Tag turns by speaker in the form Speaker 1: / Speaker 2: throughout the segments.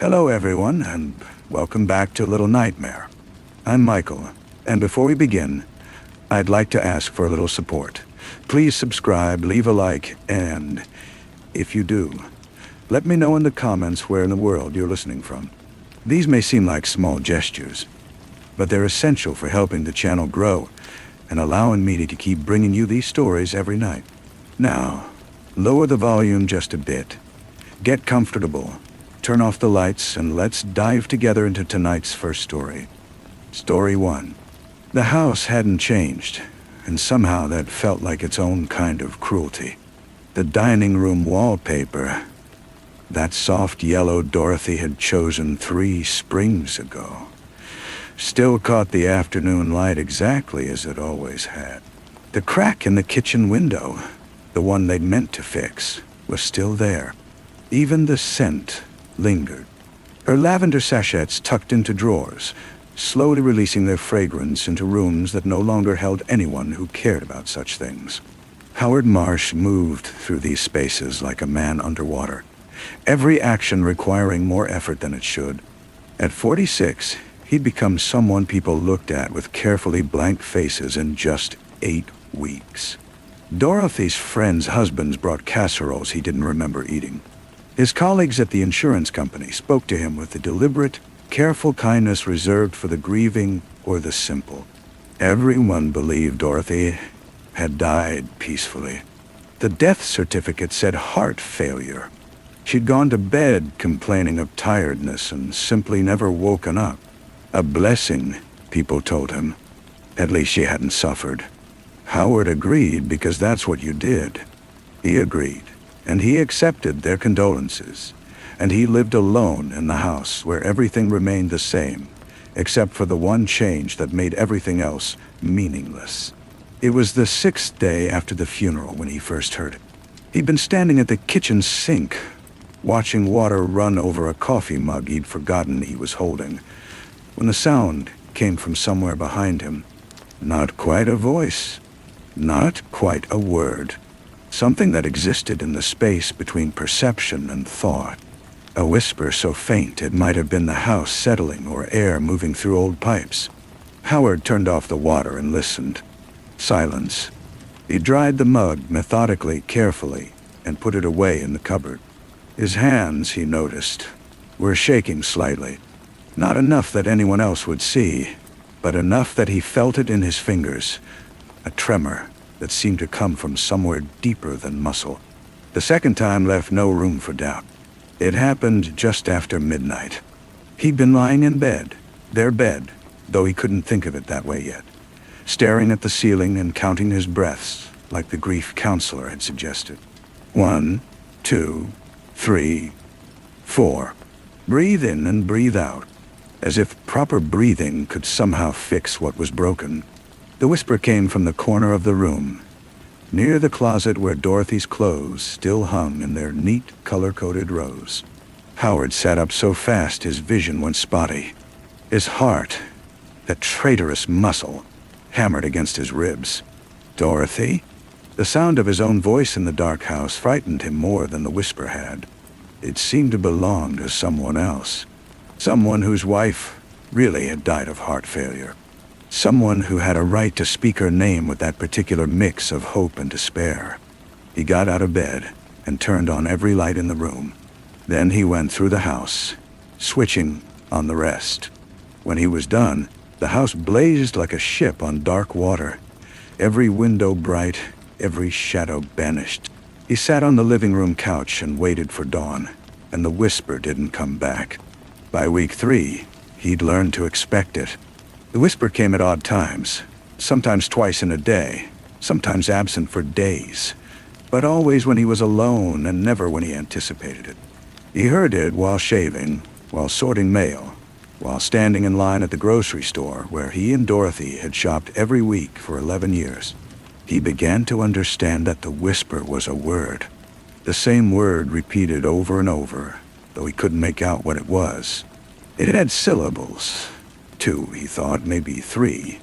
Speaker 1: Hello everyone, and welcome back to Little Nightmare. I'm Michael, and before we begin, I'd like to ask for a little support. Please subscribe, leave a like, and if you do, let me know in the comments where in the world you're listening from. These may seem like small gestures, but they're essential for helping the channel grow and allowing me to keep bringing you these stories every night. Now, lower the volume just a bit, get comfortable, turn off the lights, and let's dive together into tonight's first story. Story 1. The house hadn't changed, and somehow that felt like its own kind of cruelty. The dining room wallpaper, that soft yellow Dorothy had chosen 3 springs ago, still caught the afternoon light exactly as it always had. The crack in the kitchen window, the one they'd meant to fix, was still there. Even the scent lingered. Her lavender sachets tucked into drawers, slowly releasing their fragrance into rooms that no longer held anyone who cared about such things. Howard Marsh moved through these spaces like a man underwater, every action requiring more effort than it should. At 46, he'd become someone people looked at with carefully blank faces in just 8 weeks. Dorothy's friends' husbands brought casseroles he didn't remember eating. His colleagues at the insurance company spoke to him with the deliberate, careful kindness reserved for the grieving or the simple. Everyone believed Dorothy had died peacefully. The death certificate said heart failure. She'd gone to bed complaining of tiredness and simply never woken up. A blessing, people told him. At least she hadn't suffered. Howard agreed because that's what you did. He agreed. And he accepted their condolences, and he lived alone in the house where everything remained the same, except for the one change that made everything else meaningless. It was the 6th day after the funeral when he first heard it. He'd been standing at the kitchen sink, watching water run over a coffee mug he'd forgotten he was holding, when the sound came from somewhere behind him. Not quite a voice, not quite a word. Something that existed in the space between perception and thought. A whisper so faint it might have been the house settling or air moving through old pipes. Howard turned off the water and listened. Silence. He dried the mug methodically, carefully, and put it away in the cupboard. His hands, he noticed, were shaking slightly. Not enough that anyone else would see, but enough that he felt it in his fingers. A tremor that seemed to come from somewhere deeper than muscle. The second time left no room for doubt. It happened just after midnight. He'd been lying in bed, their bed, though he couldn't think of it that way yet, staring at the ceiling and counting his breaths like the grief counselor had suggested. 1, 2, 3, 4. Breathe in and breathe out, as if proper breathing could somehow fix what was broken. The whisper came from the corner of the room, near the closet where Dorothy's clothes still hung in their neat, color-coded rows. Howard sat up so fast his vision went spotty. His heart, that traitorous muscle, hammered against his ribs. Dorothy? The sound of his own voice in the dark house frightened him more than the whisper had. It seemed to belong to someone else. Someone whose wife really had died of heart failure. Someone who had a right to speak her name with that particular mix of hope and despair. He got out of bed and turned on every light in the room. Then he went through the house, switching on the rest. When he was done, the house blazed like a ship on dark water, every window bright, every shadow banished. He sat on the living room couch and waited for dawn, and the whisper didn't come back. By week 3, he'd learned to expect it. The whisper came at odd times, sometimes twice in a day, sometimes absent for days, but always when he was alone and never when he anticipated it. He heard it while shaving, while sorting mail, while standing in line at the grocery store where he and Dorothy had shopped every week for 11 years. He began to understand that the whisper was a word, the same word repeated over and over, though he couldn't make out what it was. It had syllables. 2, he thought, maybe 3,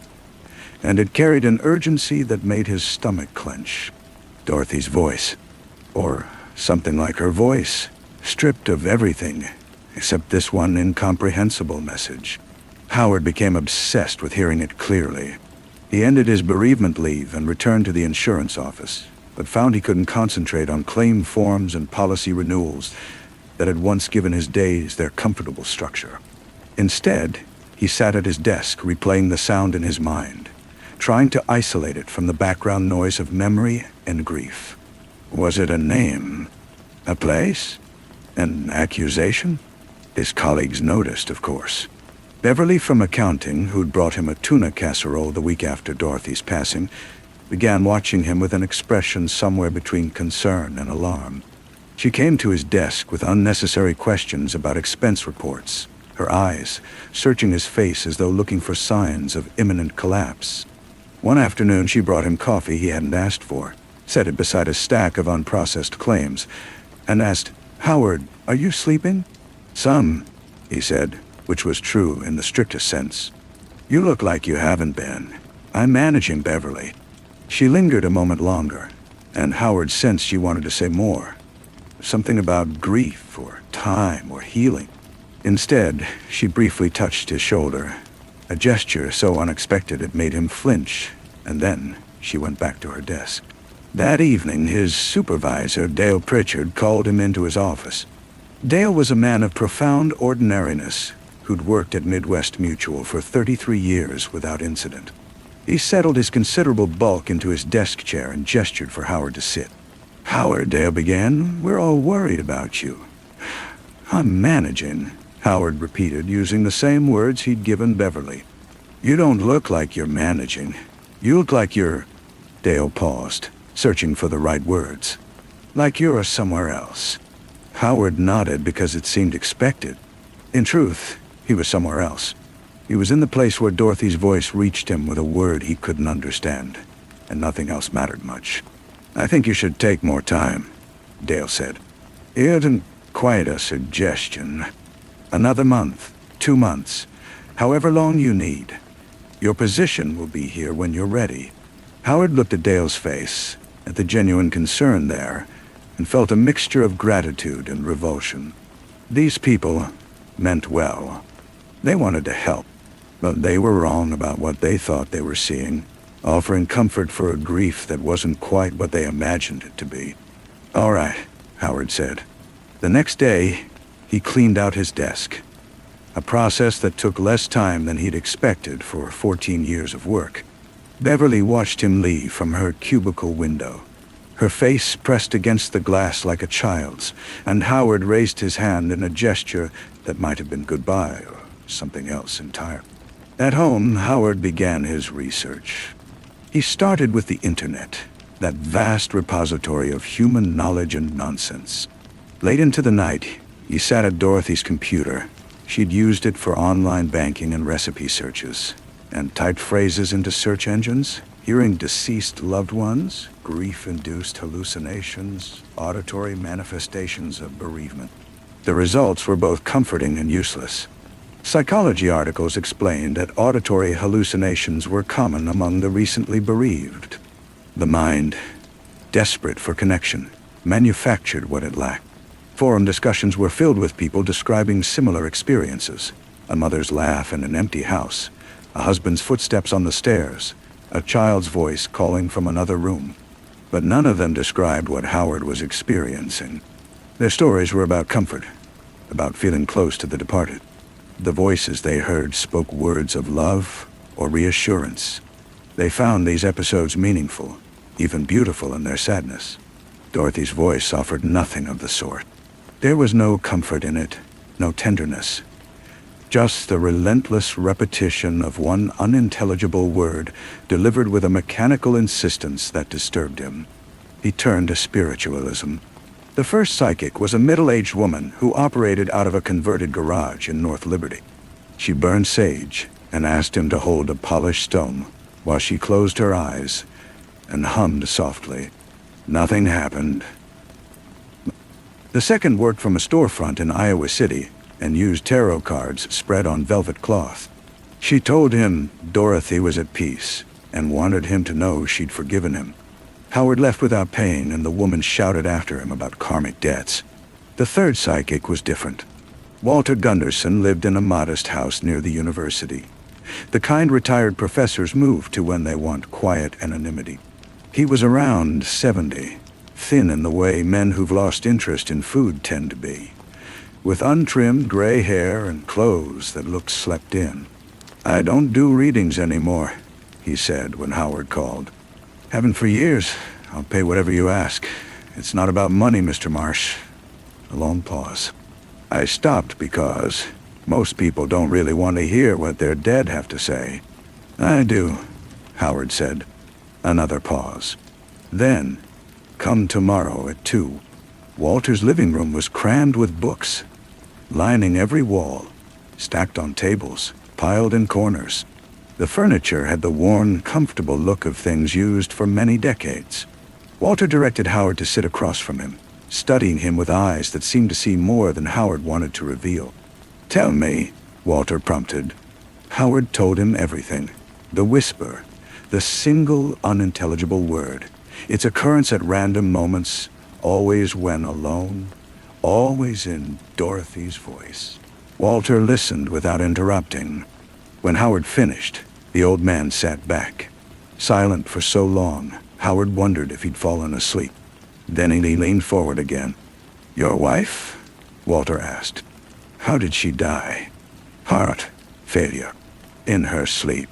Speaker 1: and it carried an urgency that made his stomach clench. Dorothy's voice, or something like her voice, stripped of everything except this one incomprehensible message. Howard became obsessed with hearing it clearly. He ended his bereavement leave and returned to the insurance office, but found he couldn't concentrate on claim forms and policy renewals that had once given his days their comfortable structure. Instead, he sat at his desk replaying the sound in his mind, trying to isolate it from the background noise of memory and grief. Was it a name? A place? An accusation? His colleagues noticed, of course. Beverly from accounting, who'd brought him a tuna casserole the week after Dorothy's passing, began watching him with an expression somewhere between concern and alarm. She came to his desk with unnecessary questions about expense reports, her eyes searching his face as though looking for signs of imminent collapse. One afternoon she brought him coffee he hadn't asked for, set it beside a stack of unprocessed claims, and asked, "Howard, are you sleeping?" "Some," he said, which was true in the strictest sense. "You look like you haven't been. I'm managing Beverly." She lingered a moment longer, and Howard sensed she wanted to say more. Something about grief or time or healing. Instead, she briefly touched his shoulder, a gesture so unexpected it made him flinch, and then she went back to her desk. That evening, his supervisor, Dale Pritchard, called him into his office. Dale was a man of profound ordinariness who'd worked at Midwest Mutual for 33 years without incident. He settled his considerable bulk into his desk chair and gestured for Howard to sit. "Howard," Dale began, "we're all worried about you." "I'm managing," Howard repeated, using the same words he'd given Beverly. "You don't look like you're managing. You look like you're—" Dale paused, searching for the right words. "Like you're somewhere else." Howard nodded because it seemed expected. In truth, he was somewhere else. He was in the place where Dorothy's voice reached him with a word he couldn't understand, and nothing else mattered much. "I think you should take more time," Dale said. "It isn't quite a suggestion. Another month, 2 months, however long you need. Your position will be here when you're ready." Howard looked at Dale's face, at the genuine concern there, and felt a mixture of gratitude and revulsion. These people meant well. They wanted to help, but they were wrong about what they thought they were seeing, offering comfort for a grief that wasn't quite what they imagined it to be. "All right," Howard said. The next day, he cleaned out his desk, a process that took less time than he'd expected for 14 years of work. Beverly watched him leave from her cubicle window, her face pressed against the glass like a child's, and Howard raised his hand in a gesture that might have been goodbye or something else entirely. At home, Howard began his research. He started with the internet, that vast repository of human knowledge and nonsense. Late into the night, he sat at Dorothy's computer. She'd used it for online banking and recipe searches, and typed phrases into search engines, hearing deceased loved ones, grief-induced hallucinations, auditory manifestations of bereavement. The results were both comforting and useless. Psychology articles explained that auditory hallucinations were common among the recently bereaved. The mind, desperate for connection, manufactured what it lacked. Forum discussions were filled with people describing similar experiences: a mother's laugh in an empty house, a husband's footsteps on the stairs, a child's voice calling from another room. But none of them described what Howard was experiencing. Their stories were about comfort, about feeling close to the departed. The voices they heard spoke words of love or reassurance. They found these episodes meaningful, even beautiful in their sadness. Dorothy's voice offered nothing of the sort. There was no comfort in it, no tenderness. Just the relentless repetition of one unintelligible word delivered with a mechanical insistence that disturbed him. He turned to spiritualism. The first psychic was a middle-aged woman who operated out of a converted garage in North Liberty. She burned sage and asked him to hold a polished stone while she closed her eyes and hummed softly. Nothing happened. The second worked from a storefront in Iowa City and used tarot cards spread on velvet cloth. She told him Dorothy was at peace and wanted him to know she'd forgiven him. Howard left without paying, and the woman shouted after him about karmic debts. The third psychic was different. Walter Gunderson lived in a modest house near the university, the kind retired professors move to when they want quiet anonymity. He was around 70, thin in the way men who've lost interest in food tend to be, with untrimmed gray hair and clothes that looked slept in. "I don't do readings anymore," he said when Howard called. "Haven't for years. I'll pay whatever you ask. It's not about money, Mr. Marsh." A long pause. "I stopped because most people don't really want to hear what their dead have to say." "I do," Howard said. Another pause. Then, "Come tomorrow at 2. Walter's living room was crammed with books, lining every wall, stacked on tables, piled in corners. The furniture had the worn, comfortable look of things used for many decades. Walter directed Howard to sit across from him, studying him with eyes that seemed to see more than Howard wanted to reveal. "Tell me," Walter prompted. Howard told him everything. The whisper, the single unintelligible word, its occurrence at random moments, always when alone, always in Dorothy's voice. Walter listened without interrupting. When Howard finished, the old man sat back. Silent for so long, Howard wondered if he'd fallen asleep. Then he leaned forward again. "Your wife?" Walter asked. "How did she die?" "Heart failure. In her sleep."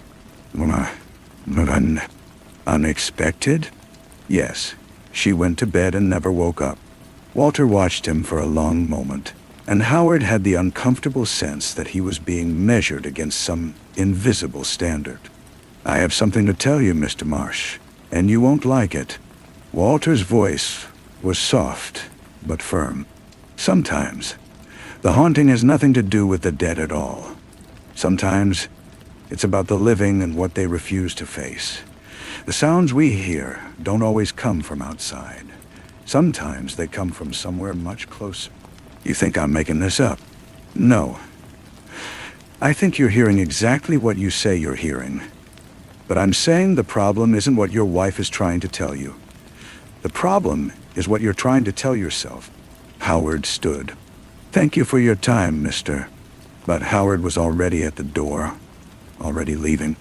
Speaker 1: "Unexpected?" "Yes. She went to bed and never woke up." Walter watched him for a long moment, and Howard had the uncomfortable sense that he was being measured against some invisible standard. "I have something to tell you, Mr. Marsh, and you won't like it." Walter's voice was soft but firm. "Sometimes the haunting has nothing to do with the dead at all. Sometimes it's about the living and what they refuse to face. The sounds we hear don't always come from outside. Sometimes they come from somewhere much closer." "You think I'm making this up?" "No. I think you're hearing exactly what you say you're hearing. But I'm saying the problem isn't what your wife is trying to tell you. The problem is what you're trying to tell yourself." Howard stood. "Thank you for your time, mister." But Howard was already at the door, already leaving.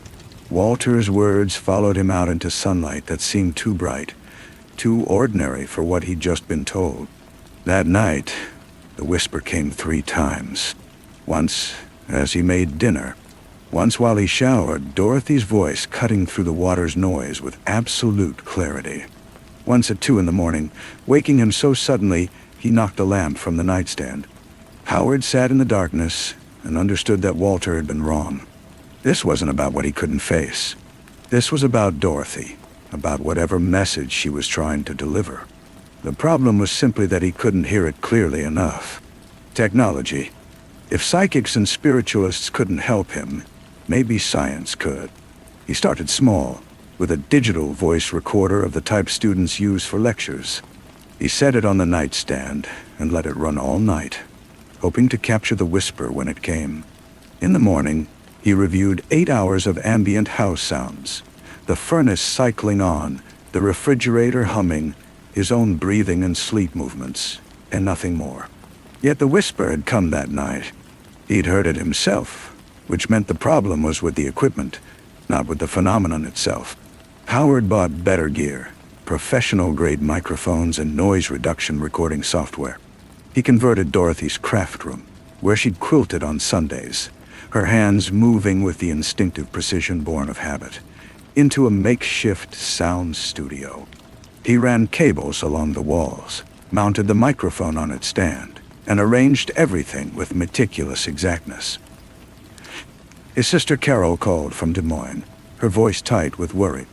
Speaker 1: Walter's words followed him out into sunlight that seemed too bright, too ordinary for what he'd just been told. That night, the whisper came 3 times. Once as he made dinner. Once while he showered, Dorothy's voice cutting through the water's noise with absolute clarity. Once at 2 in the morning, waking him so suddenly he knocked a lamp from the nightstand. Howard sat in the darkness and understood that Walter had been wrong. This wasn't about what he couldn't face. This was about Dorothy, about whatever message she was trying to deliver. The problem was simply that he couldn't hear it clearly enough. Technology. If psychics and spiritualists couldn't help him, maybe science could. He started small, with a digital voice recorder of the type students use for lectures. He set it on the nightstand and let it run all night, hoping to capture the whisper when it came. In the morning, he reviewed 8 hours of ambient house sounds, the furnace cycling on, the refrigerator humming, his own breathing and sleep movements, and nothing more. Yet the whisper had come that night. He'd heard it himself, which meant the problem was with the equipment, not with the phenomenon itself. Howard bought better gear, professional-grade microphones and noise reduction recording software. He converted Dorothy's craft room, where she'd quilted on Sundays, her hands moving with the instinctive precision born of habit, into a makeshift sound studio. He ran cables along the walls, mounted the microphone on its stand, and arranged everything with meticulous exactness. His sister Carol called from Des Moines, her voice tight with worry.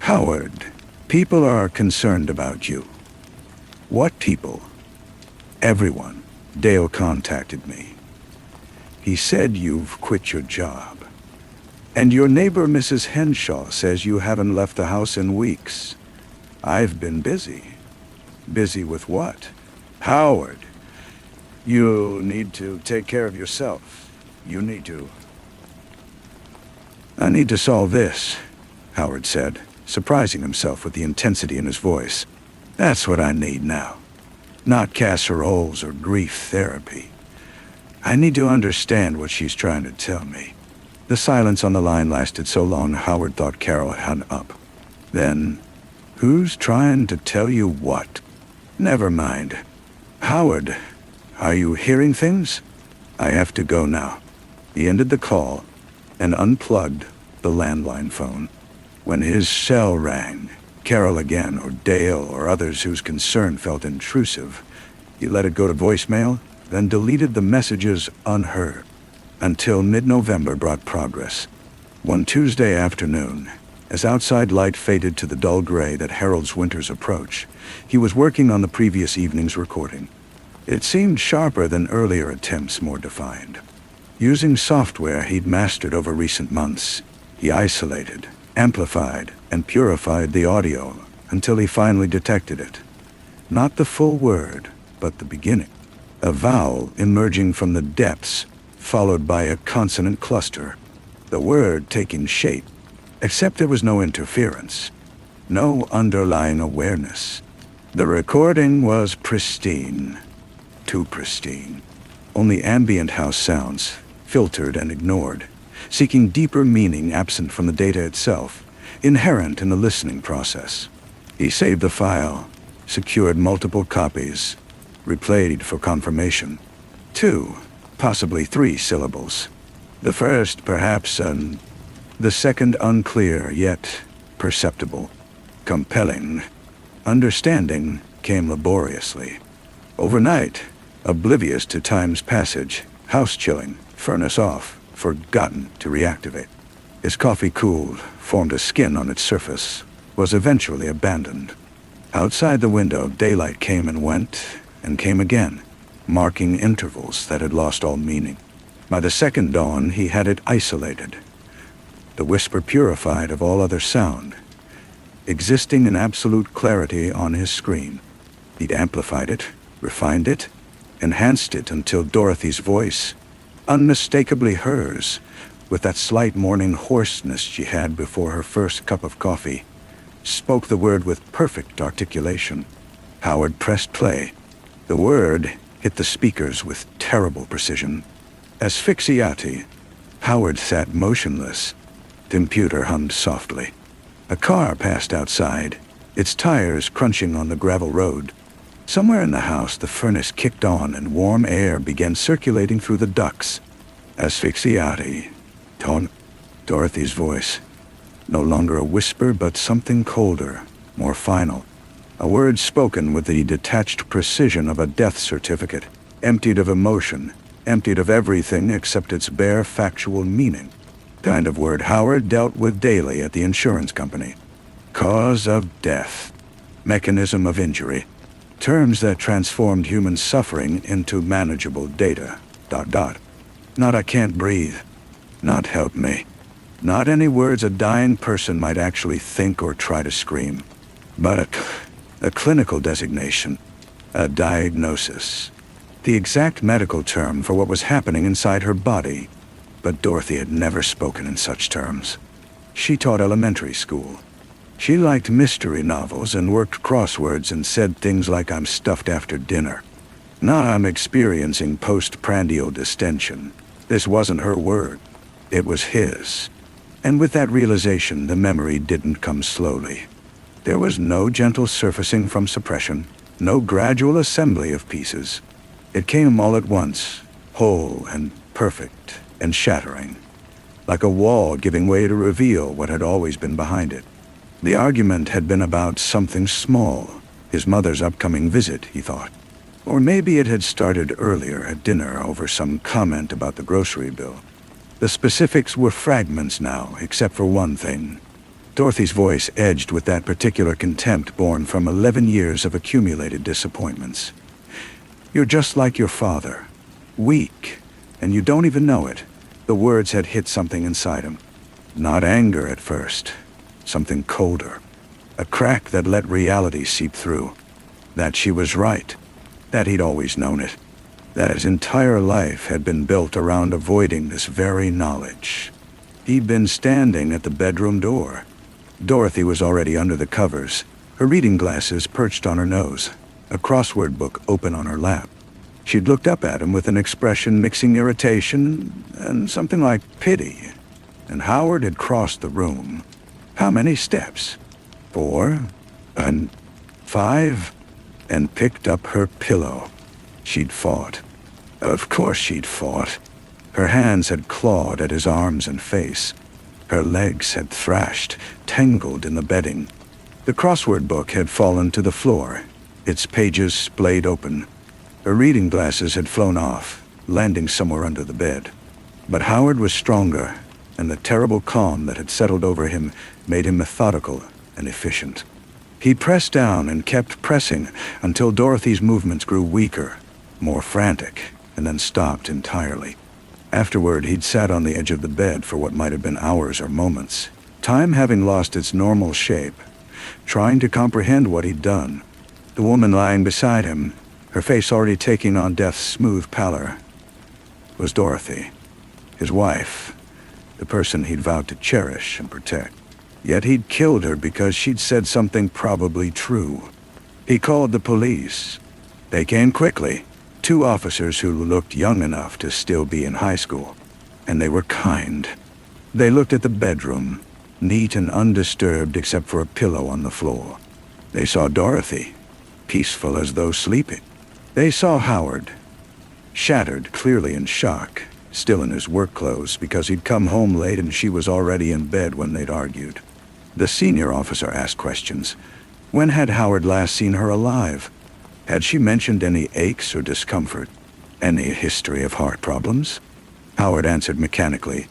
Speaker 1: "Howard, people are concerned about you." "What people?" "Everyone. Dale contacted me. He said you've quit your job. And your neighbor Mrs. Henshaw says you haven't left the house in weeks." "I've been busy." "Busy with what?" "Howard, you need to take care of yourself. You need to." "I need to solve this," Howard said, surprising himself with the intensity in his voice. "That's what I need now. Not casseroles or grief therapy. I need to understand what she's trying to tell me. The silence on the line lasted so long Howard thought Carol had hung up. Then, who's trying to tell you what? Never mind. Howard, are you hearing things? I have to go now. He ended the call and unplugged the landline phone. When his cell rang, Carol again, or Dale, or others whose concern felt intrusive, he let it go to voicemail, then deleted the messages unheard, until mid-November brought progress. One Tuesday afternoon, as outside light faded to the dull gray that heralds winter's approach, he was working on the previous evening's recording. It seemed sharper than earlier attempts, more defined. Using software he'd mastered over recent months, he isolated, amplified, and purified the audio until he finally detected it. Not the full word, but the beginning. A vowel emerging from the depths, followed by a consonant cluster. The word taking shape, except there was no interference, no underlying awareness. The recording was pristine. Too pristine. Only ambient house sounds, filtered and ignored, seeking deeper meaning absent from the data itself, inherent in the listening process. He saved the file, secured multiple copies, replayed for confirmation. 2, possibly 3 syllables. The first, perhaps, the second unclear, yet perceptible. Compelling. Understanding came laboriously. Overnight, oblivious to time's passage, house-chilling, furnace off, forgotten to reactivate. His coffee cooled, formed a skin on its surface, was eventually abandoned. Outside the window, daylight came and went, and came again, marking intervals that had lost all meaning. By the second dawn, he had it isolated, the whisper purified of all other sound, existing in absolute clarity on his screen. He'd amplified it, refined it, enhanced it until Dorothy's voice, unmistakably hers, with that slight morning hoarseness she had before her first cup of coffee, spoke the word with perfect articulation. Howard pressed play. The word hit the speakers with terrible precision. Asphyxiati. Howard sat motionless. The computer hummed softly. A car passed outside, its tires crunching on the gravel road. Somewhere in the house, the furnace kicked on and warm air began circulating through the ducts. Asphyxiati. Tone. Dorothy's voice. No longer a whisper, but something colder, more final. A word spoken with the detached precision of a death certificate, emptied of emotion, emptied of everything except its bare factual meaning. The kind of word Howard dealt with daily at the insurance company. Cause of death. Mechanism of injury. Terms that transformed human suffering into manageable data. ... Not I can't breathe. Not help me. Not any words a dying person might actually think or try to scream. But a clinical designation. A diagnosis. The exact medical term for what was happening inside her body. But Dorothy had never spoken in such terms. She taught elementary school. She liked mystery novels and worked crosswords and said things like "I'm stuffed after dinner." Not "I'm experiencing postprandial distension." This wasn't her word. It was his. And with that realization, the memory didn't come slowly. There was no gentle surfacing from suppression, no gradual assembly of pieces. It came all at once, whole and perfect and shattering, like a wall giving way to reveal what had always been behind it. The argument had been about something small, his mother's upcoming visit, he thought. Or maybe it had started earlier at dinner over some comment about the grocery bill. The specifics were fragments now, except for one thing. Dorothy's voice edged with that particular contempt born from 11 years of accumulated disappointments. "You're just like your father. Weak, and you don't even know it." The words had hit something inside him. Not anger at first. Something colder. A crack that let reality seep through. That she was right. That he'd always known it. That his entire life had been built around avoiding this very knowledge. He'd been standing at the bedroom door. Dorothy was already under the covers, her reading glasses perched on her nose, a crossword book open on her lap. She'd looked up at him with an expression mixing irritation and something like pity, and Howard had crossed the room. How many steps? 4, and 5, and picked up her pillow. She'd fought. Of course she'd fought. Her hands had clawed at his arms and face. Her legs had thrashed, tangled in the bedding. The crossword book had fallen to the floor, its pages splayed open. Her reading glasses had flown off, landing somewhere under the bed. But Howard was stronger, and the terrible calm that had settled over him made him methodical and efficient. He pressed down and kept pressing until Dorothy's movements grew weaker, more frantic, and then stopped entirely. Afterward, he'd sat on the edge of the bed for what might have been hours or moments, time having lost its normal shape, trying to comprehend what he'd done. The woman lying beside him, her face already taking on death's smooth pallor, was Dorothy, his wife, the person he'd vowed to cherish and protect. Yet he'd killed her because she'd said something probably true. He called the police. They came quickly, 2 officers who looked young enough to still be in high school, and they were kind. They looked at the bedroom, neat and undisturbed except for a pillow on the floor. They saw Dorothy, peaceful as though sleeping. They saw Howard, shattered, clearly in shock, still in his work clothes because he'd come home late and she was already in bed when they'd argued. The senior officer asked questions. When had Howard last seen her alive? Had she mentioned any aches or discomfort? Any history of heart problems? Howard answered mechanically,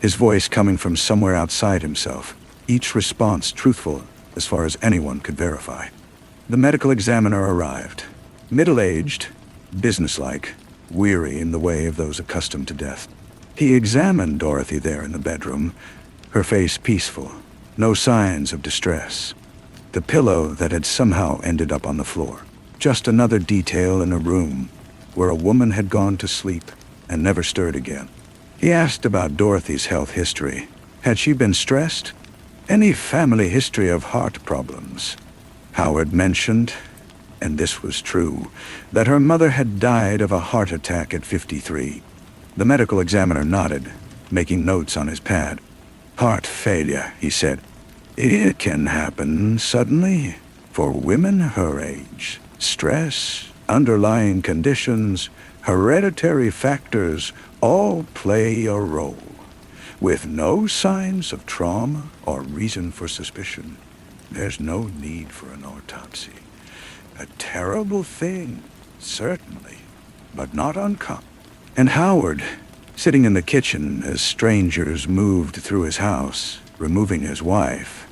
Speaker 1: his voice coming from somewhere outside himself, each response truthful as far as anyone could verify. The medical examiner arrived, middle-aged, businesslike, weary in the way of those accustomed to death. He examined Dorothy there in the bedroom, her face peaceful, no signs of distress. The pillow that had somehow ended up on the floor, just another detail in a room where a woman had gone to sleep and never stirred again. He asked about Dorothy's health history. Had she been stressed? Any family history of heart problems? Howard mentioned, and this was true, that her mother had died of a heart attack at 53. The medical examiner nodded, making notes on his pad. Heart failure, he said. It can happen suddenly for women her age. Stress, underlying conditions, hereditary factors all play a role. With no signs of trauma or reason for suspicion, there's no need for an autopsy. A terrible thing, certainly, but not uncommon. And Howard, sitting in the kitchen as strangers moved through his house, removing his wife,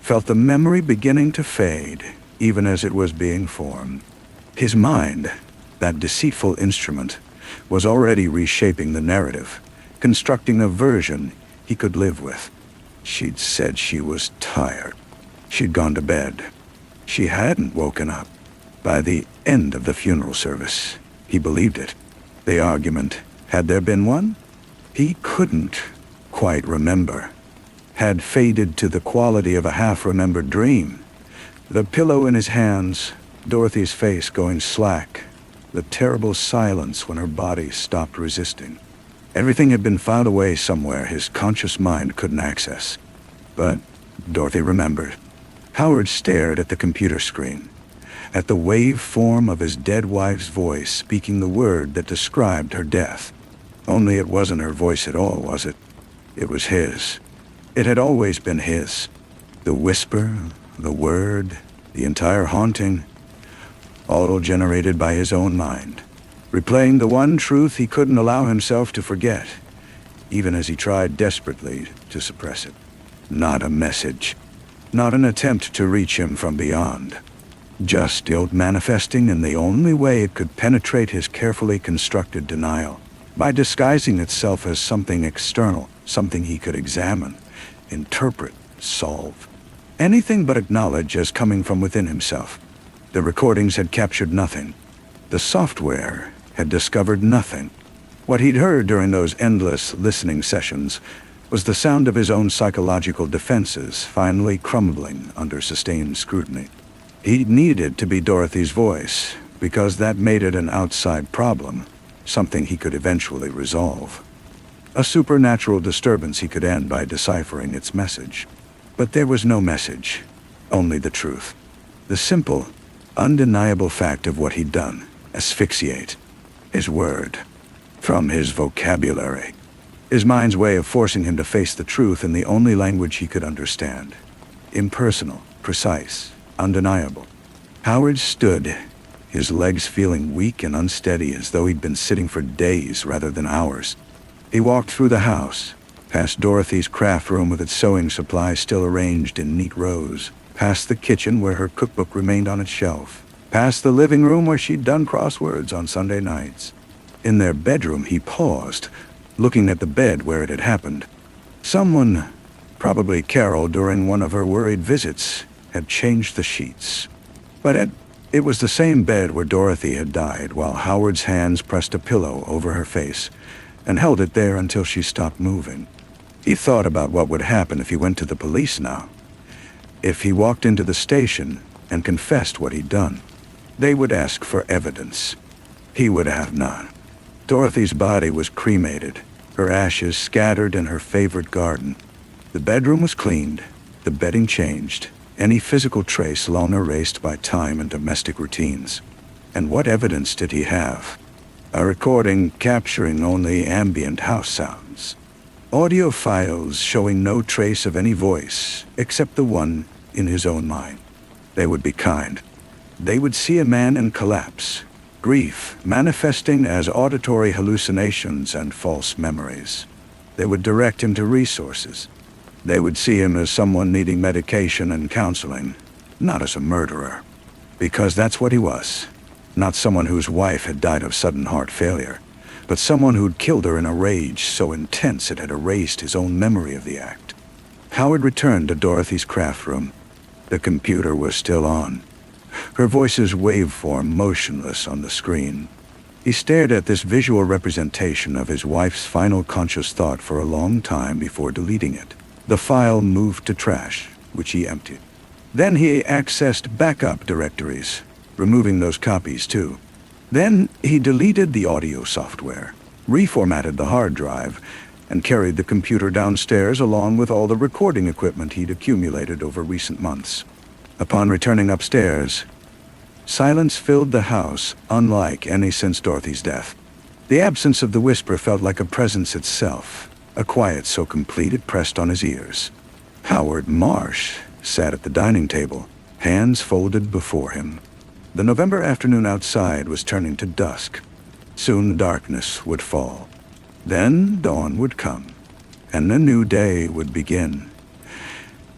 Speaker 1: felt the memory beginning to fade, even as it was being formed. His mind, that deceitful instrument, was already reshaping the narrative, constructing a version he could live with. She'd said she was tired. She'd gone to bed. She hadn't woken up. By the end of the funeral service, he believed it. The argument, had there been one? He couldn't quite remember. Had faded to the quality of a half-remembered dream. The pillow in his hands, Dorothy's face going slack, the terrible silence when her body stopped resisting. Everything had been filed away somewhere his conscious mind couldn't access. But Dorothy remembered. Howard stared at the computer screen, at the waveform of his dead wife's voice speaking the word that described her death. Only it wasn't her voice at all, was it? It was his. It had always been his. The whisper, the word, the entire haunting, all generated by his own mind, replaying the one truth he couldn't allow himself to forget, even as he tried desperately to suppress it. Not a message, not an attempt to reach him from beyond. Just guilt manifesting in the only way it could penetrate his carefully constructed denial, by disguising itself as something external, something he could examine, interpret, solve. Anything but acknowledge as coming from within himself. The recordings had captured nothing. The software had discovered nothing. What he'd heard during those endless listening sessions was the sound of his own psychological defenses finally crumbling under sustained scrutiny. He needed to be Dorothy's voice, because that made it an outside problem, something he could eventually resolve. A supernatural disturbance he could end by deciphering its message. But there was no message, only the truth. The simple, undeniable fact of what he'd done: asphyxiate. His word. From his vocabulary. His mind's way of forcing him to face the truth in the only language he could understand. Impersonal, precise, undeniable. Howard stood, his legs feeling weak and unsteady as though he'd been sitting for days rather than hours. He walked through the house, past Dorothy's craft room with its sewing supplies still arranged in neat rows, past the kitchen where her cookbook remained on its shelf, past the living room where she'd done crosswords on Sunday nights. In their bedroom, he paused, looking at the bed where it had happened. Someone, probably Carol during one of her worried visits, had changed the sheets. But it was the same bed where Dorothy had died, while Howard's hands pressed a pillow over her face and held it there until she stopped moving. He thought about what would happen if he went to the police now. If he walked into the station and confessed what he'd done, they would ask for evidence. He would have none. Dorothy's body was cremated, her ashes scattered in her favorite garden. The bedroom was cleaned, the bedding changed, any physical trace long erased by time and domestic routines. And what evidence did he have? A recording capturing only ambient house sounds. Audio files showing no trace of any voice except the one in his own mind. They would be kind. They would see a man in collapse, grief manifesting as auditory hallucinations and false memories. They would direct him to resources. They would see him as someone needing medication and counseling, not as a murderer. Because that's what he was. Not someone whose wife had died of sudden heart failure, but someone who'd killed her in a rage so intense it had erased his own memory of the act. Howard returned to Dorothy's craft room. The computer was still on, her voice's waveform motionless on the screen. He stared at this visual representation of his wife's final conscious thought for a long time before deleting it. The file moved to trash, which he emptied. Then he accessed backup directories, removing those copies too. Then he deleted the audio software, reformatted the hard drive, and carried the computer downstairs along with all the recording equipment he'd accumulated over recent months. Upon returning upstairs, silence filled the house, unlike any since Dorothy's death. The absence of the whisper felt like a presence itself, a quiet so complete it pressed on his ears. Howard Marsh sat at the dining table, hands folded before him. The November afternoon outside was turning to dusk. Soon darkness would fall. Then dawn would come, and a new day would begin.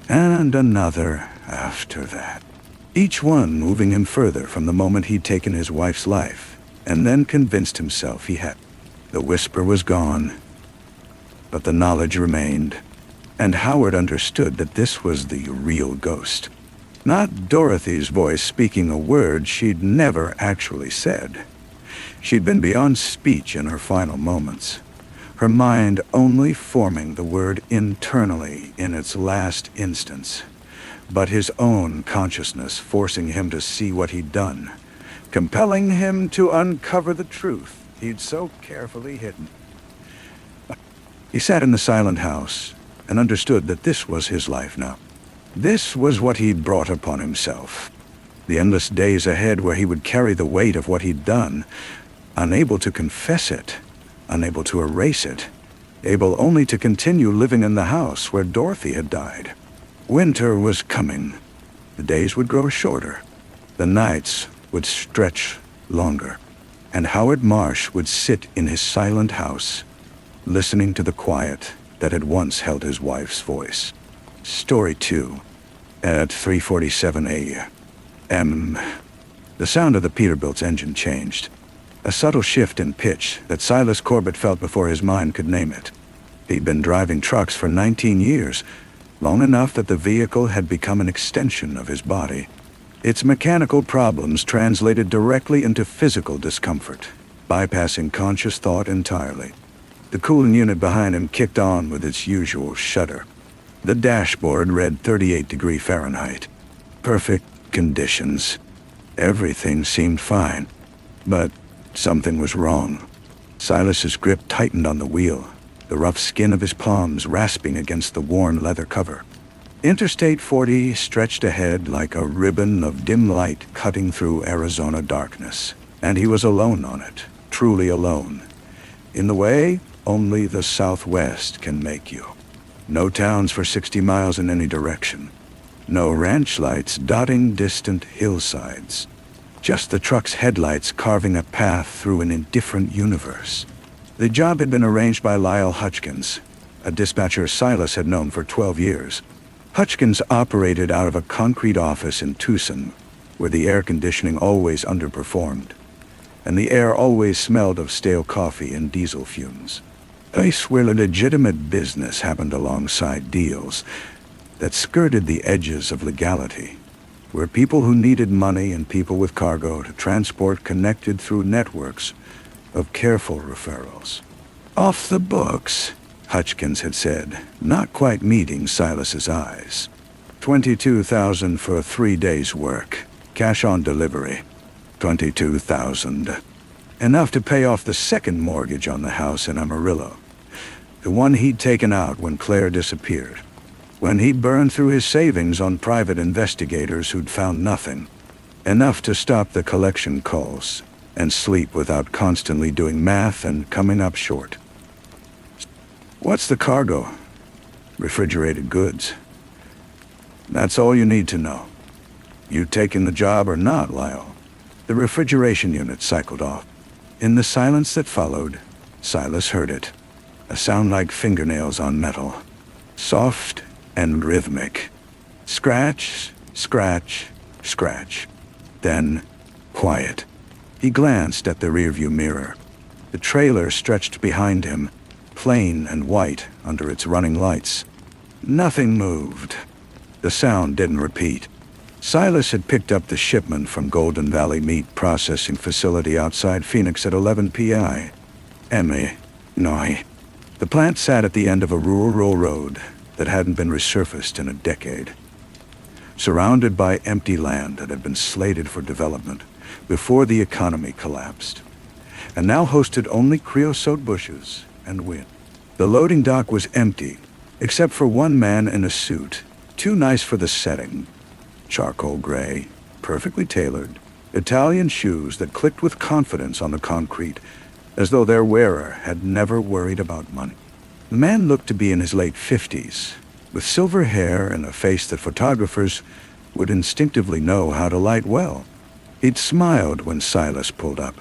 Speaker 1: And another after that. Each one moving him further from the moment he'd taken his wife's life, and then convinced himself he had. The whisper was gone, but the knowledge remained, and Howard understood that this was the real ghost. Not Dorothy's voice speaking a word she'd never actually said. She'd been beyond speech in her final moments, her mind only forming the word internally in its last instance, but his own consciousness forcing him to see what he'd done, compelling him to uncover the truth he'd so carefully hidden. He sat in the silent house and understood that this was his life now. This was what he'd brought upon himself. The endless days ahead where he would carry the weight of what he'd done, unable to confess it, unable to erase it, able only to continue living in the house where Dorothy had died. Winter was coming. The days would grow shorter. The nights would stretch longer. And Howard Marsh would sit in his silent house, listening to the quiet that had once held his wife's voice. Story 2. At 3:47 a.m., the sound of the Peterbilt's engine changed. A subtle shift in pitch that Silas Corbett felt before his mind could name it. He'd been driving trucks for 19 years, long enough that the vehicle had become an extension of his body. Its mechanical problems translated directly into physical discomfort, bypassing conscious thought entirely. The cooling unit behind him kicked on with its usual shudder. The dashboard read 38 degrees Fahrenheit. Perfect conditions. Everything seemed fine, but something was wrong. Silas's grip tightened on the wheel, the rough skin of his palms rasping against the worn leather cover. Interstate 40 stretched ahead like a ribbon of dim light cutting through Arizona darkness, and he was alone on it, truly alone. In the way only the Southwest can make you. No towns for 60 miles in any direction. No ranch lights dotting distant hillsides. Just the truck's headlights carving a path through an indifferent universe. The job had been arranged by Lyle Hutchkins, a dispatcher Silas had known for 12 years. Hutchkins operated out of a concrete office in Tucson, where the air conditioning always underperformed, and the air always smelled of stale coffee and diesel fumes. A place where legitimate business happened alongside deals that skirted the edges of legality, where people who needed money and people with cargo to transport connected through networks of careful referrals. Off the books, Hutchkins had said, not quite meeting Silas's eyes. $22,000 for 3 days' work, cash on delivery. $22,000. Enough to pay off the second mortgage on the house in Amarillo, the one he'd taken out when Claire disappeared, when he'd burned through his savings on private investigators who'd found nothing, enough to stop the collection calls and sleep without constantly doing math and coming up short. What's the cargo? Refrigerated goods. That's all you need to know. You taking the job or not, Lyle? The refrigeration unit cycled off. In the silence that followed, Silas heard it. A sound like fingernails on metal. Soft and rhythmic. Scratch, scratch, scratch. Then, quiet. He glanced at the rearview mirror. The trailer stretched behind him, plain and white under its running lights. Nothing moved. The sound didn't repeat. Silas had picked up the shipment from Golden Valley Meat Processing Facility outside Phoenix at 11 p.m. The plant sat at the end of a rural road that hadn't been resurfaced in a decade, surrounded by empty land that had been slated for development before the economy collapsed, and now hosted only creosote bushes and wind. The loading dock was empty, except for one man in a suit, too nice for the setting. Charcoal gray, perfectly tailored, Italian shoes that clicked with confidence on the concrete, as though their wearer had never worried about money. The man looked to be in his late 50s, with silver hair and a face that photographers would instinctively know how to light well. He'd smiled when Silas pulled up,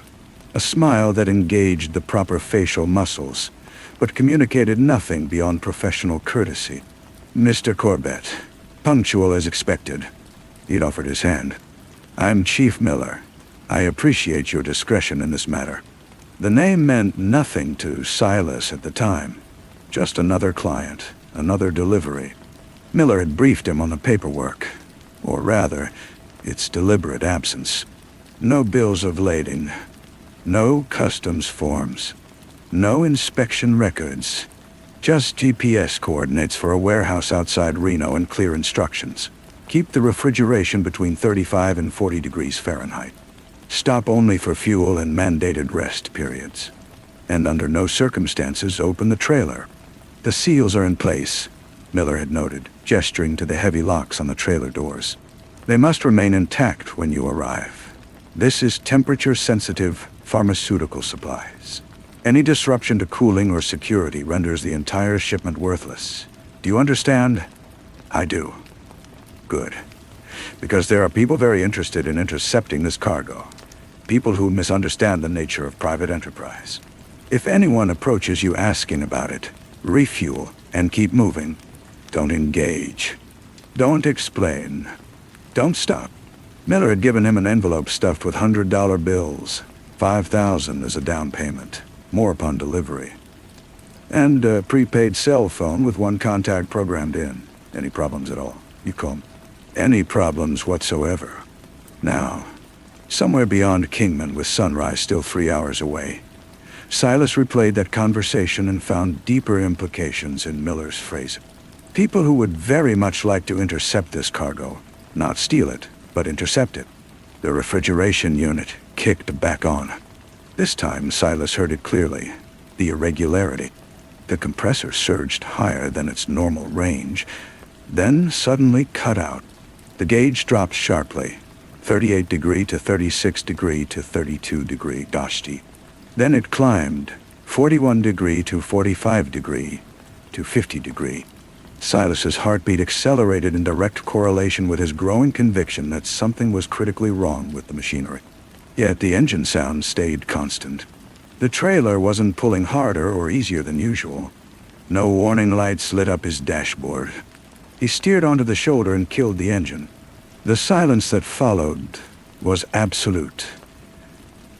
Speaker 1: a smile that engaged the proper facial muscles, but communicated nothing beyond professional courtesy. Mr. Corbett, punctual as expected. He'd offered his hand. I'm Chief Miller. I appreciate your discretion in this matter. The name meant nothing to Silas at the time. Just another client, another delivery. Miller had briefed him on the paperwork, or rather, its deliberate absence. No bills of lading, no customs forms, no inspection records, just GPS coordinates for a warehouse outside Reno and clear instructions. Keep the refrigeration between 35 and 40 degrees Fahrenheit. Stop only for fuel and mandated rest periods. And under no circumstances open the trailer. The seals are in place, Miller had noted, gesturing to the heavy locks on the trailer doors. They must remain intact when you arrive. This is temperature-sensitive pharmaceutical supplies. Any disruption to cooling or security renders the entire shipment worthless. Do you understand? I do. Good. Because there are people very interested in intercepting this cargo. People who misunderstand the nature of private enterprise. If anyone approaches you asking about it, refuel and keep moving. Don't engage. Don't explain. Don't stop. Miller had given him an envelope stuffed with $100 bills. $5,000 as a down payment. More upon delivery. And a prepaid cell phone with one contact programmed in. Any problems at all, you call me. Any problems whatsoever. Now, somewhere beyond Kingman with sunrise still 3 hours away, Silas replayed that conversation and found deeper implications in Miller's phrasing. People who would very much like to intercept this cargo, not steal it, but intercept it. The refrigeration unit kicked back on. This time Silas heard it clearly. The irregularity. The compressor surged higher than its normal range, then suddenly cut out. The gauge dropped sharply, 38 degree to 36 degree to 32 degree Dashti. Then it climbed, 41 degree to 45 degree to 50 degree. Silas's heartbeat accelerated in direct correlation with his growing conviction that something was critically wrong with the machinery. Yet the engine sound stayed constant. The trailer wasn't pulling harder or easier than usual. No warning lights lit up his dashboard. He steered onto the shoulder and killed the engine. The silence that followed was absolute.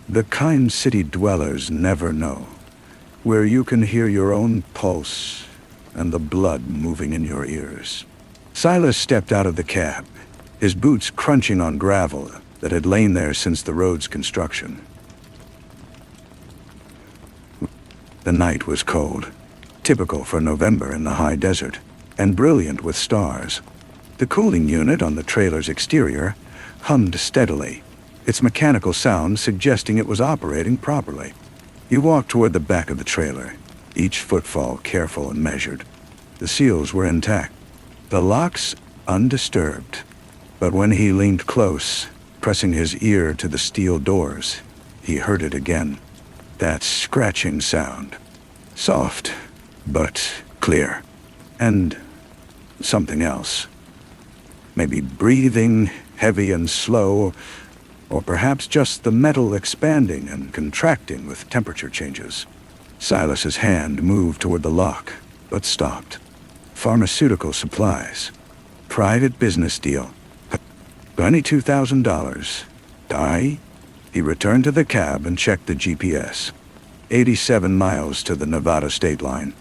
Speaker 1: The kind city dwellers never know, where you can hear your own pulse and the blood moving in your ears. Silas stepped out of the cab, his boots crunching on gravel that had lain there since the road's construction. The night was cold, typical for November in the high desert, and brilliant with stars. The cooling unit on the trailer's exterior hummed steadily, its mechanical sound suggesting it was operating properly. He walked toward the back of the trailer, each footfall careful and measured. The seals were intact, the locks undisturbed. But when he leaned close, pressing his ear to the steel doors, he heard it again. That scratching sound. Soft, but clear. And something else. Maybe breathing, heavy and slow, or perhaps just the metal expanding and contracting with temperature changes. Silas's hand moved toward the lock, but stopped. Pharmaceutical supplies. Private business deal. $22,000. Die? He returned to the cab and checked the GPS. 87 miles to the Nevada state line.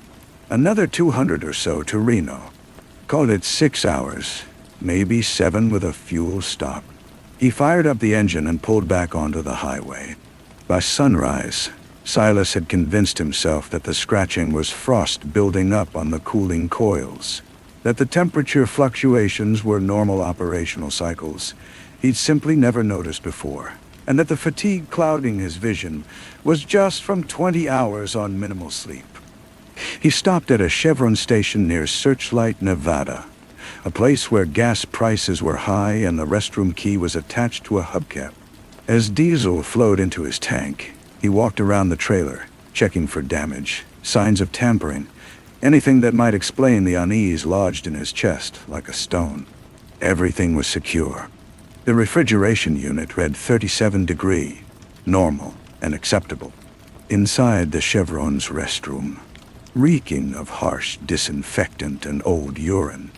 Speaker 1: Another 200 or so to Reno. Called it 6 hours, maybe 7 with a fuel stop. He fired up the engine and pulled back onto the highway. By sunrise, Silas had convinced himself that the scratching was frost building up on the cooling coils, that the temperature fluctuations were normal operational cycles he'd simply never noticed before, and that the fatigue clouding his vision was just from 20 hours on minimal sleep. He stopped at a Chevron station near Searchlight, Nevada, a place where gas prices were high and the restroom key was attached to a hubcap. As diesel flowed into his tank, he walked around the trailer, checking for damage, signs of tampering, anything that might explain the unease lodged in his chest like a stone. Everything was secure. The refrigeration unit read 37 degree, normal and acceptable. Inside the Chevron's restroom, reeking of harsh disinfectant and old urine,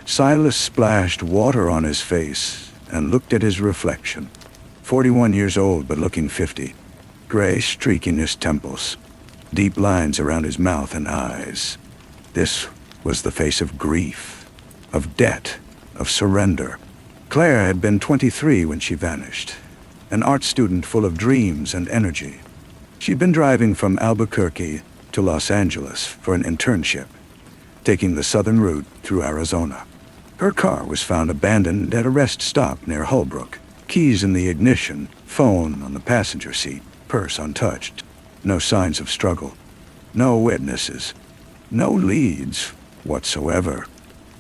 Speaker 1: Silas splashed water on his face and looked at his reflection. 41 years old but looking 50. Gray streaking his temples, deep lines around his mouth and eyes. This was the face of grief, of debt, of surrender. Claire had been 23 when she vanished, an art student full of dreams and energy. She'd been driving from Albuquerque to Los Angeles for an internship, taking the southern route through Arizona. Her car was found abandoned at a rest stop near Holbrook, keys in the ignition, phone on the passenger seat, purse untouched. No signs of struggle, no witnesses, no leads whatsoever.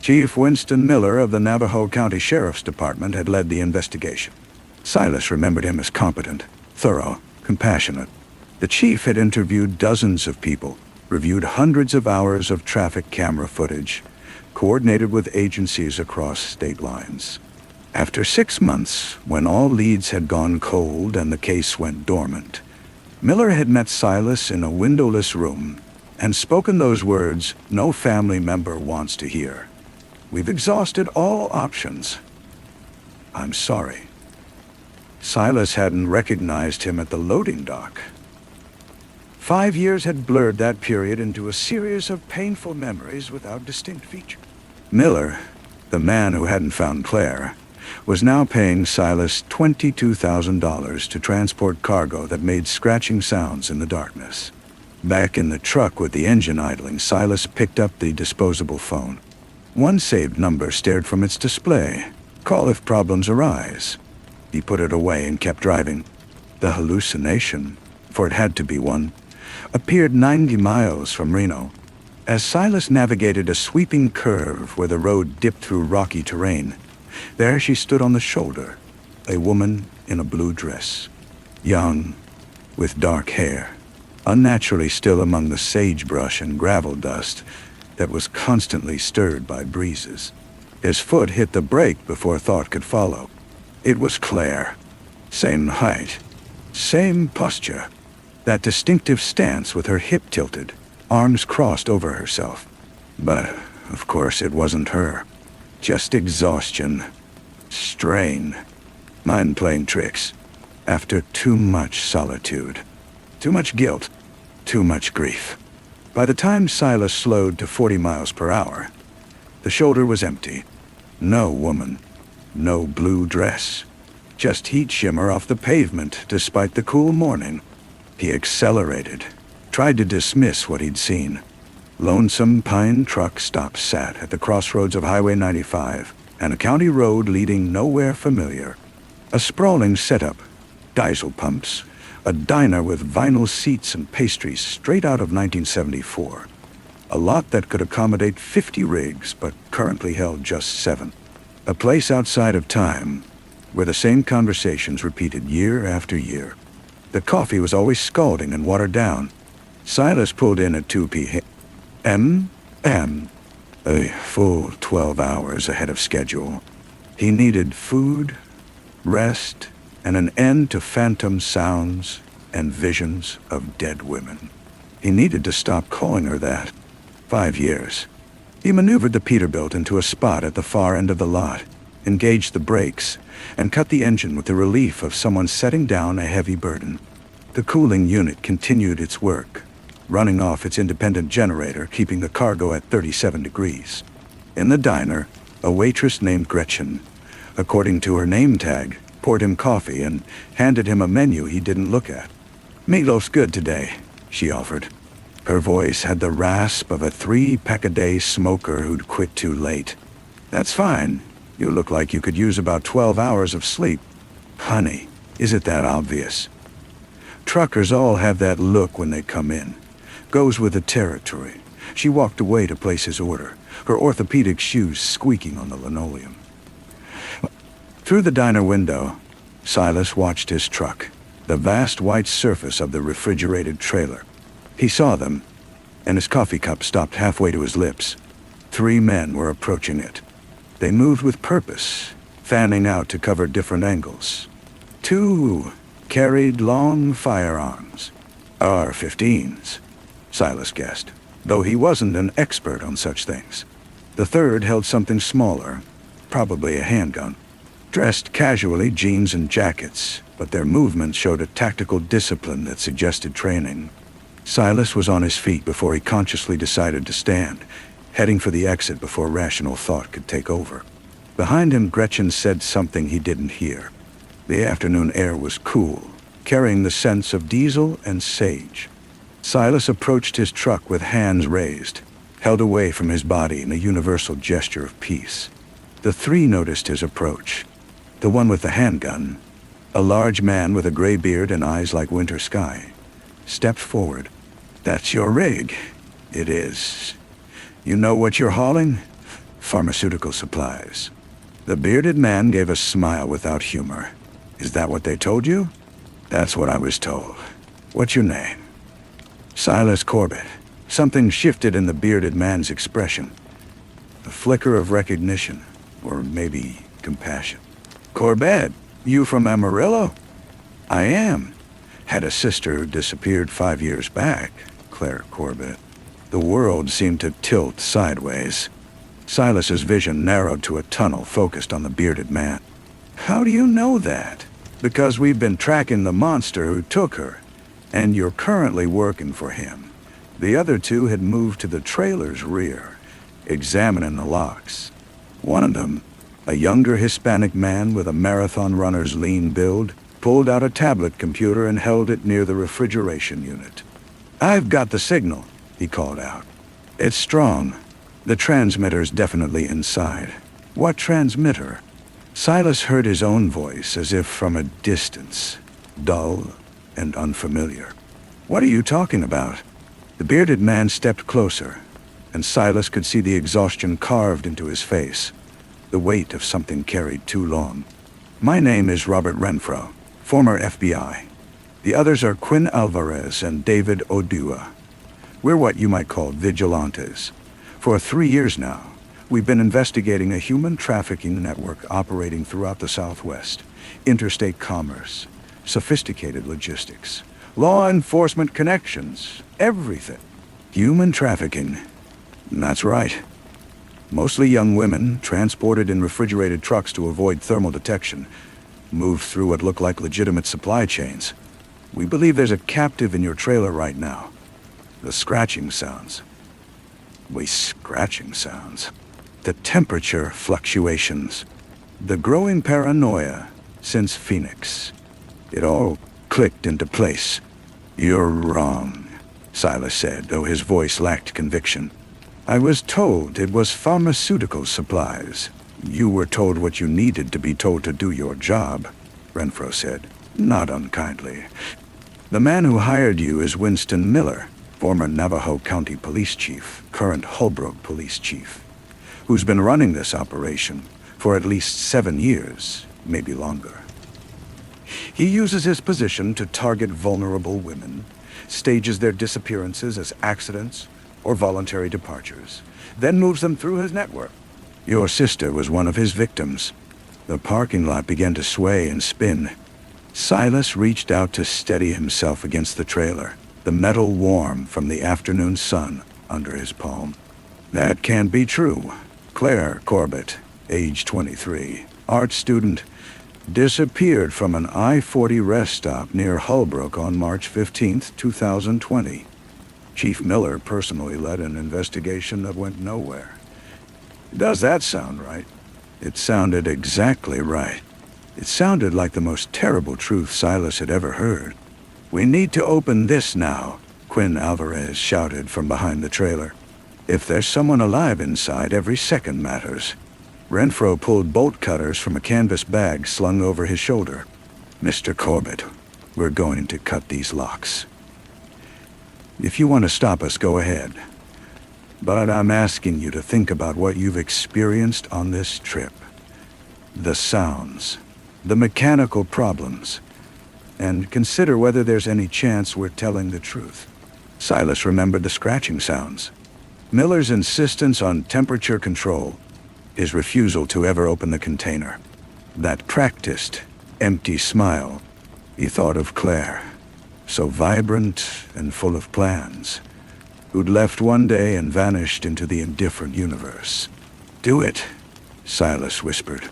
Speaker 1: Chief Winston Miller of the Navajo County Sheriff's Department had led the investigation. Silas remembered him as competent, thorough, compassionate. The chief had interviewed dozens of people, reviewed hundreds of hours of traffic camera footage, coordinated with agencies across state lines. After 6 months, when all leads had gone cold and the case went dormant, Miller had met Silas in a windowless room and spoken those words no family member wants to hear. We've exhausted all options. I'm sorry. Silas hadn't recognized him at the loading dock. 5 years had blurred that period into a series of painful memories without distinct feature. Miller, the man who hadn't found Claire, was now paying Silas $22,000 to transport cargo that made scratching sounds in the darkness. Back in the truck with the engine idling, Silas picked up the disposable phone. One saved number stared from its display. Call if problems arise. He put it away and kept driving. The hallucination, for it had to be one, appeared 90 miles from Reno. As Silas navigated a sweeping curve where the road dipped through rocky terrain, there she stood on the shoulder, a woman in a blue dress, young, with dark hair, unnaturally still among the sagebrush and gravel dust that was constantly stirred by breezes. His foot hit the brake before thought could follow. It was Claire. Same height, same posture, that distinctive stance with her hip tilted, arms crossed over herself. But, of course, it wasn't her. Just exhaustion, strain, mind playing tricks. After too much solitude, too much guilt, too much grief. By the time Silas slowed to 40 miles per hour, the shoulder was empty. No woman, no blue dress. Just heat shimmer off the pavement despite the cool morning. He accelerated, tried to dismiss what he'd seen. Lonesome pine truck stop sat at the crossroads of Highway 95 and a county road leading nowhere familiar. A sprawling setup, diesel pumps, a diner with vinyl seats and pastries straight out of 1974. A lot that could accommodate 50 rigs, but currently held just 7. A place outside of time, where the same conversations repeated year after year. The coffee was always scalding and watered down. Silas pulled in at 2 p.m., a full 12 hours ahead of schedule. He needed food, rest, and an end to phantom sounds and visions of dead women. He needed to stop calling her that. 5 years. He maneuvered the Peterbilt into a spot at the far end of the lot, engaged the brakes, and cut the engine with the relief of someone setting down a heavy burden. The cooling unit continued its work, running off its independent generator, keeping the cargo at 37 degrees. In the diner, a waitress named Gretchen, according to her name tag, poured him coffee and handed him a menu he didn't look at. "Meatloaf's good today," she offered. Her voice had the rasp of a 3-pack-a-day smoker who'd quit too late. "That's fine. You look like you could use about 12 hours of sleep." "Honey, is it that obvious?" Truckers all have that look when they come in. Goes with the territory. She walked away to place his order, her orthopedic shoes squeaking on the linoleum. Through the diner window, Silas watched his truck, the vast white surface of the refrigerated trailer. He saw them, and his coffee cup stopped halfway to his lips. 3 men were approaching it. They moved with purpose, fanning out to cover different angles. 2 carried long firearms, AR-15s, Silas guessed, though he wasn't an expert on such things. The third held something smaller, probably a handgun. Dressed casually, jeans and jackets, but their movements showed a tactical discipline that suggested training. Silas was on his feet before he consciously decided to stand, heading for the exit before rational thought could take over. Behind him, Gretchen said something he didn't hear. The afternoon air was cool, carrying the scents of diesel and sage. Silas approached his truck with hands raised, held away from his body in a universal gesture of peace. The 3 noticed his approach. The one with the handgun, a large man with a gray beard and eyes like winter sky, stepped forward. "That's your rig." "It is." "You know what you're hauling?" "Pharmaceutical supplies." The bearded man gave a smile without humor. "Is that what they told you?" "That's what I was told." "What's your name?" "Silas Corbett." Something shifted in the bearded man's expression. A flicker of recognition, or maybe compassion. "Corbett, you from Amarillo?" "I am. Had a sister who disappeared 5 years back." Claire Corbett. The world seemed to tilt sideways. Silas's vision narrowed to a tunnel focused on the bearded man. "How do you know that?" "Because we've been tracking the monster who took her, and you're currently working for him." The other 2 had moved to the trailer's rear, examining the locks. One of them, a younger Hispanic man with a marathon runner's lean build, pulled out a tablet computer and held it near the refrigeration unit. "I've got the signal," he called out. "It's strong. The transmitter's definitely inside." "What transmitter?" Silas heard his own voice as if from a distance, dull and unfamiliar. "What are you talking about?" The bearded man stepped closer, and Silas could see the exhaustion carved into his face, the weight of something carried too long. "My name is Robert Renfro, former FBI. The others are Quinn Alvarez and David Odua. We're what you might call vigilantes. For 3 years now, we've been investigating a human trafficking network operating throughout the Southwest. Interstate commerce, sophisticated logistics, law enforcement connections, everything. Human trafficking. That's right. Mostly young women, transported in refrigerated trucks to avoid thermal detection, moved through what look like legitimate supply chains. We believe there's a captive in your trailer right now. The scratching sounds. The temperature fluctuations. The growing paranoia since Phoenix. It all clicked into place. You're wrong, Silas said, though his voice lacked conviction. I was told it was pharmaceutical supplies. You were told what you needed to be told to do your job, Renfro said, not unkindly. The man who hired you is Winston Miller, former Navajo County Police Chief, current Holbrook Police Chief, who's been running this operation for at least 7 years, maybe longer. He uses his position to target vulnerable women, stages their disappearances as accidents or voluntary departures, then moves them through his network. Your sister was one of his victims. The parking lot began to sway and spin. Silas reached out to steady himself against the trailer, the metal warm from the afternoon sun under his palm. That can't be true. Claire Corbett, age 23, art student, disappeared from an I-40 rest stop near Holbrook on March 15, 2020. Chief Miller personally led an investigation that went nowhere. Does that sound right? It sounded exactly right. It sounded like the most terrible truth Silas had ever heard. We need to open this now, Quinn Alvarez shouted from behind the trailer. If there's someone alive inside, every second matters. Renfro pulled bolt cutters from a canvas bag slung over his shoulder. Mr. Corbett, we're going to cut these locks. If you want to stop us, go ahead. But I'm asking you to think about what you've experienced on this trip. The sounds, the mechanical problems, and consider whether there's any chance we're telling the truth. Silas remembered the scratching sounds. Miller's insistence on temperature control, his refusal to ever open the container. That practiced, empty smile. He thought of Claire, so vibrant and full of plans, who'd left one day and vanished into the indifferent universe. Do it, Silas whispered.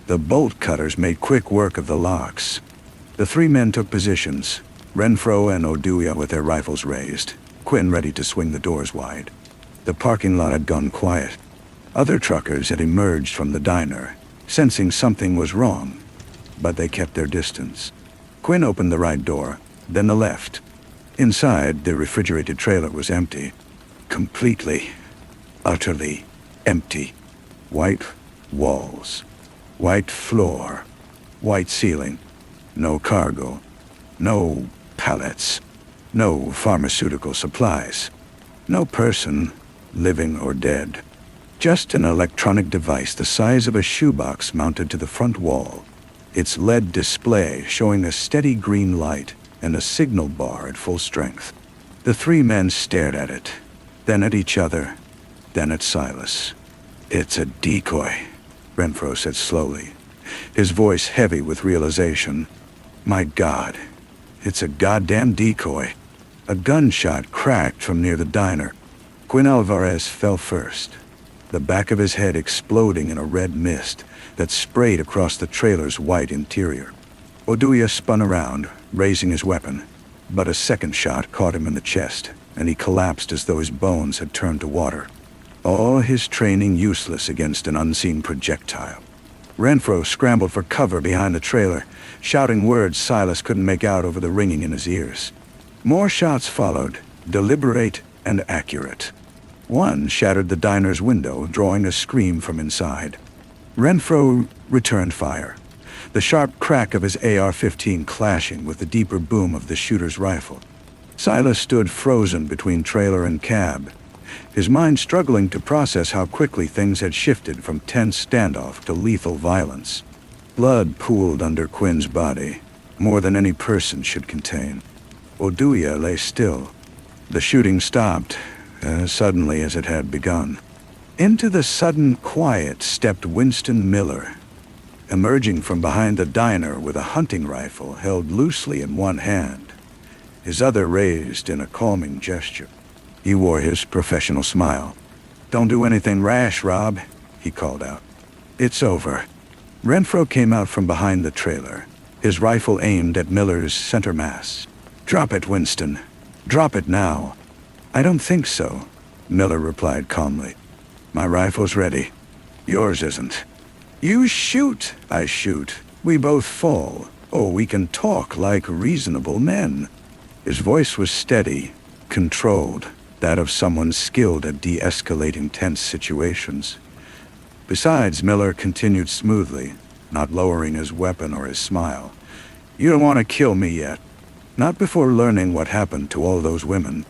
Speaker 1: The bolt cutters made quick work of the locks. The 3 men took positions, Renfro and Odua with their rifles raised, Quinn ready to swing the doors wide. The parking lot had gone quiet. Other truckers had emerged from the diner, sensing something was wrong, but they kept their distance. Quinn opened the right door, then the left. Inside, the refrigerated trailer was empty. Completely, utterly empty. White walls, white floor, white ceiling. No cargo, no pallets, no pharmaceutical supplies, no person, living or dead. Just an electronic device the size of a shoebox mounted to the front wall, its LED display showing a steady green light and a signal bar at full strength. The 3 men stared at it, then at each other, then at Silas. It's a decoy, Renfro said slowly, his voice heavy with realization. My God, it's a goddamn decoy. A gunshot cracked from near the diner. Quinn Alvarez fell first, the back of his head exploding in a red mist that sprayed across the trailer's white interior. Odua spun around, raising his weapon, but a second shot caught him in the chest, and he collapsed as though his bones had turned to water. All his training useless against an unseen projectile. Renfro scrambled for cover behind the trailer, shouting words Silas couldn't make out over the ringing in his ears. More shots followed, deliberate and accurate. One shattered the diner's window, drawing a scream from inside. Renfro returned fire, the sharp crack of his AR-15 clashing with the deeper boom of the shooter's rifle. Silas stood frozen between trailer and cab, his mind struggling to process how quickly things had shifted from tense standoff to lethal violence. Blood pooled under Quinn's body, more than any person should contain. Oduya lay still. The shooting stopped, as suddenly as it had begun. Into the sudden quiet stepped Winston Miller, emerging from behind the diner with a hunting rifle held loosely in one hand, his other raised in a calming gesture. He wore his professional smile. "Don't do anything rash, Rob," he called out. "It's over." Renfro came out from behind the trailer, his rifle aimed at Miller's center mass. "Drop it, Winston. Drop it now." "I don't think so," Miller replied calmly. "My rifle's ready. Yours isn't." "You shoot, I shoot. We both fall. Or we can talk like reasonable men." His voice was steady, controlled, that of someone skilled at de-escalating tense situations. Besides, Miller continued smoothly, not lowering his weapon or his smile. "You don't want to kill me yet. Not before learning what happened to all those women."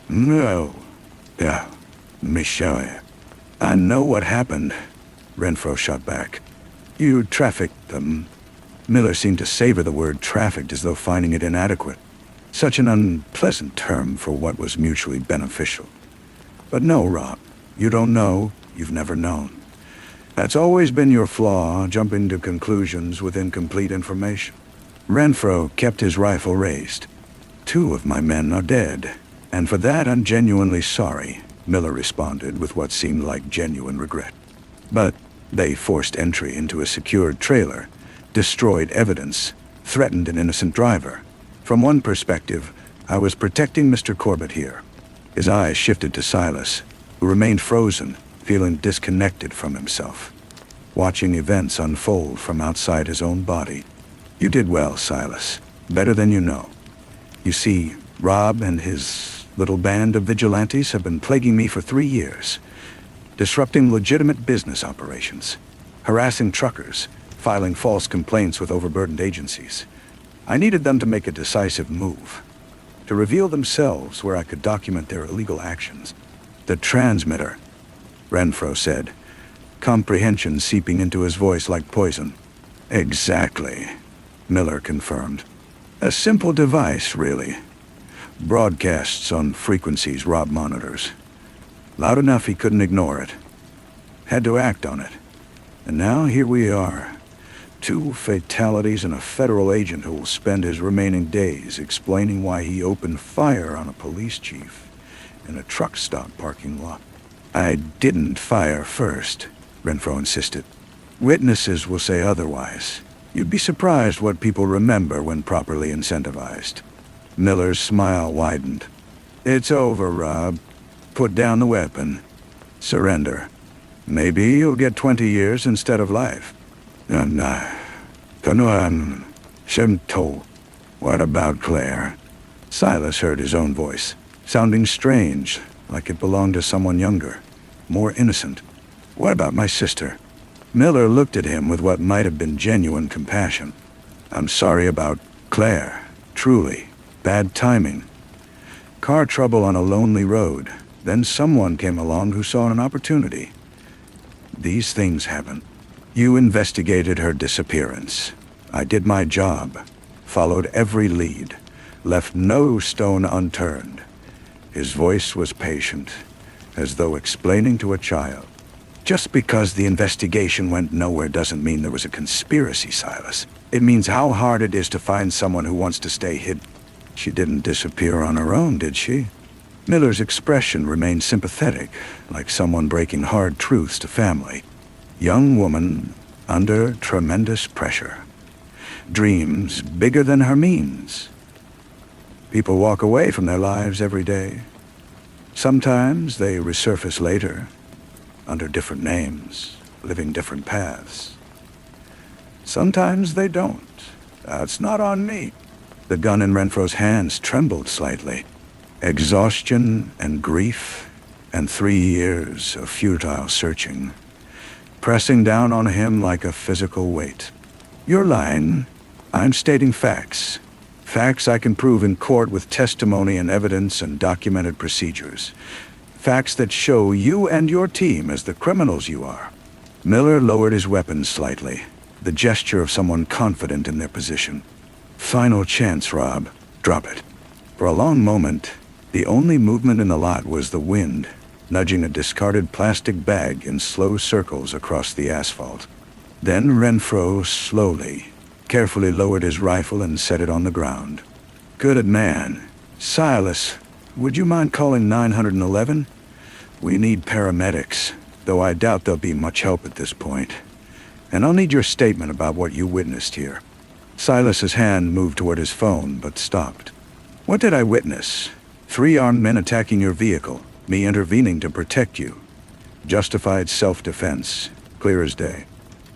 Speaker 1: "No. Yeah, me show you." "I know what happened," Renfro shot back. "You trafficked them." Miller seemed to savor the word trafficked as though finding it inadequate. Such an unpleasant term for what was mutually beneficial. "But no, Rob, you don't know, you've never known. That's always been your flaw, jumping to conclusions with incomplete information." Renfro kept his rifle raised. "2 of my men are dead, and for that I'm genuinely sorry," Miller responded with what seemed like genuine regret. "But they forced entry into a secured trailer, destroyed evidence, threatened an innocent driver. From one perspective, I was protecting Mr. Corbett here." His eyes shifted to Silas, who remained frozen, feeling disconnected from himself, watching events unfold from outside his own body. "You did well, Silas. Better than you know. You see, Rob and his little band of vigilantes have been plaguing me for 3 years, disrupting legitimate business operations, harassing truckers, filing false complaints with overburdened agencies. I needed them to make a decisive move, to reveal themselves where I could document their illegal actions." "The transmitter," Renfro said, comprehension seeping into his voice like poison. "Exactly," Miller confirmed. "A simple device, really. Broadcasts on frequencies Rob monitors. Loud enough he couldn't ignore it. Had to act on it. And now here we are. 2 fatalities and a federal agent who will spend his remaining days explaining why he opened fire on a police chief in a truck stop parking lot." "I didn't fire first," Renfro insisted. "Witnesses will say otherwise. You'd be surprised what people remember when properly incentivized." Miller's smile widened. "It's over, Rob. Put down the weapon. Surrender. Maybe you'll get 20 years instead of life." "What about Claire?" Silas heard his own voice, sounding strange, like it belonged to someone younger, more innocent. "What about my sister?" Miller looked at him with what might have been genuine compassion. "I'm sorry about Claire, truly. Bad timing. Car trouble on a lonely road. Then someone came along who saw an opportunity. These things happen. You investigated her disappearance. I did my job, followed every lead, left no stone unturned." His voice was patient, as though explaining to a child. "Just because the investigation went nowhere doesn't mean there was a conspiracy, Silas. It means how hard it is to find someone who wants to stay hidden." "She didn't disappear on her own, did she?" Miller's expression remained sympathetic, like someone breaking hard truths to family. "Young woman under tremendous pressure. Dreams bigger than her means. People walk away from their lives every day. Sometimes they resurface later, under different names, living different paths. Sometimes they don't. That's not on me." The gun in Renfro's hands trembled slightly. "Exhaustion and grief and 3 years of futile searching. pressing down on him like a physical weight. "You're lying. I'm stating facts. Facts I can prove in court with testimony and evidence and documented procedures. Facts that show you and your team as the criminals you are." Miller lowered his weapon slightly, the gesture of someone confident in their position. "Final chance, Rob. Drop it." For a long moment, the only movement in the lot was the wind, nudging a discarded plastic bag in slow circles across the asphalt. Then Renfro slowly, carefully lowered his rifle and set it on the ground. "Good man. Silas, would you mind calling 911? We need paramedics, though I doubt there'll be much help at this point. And I'll need your statement about what you witnessed here." Silas's hand moved toward his phone, but stopped. "What did I witness? 3 armed men attacking your vehicle, me intervening to protect you. Justified self-defense, clear as day.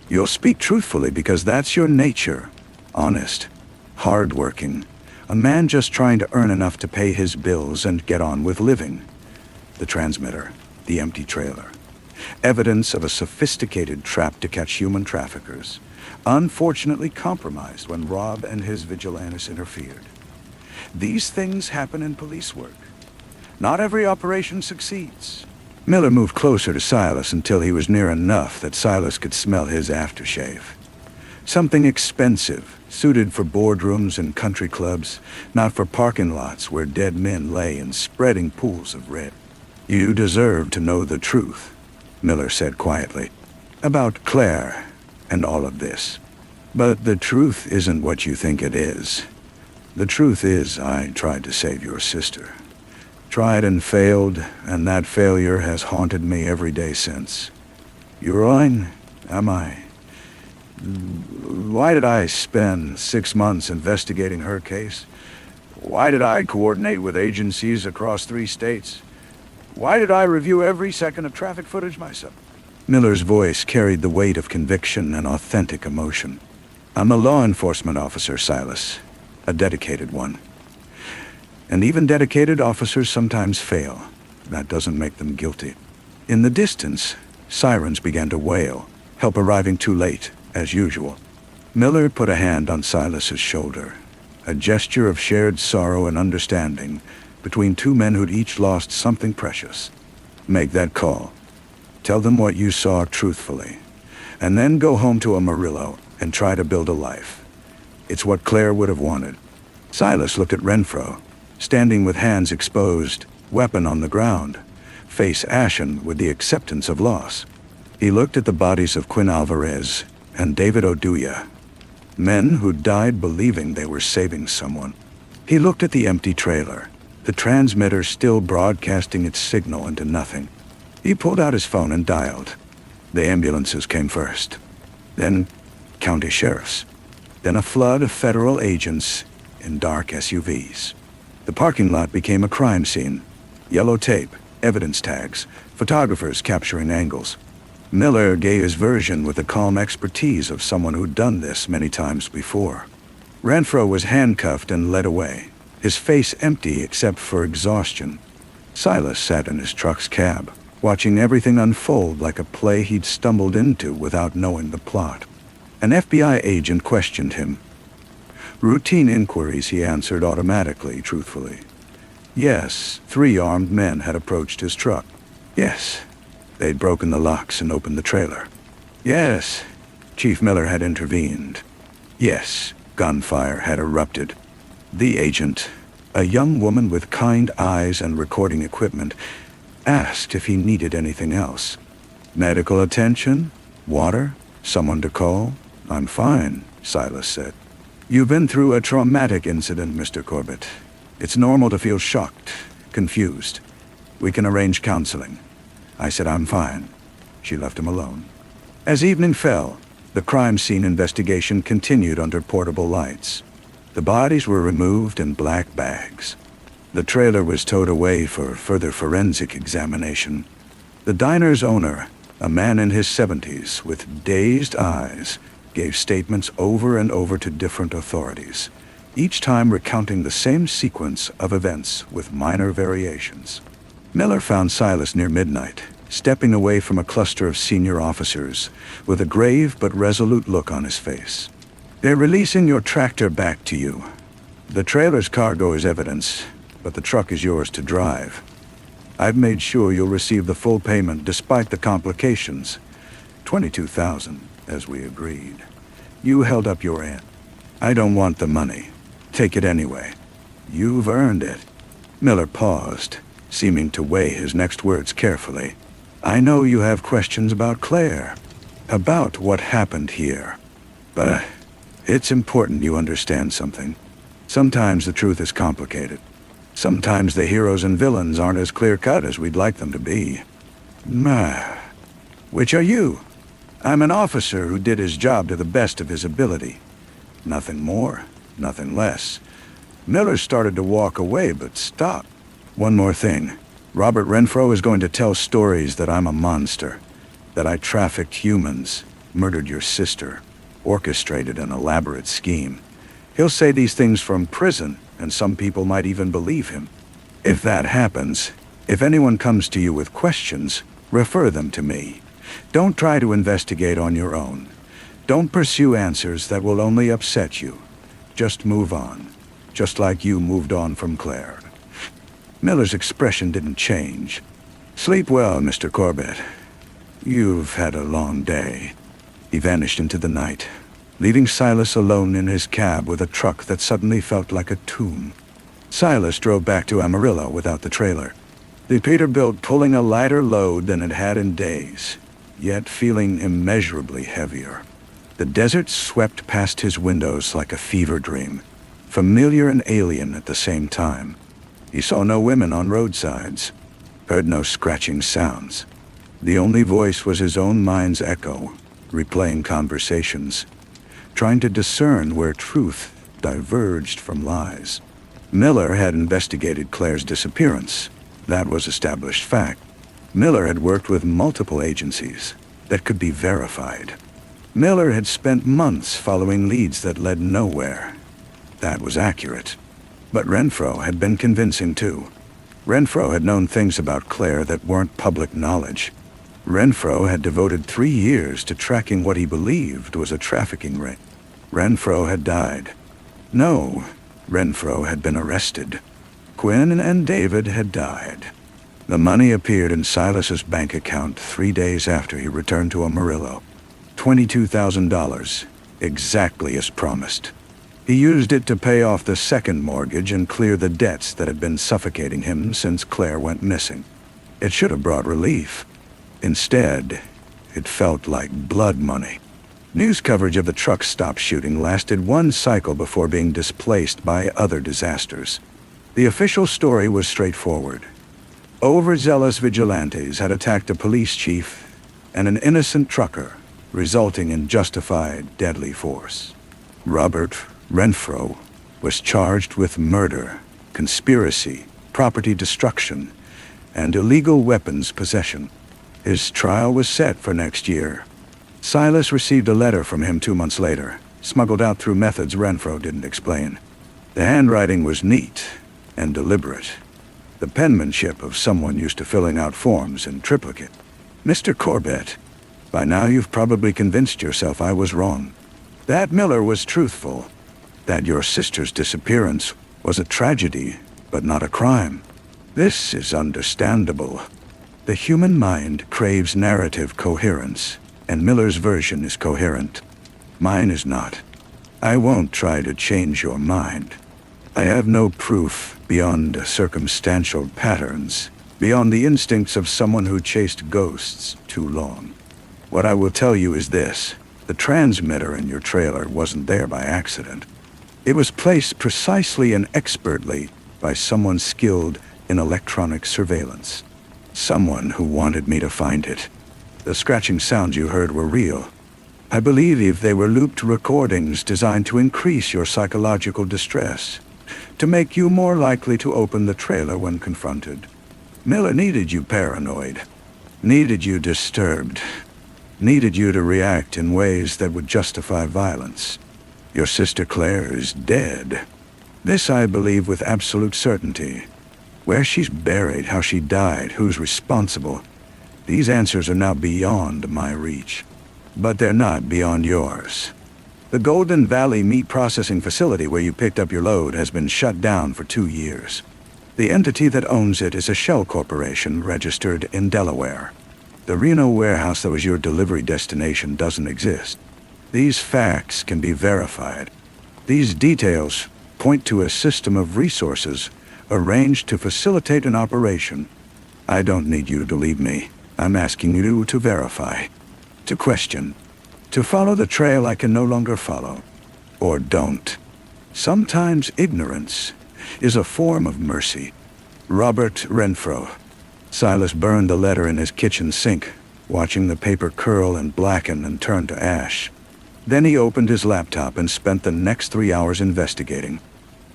Speaker 1: You'll speak truthfully because that's your nature. Honest, hard-working, a man just trying to earn enough to pay his bills and get on with living. The transmitter, the empty trailer. Evidence of a sophisticated trap to catch human traffickers, unfortunately compromised when Rob and his vigilantes interfered. These things happen in police work. Not every operation succeeds." Miller moved closer to Silas until he was near enough that Silas could smell his aftershave. Something expensive, suited for boardrooms and country clubs, not for parking lots where dead men lay in spreading pools of red. "You deserve to know the truth," Miller said quietly, "about Claire and all of this. But the truth isn't what you think it is. The truth is I tried to save your sister. Tried and failed, and that failure has haunted me every day since. You're lying, am I? Why did I spend 6 months investigating her case? Why did I coordinate with agencies across 3 states? Why did I review every second of traffic footage myself?" Miller's voice carried the weight of conviction and authentic emotion. "I'm a law enforcement officer, Silas. A dedicated one. And even dedicated officers sometimes fail. That doesn't make them guilty." In the distance, sirens began to wail, help arriving too late, as usual. Miller put a hand on Silas's shoulder, a gesture of shared sorrow and understanding between 2 men who'd each lost something precious. "Make that call. Tell them what you saw truthfully. And then go home to Amarillo and try to build a life. It's what Claire would have wanted." Silas looked at Renfro, standing with hands exposed, weapon on the ground, face ashen with the acceptance of loss. He looked at the bodies of Quinn Alvarez and David Oduya, men who died believing they were saving someone. He looked at the empty trailer, the transmitter still broadcasting its signal into nothing. He pulled out his phone and dialed. The ambulances came first, then county sheriffs, then a flood of federal agents in dark SUVs. The parking lot became a crime scene. Yellow tape, evidence tags, photographers capturing angles. Miller gave his version with the calm expertise of someone who'd done this many times before. Renfro was handcuffed and led away, his face empty except for exhaustion. Silas sat in his truck's cab, watching everything unfold like a play he'd stumbled into without knowing the plot. An FBI agent questioned him. Routine inquiries, he answered automatically, truthfully. Yes, 3 armed men had approached his truck. Yes, they'd broken the locks and opened the trailer. Yes, Chief Miller had intervened. Yes, gunfire had erupted. The agent, a young woman with kind eyes and recording equipment, asked if he needed anything else. Medical attention? Water? Someone to call? "I'm fine," Silas said. "You've been through a traumatic incident, Mr. Corbett. It's normal to feel shocked, confused. We can arrange counseling." I said I'm fine. She left him alone. As evening fell, the crime scene investigation continued under portable lights. The bodies were removed in black bags. The trailer was towed away for further forensic examination. The diner's owner, a man in his 70s with dazed eyes, gave statements over and over to different authorities, each time recounting the same sequence of events with minor variations. Miller found Silas near midnight, stepping away from a cluster of senior officers with a grave but resolute look on his face. "They're releasing your tractor back to you. The trailer's cargo is evidence, but the truck is yours to drive. I've made sure you'll receive the full payment despite the complications. 22,000, as we agreed. You held up your end. I don't want the money. Take it anyway. You've earned it." Miller paused, seeming to weigh his next words carefully. "I know you have questions about Claire, about what happened here. But it's important you understand something. Sometimes the truth is complicated. Sometimes the heroes and villains aren't as clear-cut as we'd like them to be. Which are you?" "I'm an officer who did his job to the best of his ability. Nothing more, nothing less." Miller started to walk away, but stopped. "One more thing. Robert Renfro is going to tell stories that I'm a monster, that I trafficked humans, murdered your sister, orchestrated an elaborate scheme. He'll say these things from prison, and some people might even believe him. If that happens, if anyone comes to you with questions, refer them to me. Don't try to investigate on your own. Don't pursue answers that will only upset you. Just move on, just like you moved on from Claire." Miller's expression didn't change. "Sleep well, Mr. Corbett. You've had a long day." He vanished into the night, leaving Silas alone in his cab with a truck that suddenly felt like a tomb. Silas drove back to Amarillo without the trailer, the Peterbilt pulling a lighter load than it had in days, yet feeling immeasurably heavier. The desert swept past his windows like a fever dream, familiar and alien at the same time. He saw no women on roadsides, heard no scratching sounds. The only voice was his own mind's echo, replaying conversations, trying to discern where truth diverged from lies. Miller had investigated Claire's disappearance. That was established fact. Miller had worked with multiple agencies that could be verified. Miller had spent months following leads that led nowhere. That was accurate. But Renfro had been convincing too. Renfro had known things about Claire that weren't public knowledge. Renfro had devoted 3 years to tracking what he believed was a trafficking ring. Renfro had died. No, Renfro had been arrested. Quinn and David had died. The money appeared in Silas's bank account 3 days after he returned to Amarillo. $22,000, exactly as promised. He used it to pay off the second mortgage and clear the debts that had been suffocating him since Claire went missing. It should have brought relief. Instead, it felt like blood money. News coverage of the truck stop shooting lasted one cycle before being displaced by other disasters. The official story was straightforward. Overzealous vigilantes had attacked a police chief and an innocent trucker, resulting in justified deadly force. Robert Renfro was charged with murder, conspiracy, property destruction, and illegal weapons possession. His trial was set for next year. Silas received a letter from him 2 months later, smuggled out through methods Renfro didn't explain. The handwriting was neat and deliberate, the penmanship of someone used to filling out forms in triplicate. "Mr. Corbett, by now you've probably convinced yourself I was wrong. That Miller was truthful, that your sister's disappearance was a tragedy, but not a crime. This is understandable. The human mind craves narrative coherence, and Miller's version is coherent. Mine is not. I won't try to change your mind. I have no proof beyond circumstantial patterns, beyond the instincts of someone who chased ghosts too long. What I will tell you is this: the transmitter in your trailer wasn't there by accident. It was placed precisely and expertly by someone skilled in electronic surveillance. Someone who wanted me to find it. The scratching sounds you heard were real. I believe they were looped recordings designed to increase your psychological distress, to make you more likely to open the trailer when confronted. Miller needed you paranoid, needed you disturbed, needed you to react in ways that would justify violence. Your sister Claire is dead. This I believe with absolute certainty. Where she's buried, how she died, who's responsible, These answers are now beyond my reach. But they're not beyond yours. The Golden Valley meat processing facility where you picked up your load has been shut down for 2 years. The entity that owns it is a shell corporation registered in Delaware. The Reno warehouse that was your delivery destination doesn't exist. These facts can be verified. These details point to a system of resources arranged to facilitate an operation. I don't need you to believe me. I'm asking you to verify, to question, to follow the trail I can no longer follow. Or don't. Sometimes ignorance is a form of mercy. Robert Renfro. Silas burned the letter in his kitchen sink, watching the paper curl and blacken and turn to ash. Then he opened his laptop and spent the next 3 hours investigating.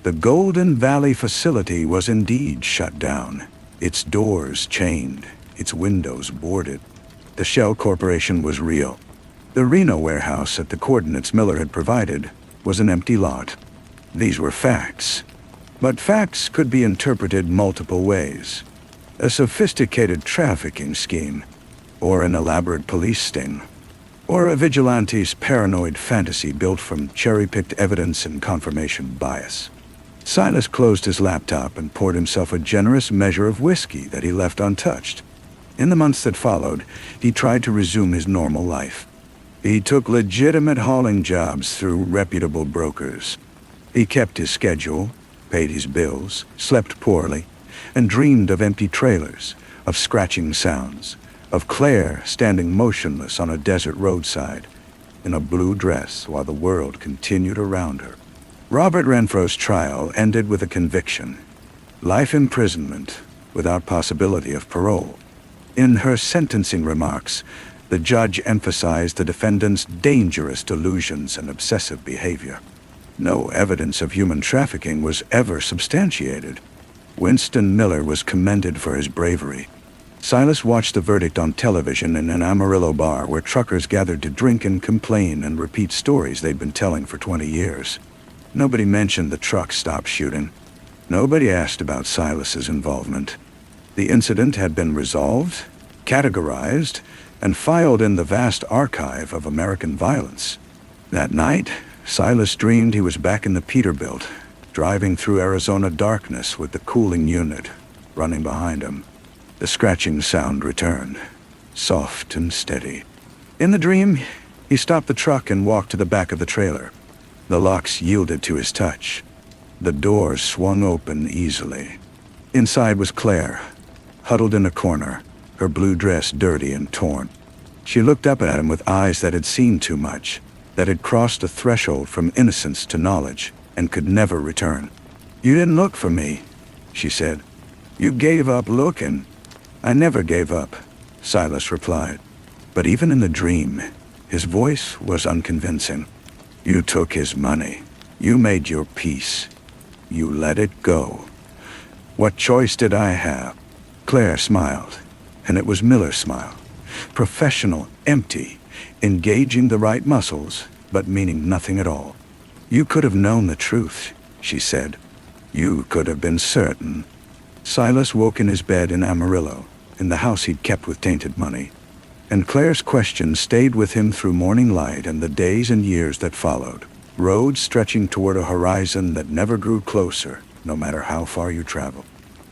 Speaker 1: The Golden Valley facility was indeed shut down, its doors chained, its windows boarded. The shell corporation was real. The Reno warehouse at the coordinates Miller had provided was an empty lot. These were facts. But facts could be interpreted multiple ways. A sophisticated trafficking scheme, or an elaborate police sting, or a vigilante's paranoid fantasy built from cherry-picked evidence and confirmation bias. Silas closed his laptop and poured himself a generous measure of whiskey that he left untouched. In the months that followed, he tried to resume his normal life. He took legitimate hauling jobs through reputable brokers. He kept his schedule, paid his bills, slept poorly, and dreamed of empty trailers, of scratching sounds, of Claire standing motionless on a desert roadside, in a blue dress while the world continued around her. Robert Renfro's trial ended with a conviction. Life imprisonment, without possibility of parole. In her sentencing remarks, the judge emphasized the defendant's dangerous delusions and obsessive behavior. No evidence of human trafficking was ever substantiated. Winston Miller was commended for his bravery. Silas watched the verdict on television in an Amarillo bar where truckers gathered to drink and complain and repeat stories they'd been telling for 20 years. Nobody mentioned the truck stop shooting. Nobody asked about Silas's involvement. The incident had been resolved, categorized, and filed in the vast archive of American violence. That night, Silas dreamed he was back in the Peterbilt, driving through Arizona darkness with the cooling unit running behind him. The scratching sound returned, soft and steady. In the dream, he stopped the truck and walked to the back of the trailer. The locks yielded to his touch. The doors swung open easily. Inside was Claire, huddled in a corner, her blue dress dirty and torn. She looked up at him with eyes that had seen too much, that had crossed a threshold from innocence to knowledge, and could never return. "You didn't look for me," she said. "You gave up looking." "I never gave up," Silas replied. But even in the dream, his voice was unconvincing. "You took his money. You made your peace. You let it go. What choice did I have?" Claire smiled, and it was Miller's smile. Professional, empty, engaging the right muscles, but meaning nothing at all. "You could have known the truth," she said. "You could have been certain." Silas woke in his bed in Amarillo, in the house he'd kept with tainted money. And Claire's question stayed with him through morning light and the days and years that followed. Roads stretching toward a horizon that never grew closer, no matter how far you traveled.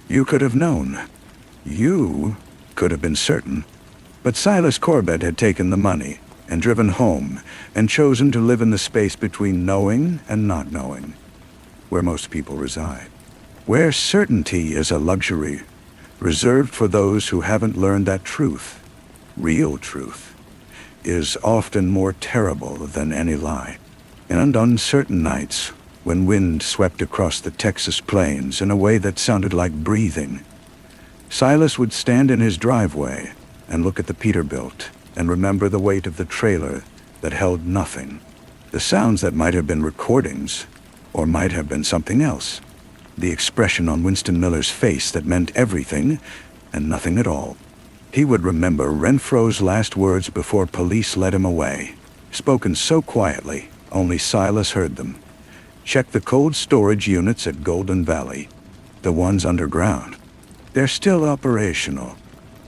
Speaker 1: You could have known. You could have been certain. But Silas Corbett had taken the money and driven home and chosen to live in the space between knowing and not knowing, where most people reside. Where certainty is a luxury, reserved for those who haven't learned that truth. Real truth is often more terrible than any lie. And on certain nights, when wind swept across the Texas plains in a way that sounded like breathing, Silas would stand in his driveway and look at the Peterbilt and remember the weight of the trailer that held nothing. The sounds that might have been recordings, or might have been something else. The expression on Winston Miller's face that meant everything and nothing at all. He would remember Renfro's last words before police led him away, spoken so quietly, only Silas heard them. "Check the cold storage units at Golden Valley, the ones underground. They're still operational."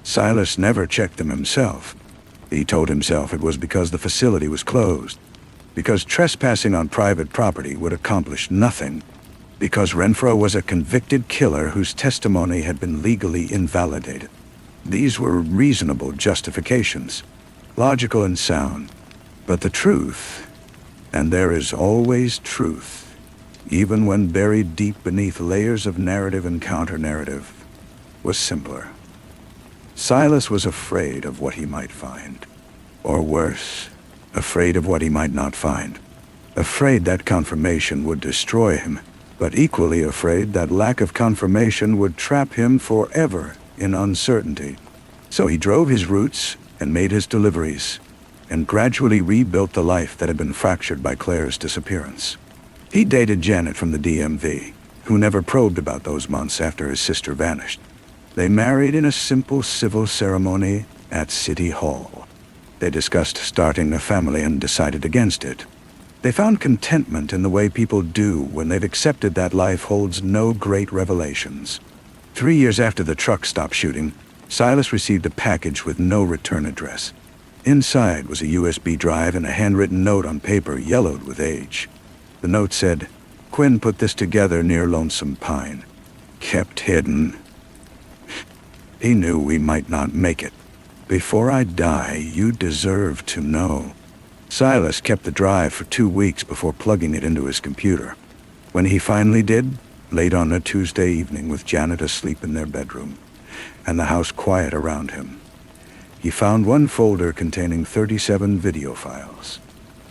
Speaker 1: Silas never checked them himself. He told himself it was because the facility was closed, because trespassing on private property would accomplish nothing, because Renfro was a convicted killer whose testimony had been legally invalidated. These were reasonable justifications, logical and sound. But the truth, and there is always truth, even when buried deep beneath layers of narrative and counter-narrative, was simpler. Silas was afraid of what he might find. Or worse, afraid of what he might not find. Afraid that confirmation would destroy him, but equally afraid that lack of confirmation would trap him forever in uncertainty. So he drove his routes and made his deliveries, and gradually rebuilt the life that had been fractured by Claire's disappearance. He dated Janet from the DMV, who never probed about those months after his sister vanished. They married in a simple civil ceremony at City Hall. They discussed starting a family and decided against it. They found contentment in the way people do when they've accepted that life holds no great revelations. 3 years after the truck stop shooting, Silas received a package with no return address. Inside was a USB drive and a handwritten note on paper yellowed with age. The note said, "Quinn put this together near Lonesome Pine. Kept hidden. He knew we might not make it. Before I die, you deserve to know." Silas kept the drive for 2 weeks before plugging it into his computer. When he finally did, late on a Tuesday evening with Janet asleep in their bedroom, and the house quiet around him, he found one folder containing 37 video files.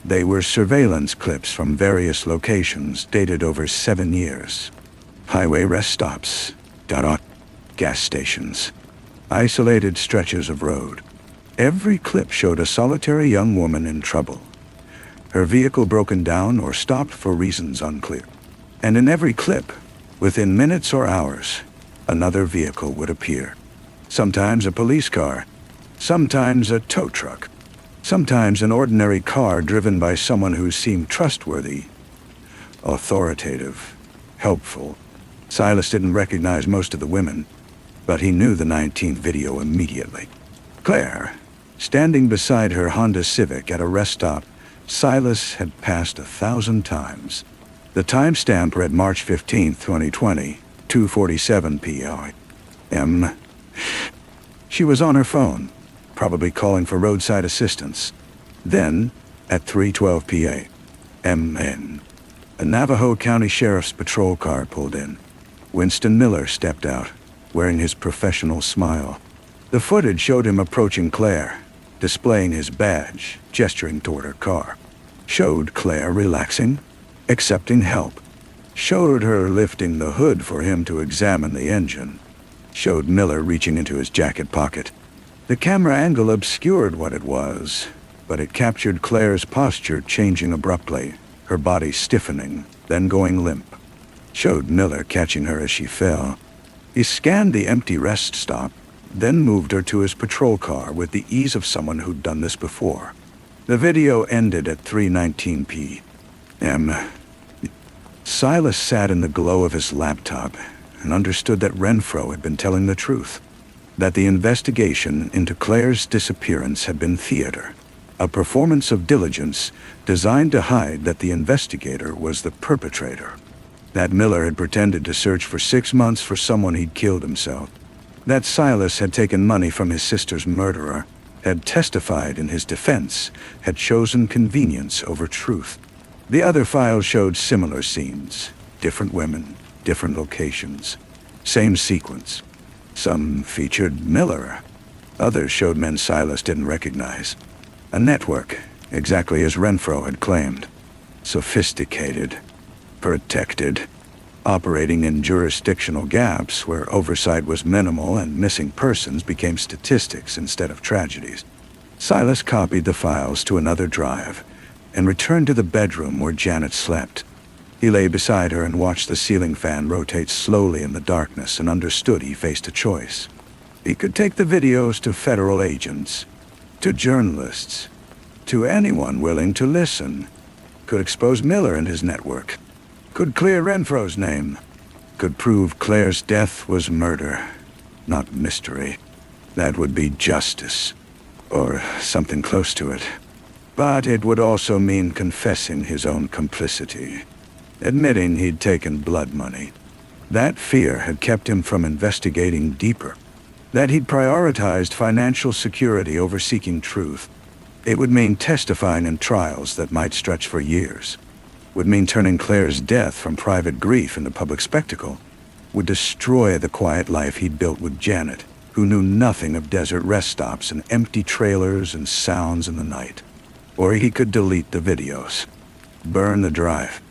Speaker 1: They were surveillance clips from various locations dated over 7 years. Highway rest stops, gas stations, isolated stretches of road. Every clip showed a solitary young woman in trouble, her vehicle broken down or stopped for reasons unclear. And in every clip, within minutes or hours, another vehicle would appear. Sometimes a police car, sometimes a tow truck, sometimes an ordinary car driven by someone who seemed trustworthy, authoritative, helpful. Silas didn't recognize most of the women, but he knew the 19th video immediately. Claire, standing beside her Honda Civic at a rest stop Silas had passed 1,000 times. The timestamp read March 15, 2020, 2:47 p.m. She was on her phone, probably calling for roadside assistance. Then, at 3:12 p.m., a Navajo County Sheriff's patrol car pulled in. Winston Miller stepped out, wearing his professional smile. The footage showed him approaching Claire, displaying his badge, gesturing toward her car. Showed Claire relaxing, accepting help. Showed her lifting the hood for him to examine the engine. Showed Miller reaching into his jacket pocket. The camera angle obscured what it was, but it captured Claire's posture changing abruptly, her body stiffening, then going limp. Showed Miller catching her as she fell. He scanned the empty rest stop, then moved her to his patrol car with the ease of someone who'd done this before. The video ended at 3:19 p.m. Silas sat in the glow of his laptop and understood that Renfro had been telling the truth, that the investigation into Claire's disappearance had been theater, a performance of diligence designed to hide that the investigator was the perpetrator, that Miller had pretended to search for 6 months for someone he'd killed himself, that Silas had taken money from his sister's murderer, had testified in his defense, had chosen convenience over truth. The other files showed similar scenes, different women, different locations, same sequence. Some featured Miller, others showed men Silas didn't recognize. A network, exactly as Renfro had claimed. Sophisticated, protected, operating in jurisdictional gaps where oversight was minimal and missing persons became statistics instead of tragedies. Silas copied the files to another drive and returned to the bedroom where Janet slept. He lay beside her and watched the ceiling fan rotate slowly in the darkness and understood he faced a choice. He could take the videos to federal agents, to journalists, to anyone willing to listen, could expose Miller and his network, could clear Renfro's name, could prove Claire's death was murder, not mystery. That would be justice, or something close to it. But it would also mean confessing his own complicity, admitting he'd taken blood money. That fear had kept him from investigating deeper, that he'd prioritized financial security over seeking truth. It would mean testifying in trials that might stretch for years, would mean turning Claire's death from private grief into public spectacle, would destroy the quiet life he'd built with Janet, who knew nothing of desert rest stops and empty trailers and sounds in the night. Or he could delete the videos, burn the drive,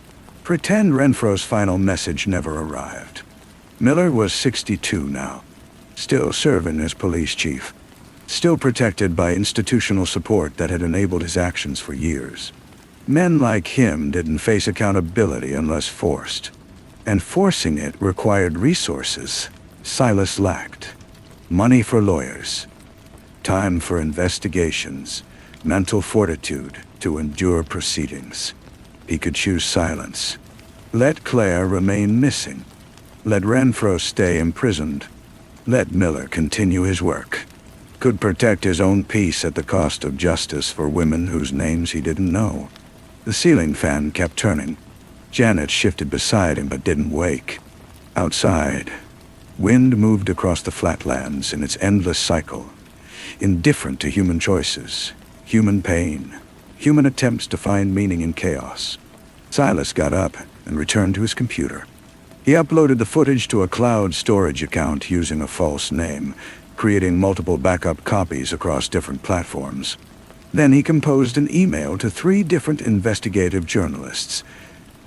Speaker 1: pretend Renfro's final message never arrived. Miller was 62 now, still serving as police chief, still protected by institutional support that had enabled his actions for years. Men like him didn't face accountability unless forced, and forcing it required resources Silas lacked. Money for lawyers, time for investigations, mental fortitude to endure proceedings. He could choose silence. Let Claire remain missing. Let Renfro stay imprisoned. Let Miller continue his work. Could protect his own peace at the cost of justice for women whose names he didn't know. The ceiling fan kept turning. Janet shifted beside him but didn't wake. Outside, wind moved across the flatlands in its endless cycle, indifferent to human choices, human pain, human attempts to find meaning in chaos. Silas got up and returned to his computer. He uploaded the footage to a cloud storage account using a false name, creating multiple backup copies across different platforms. Then he composed an email to 3 different investigative journalists,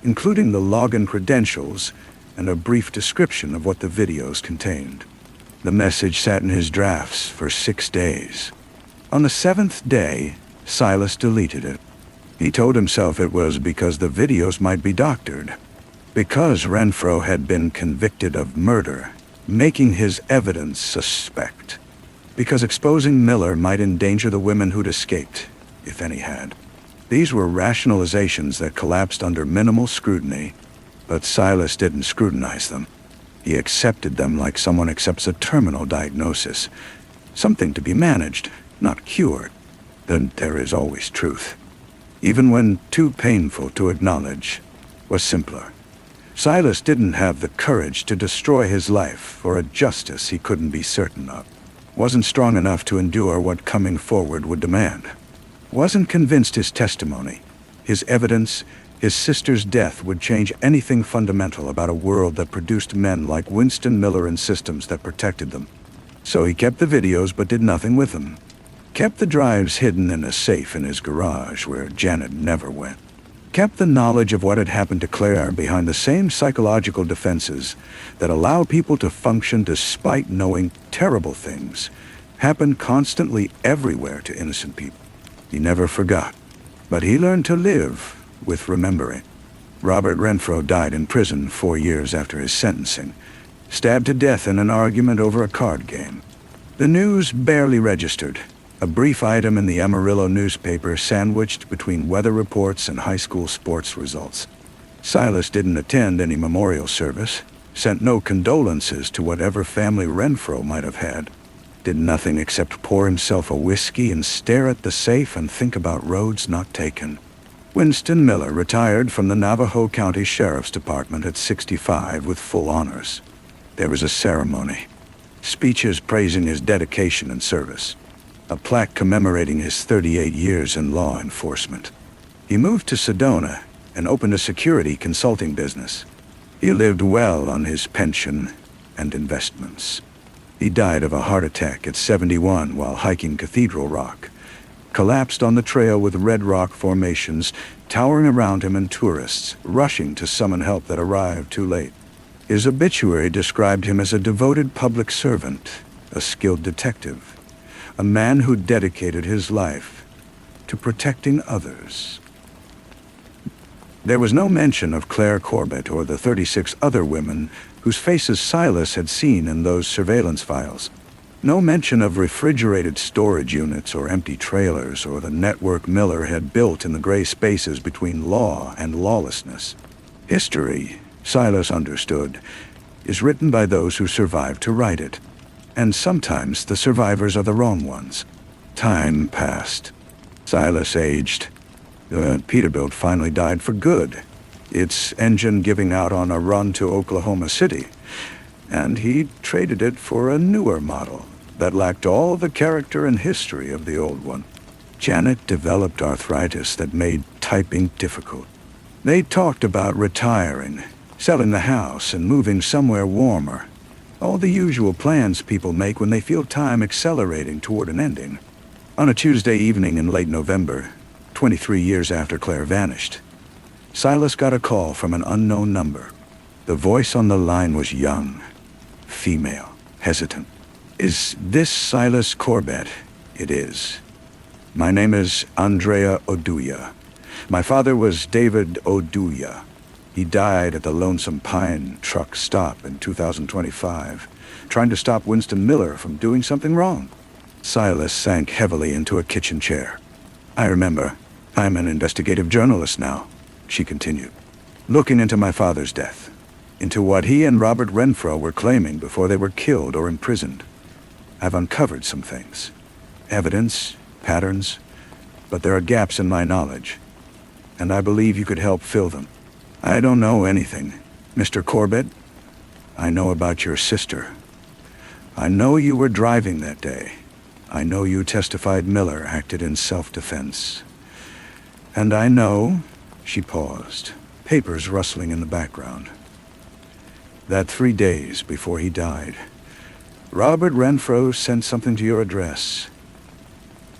Speaker 1: including the login credentials and a brief description of what the videos contained. The message sat in his drafts for 6 days. On the 7th day, Silas deleted it. He told himself it was because the videos might be doctored, because Renfro had been convicted of murder, making his evidence suspect, because exposing Miller might endanger the women who'd escaped, if any had. These were rationalizations that collapsed under minimal scrutiny, but Silas didn't scrutinize them. He accepted them like someone accepts a terminal diagnosis, something to be managed, not cured. Then there is always truth, even when too painful to acknowledge, was simpler. Silas didn't have the courage to destroy his life for a justice he couldn't be certain of. Wasn't strong enough to endure what coming forward would demand. Wasn't convinced his testimony, his evidence, his sister's death would change anything fundamental about a world that produced men like Winston Miller and systems that protected them. So he kept the videos but did nothing with them. Kept the drives hidden in a safe in his garage where Janet never went. Kept the knowledge of what had happened to Claire behind the same psychological defenses that allow people to function despite knowing terrible things happen constantly everywhere to innocent people. He never forgot, but he learned to live with remembering. Robert Renfro died in prison 4 years after his sentencing, stabbed to death in an argument over a card game. The news barely registered, a brief item in the Amarillo newspaper sandwiched between weather reports and high school sports results. Silas didn't attend any memorial service, sent no condolences to whatever family Renfro might have had, did nothing except pour himself a whiskey and stare at the safe and think about roads not taken. Winston Miller retired from the Navajo County Sheriff's Department at 65 with full honors. There was a ceremony, speeches praising his dedication and service, a plaque commemorating his 38 years in law enforcement. He moved to Sedona and opened a security consulting business. He lived well on his pension and investments. He died of a heart attack at 71 while hiking Cathedral Rock, collapsed on the trail with red rock formations towering around him and tourists rushing to summon help that arrived too late. His obituary described him as a devoted public servant, a skilled detective, a man who dedicated his life to protecting others. There was no mention of Claire Corbett or the 36 other women whose faces Silas had seen in those surveillance files. No mention of refrigerated storage units or empty trailers or the network Miller had built in the gray spaces between law and lawlessness. History, Silas understood, is written by those who survived to write it. And sometimes the survivors are the wrong ones. Time passed. Silas aged. The Peterbilt finally died for good, its engine giving out on a run to Oklahoma City, and he traded it for a newer model that lacked all the character and history of the old one. Janet developed arthritis that made typing difficult. They talked about retiring, selling the house, and moving somewhere warmer. All the usual plans people make when they feel time accelerating toward an ending. On a Tuesday evening in late November, 23 years after Claire vanished, Silas got a call from an unknown number. The voice on the line was young, female, hesitant. "Is this Silas Corbett?" "It is." "My name is Andrea Oduya. My father was David Oduya. He died at the Lonesome Pine truck stop in 2025, trying to stop Winston Miller from doing something wrong." Silas sank heavily into a kitchen chair. "I remember. I'm an investigative journalist now," she continued, "looking into my father's death, into what he and Robert Renfro were claiming before they were killed or imprisoned. I've uncovered some things. Evidence, patterns, but there are gaps in my knowledge, and I believe you could help fill them. I don't know anything, Mr. Corbett. I know about your sister. I know you were driving that day. I know you testified Miller acted in self-defense. And I know," she paused, papers rustling in the background, "that 3 days before he died, Robert Renfro sent something to your address.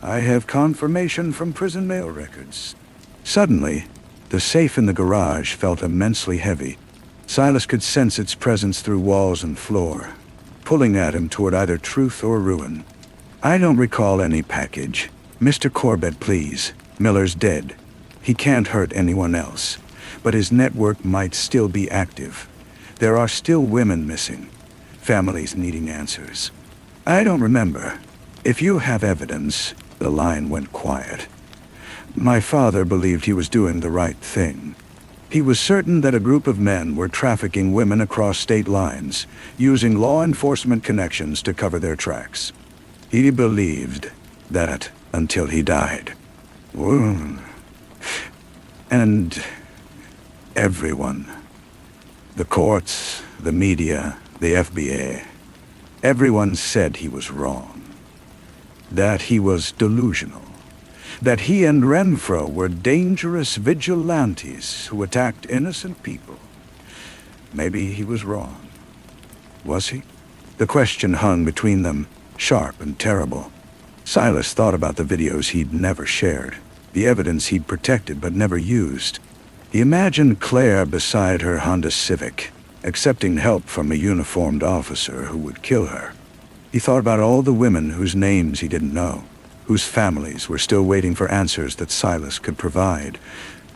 Speaker 1: I have confirmation from prison mail records." Suddenly, the safe in the garage felt immensely heavy. Silas could sense its presence through walls and floor, pulling at him toward either truth or ruin. "I don't recall any package. Mr. Corbett, please. Miller's dead. He can't hurt anyone else, but his network might still be active. There are still women missing, families needing answers. I don't remember. If you have evidence..." The line went quiet. "My father believed he was doing the right thing. He was certain that a group of men were trafficking women across state lines, using law enforcement connections to cover their tracks. He believed that until he died. And everyone, the courts, the media, the FBI, everyone said he was wrong. That he was delusional. That he and Renfro were dangerous vigilantes who attacked innocent people. Maybe he was wrong. Was he? The question hung between them, sharp and terrible. Silas thought about the videos he'd never shared, the evidence he'd protected but never used. He imagined Claire beside her Honda Civic, accepting help from a uniformed officer who would kill her. He thought about all the women whose names he didn't know, whose families were still waiting for answers that Silas could provide,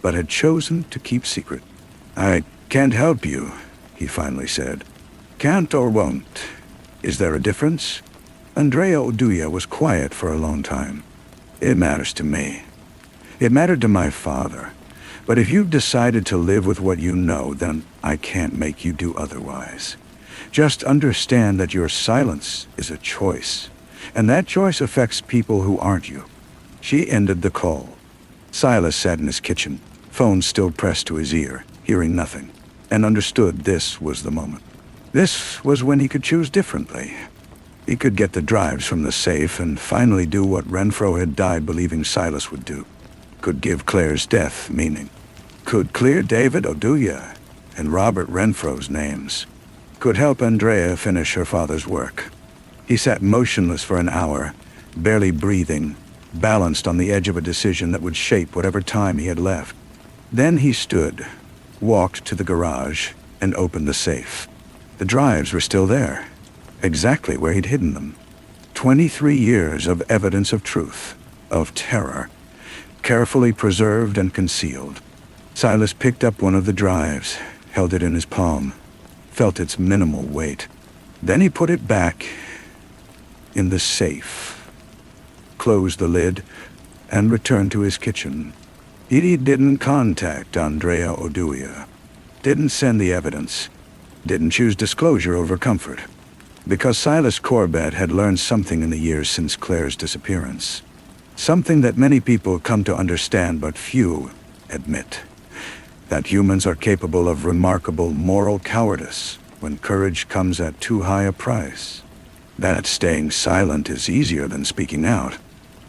Speaker 1: but had chosen to keep secret. "I can't help you," he finally said. "Can't or won't. Is there a difference?" Andrea Oduya was quiet for a long time. "It matters to me. It mattered to my father. But if you've decided to live with what you know, then I can't make you do otherwise. Just understand that your silence is a choice, and that choice affects people who aren't you." She ended the call. Silas sat in his kitchen, phone still pressed to his ear, hearing nothing, and understood this was the moment. This was when he could choose differently. He could get the drives from the safe and finally do what Renfro had died believing Silas would do. Could give Claire's death meaning. Could clear David Oduya and Robert Renfro's names. Could help Andrea finish her father's work. He sat motionless for an hour, barely breathing, balanced on the edge of a decision that would shape whatever time he had left. Then he stood, walked to the garage, and opened the safe. The drives were still there, exactly where he'd hidden them. 23 years of evidence of truth, of terror, carefully preserved and concealed. Silas picked up one of the drives, held it in his palm, felt its minimal weight. Then he put it back in the safe, closed the lid, and returned to his kitchen. He didn't contact Andrea Oduya, didn't send the evidence, didn't choose disclosure over comfort. Because Silas Corbett had learned something in the years since Claire's disappearance. Something that many people come to understand but few admit. That humans are capable of remarkable moral cowardice when courage comes at too high a price. That staying silent is easier than speaking out.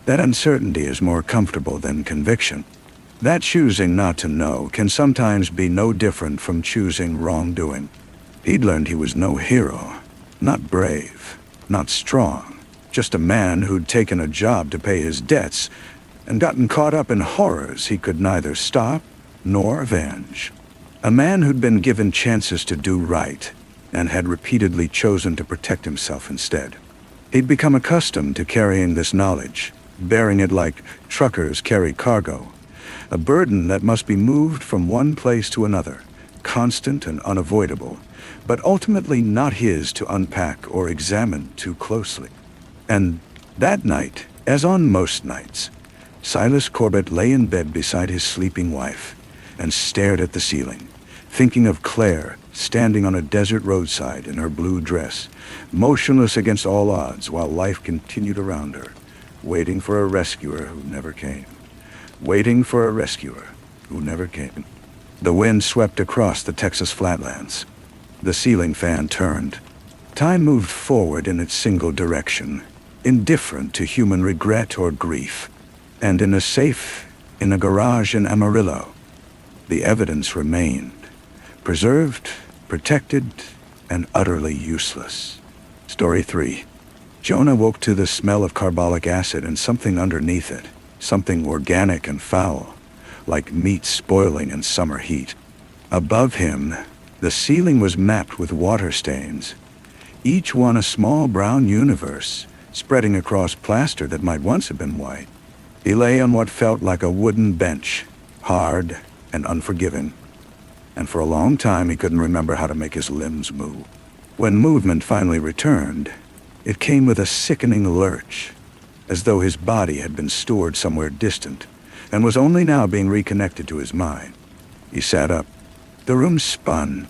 Speaker 1: That uncertainty is more comfortable than conviction. That choosing not to know can sometimes be no different from choosing wrongdoing. He'd learned he was no hero, not brave, not strong, just a man who'd taken a job to pay his debts and gotten caught up in horrors he could neither stop nor avenge. A man who'd been given chances to do right and had repeatedly chosen to protect himself instead. He'd become accustomed to carrying this knowledge, bearing it like truckers carry cargo, a burden that must be moved from one place to another, constant and unavoidable, but ultimately not his to unpack or examine too closely. And that night, as on most nights, Silas Corbett lay in bed beside his sleeping wife and stared at the ceiling, thinking of Claire standing on a desert roadside in her blue dress, motionless against all odds while life continued around her, waiting for a rescuer who never came. Waiting for a rescuer who never came. The wind swept across the Texas flatlands. The ceiling fan turned. Time moved forward in its single direction, indifferent to human regret or grief. And in a safe, in a garage in Amarillo, the evidence remained, preserved, protected, and utterly useless. Story 3. Jonah woke to the smell of carbolic acid and something underneath it, something organic and foul, like meat spoiling in summer heat. Above him, the ceiling was mapped with water stains, each one a small brown universe, spreading across plaster that might once have been white. He lay on what felt like a wooden bench, hard and unforgiving, and for a long time he couldn't remember how to make his limbs move. When movement finally returned, it came with a sickening lurch, as though his body had been stored somewhere distant and was only now being reconnected to his mind. He sat up. The room spun.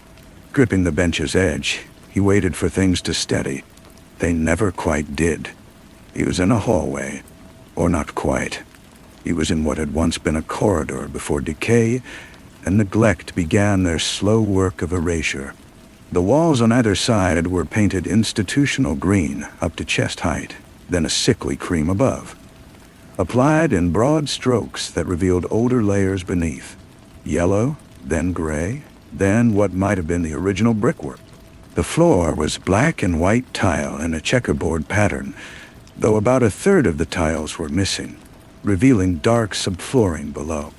Speaker 1: Gripping the bench's edge, he waited for things to steady. They never quite did. He was in a hallway, or not quite. He was in what had once been a corridor before decay and neglect began their slow work of erasure. The walls on either side were painted institutional green up to chest height, then a sickly cream above, applied in broad strokes that revealed older layers beneath. Yellow, then gray, then what might have been the original brickwork. The floor was black and white tile in a checkerboard pattern, though about a third of the tiles were missing, revealing dark subflooring below.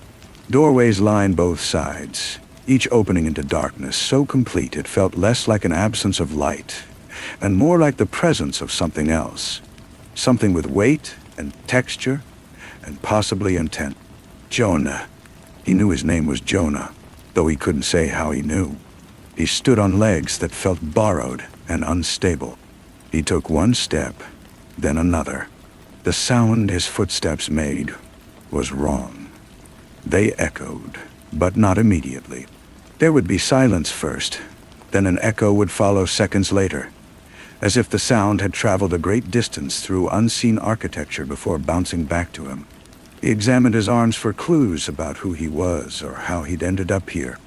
Speaker 1: Doorways lined both sides, each opening into darkness so complete it felt less like an absence of light, and more like the presence of something else. Something with weight and texture and possibly intent. Jonah. He knew his name was Jonah, though he couldn't say how he knew. He stood on legs that felt borrowed and unstable. He took one step, then another. The sound his footsteps made was wrong. They echoed, but not immediately. There would be silence first, then an echo would follow seconds later, as if the sound had traveled a great distance through unseen architecture before bouncing back to him. He examined his arms for clues about who he was or how he'd ended up here.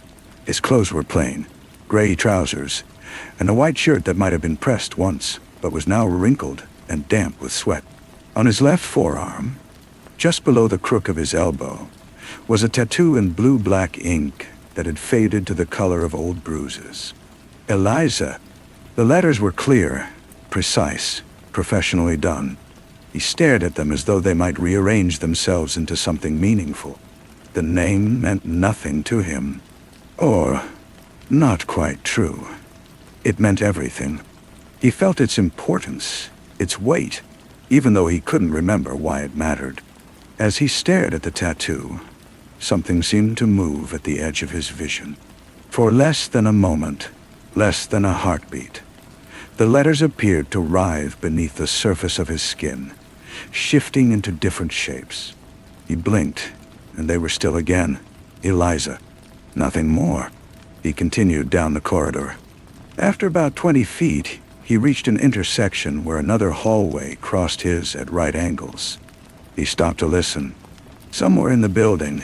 Speaker 1: His clothes were plain, gray trousers, and a white shirt that might have been pressed once, but was now wrinkled and damp with sweat. On his left forearm, just below the crook of his elbow, was a tattoo in blue-black ink that had faded to the color of old bruises. Eliza. The letters were clear, precise, professionally done. He stared at them as though they might rearrange themselves into something meaningful. The name meant nothing to him. Or, not quite true. It meant everything. He felt its importance, its weight, even though he couldn't remember why it mattered. As he stared at the tattoo, something seemed to move at the edge of his vision. For less than a moment, less than a heartbeat, the letters appeared to writhe beneath the surface of his skin, shifting into different shapes. He blinked, and they were still again. Eliza. Nothing more. He continued down the corridor. After about 20 feet, He reached an intersection where another hallway crossed his at right angles. He stopped to listen. Somewhere in the building,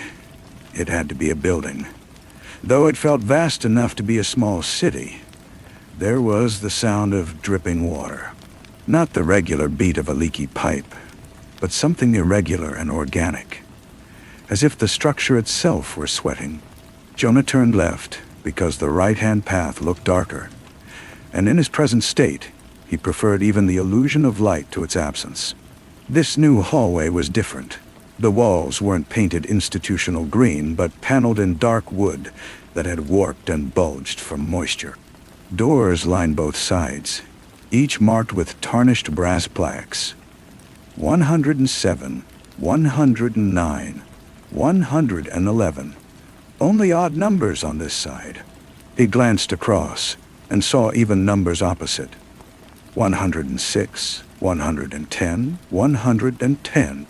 Speaker 1: it had to be a building, though it felt vast enough to be a small city, there was the sound of dripping water. Not the regular beat of a leaky pipe, but something irregular and organic, as if the structure itself were sweating. Jonah turned left because the right-hand path looked darker, and in his present state, he preferred even the illusion of light to its absence. This new hallway was different. The walls weren't painted institutional green, but paneled in dark wood that had warped and bulged from moisture. Doors lined both sides, each marked with tarnished brass plaques. 107, 109, 111. Only odd numbers on this side. He glanced across and saw even numbers opposite. 106, 110, 110.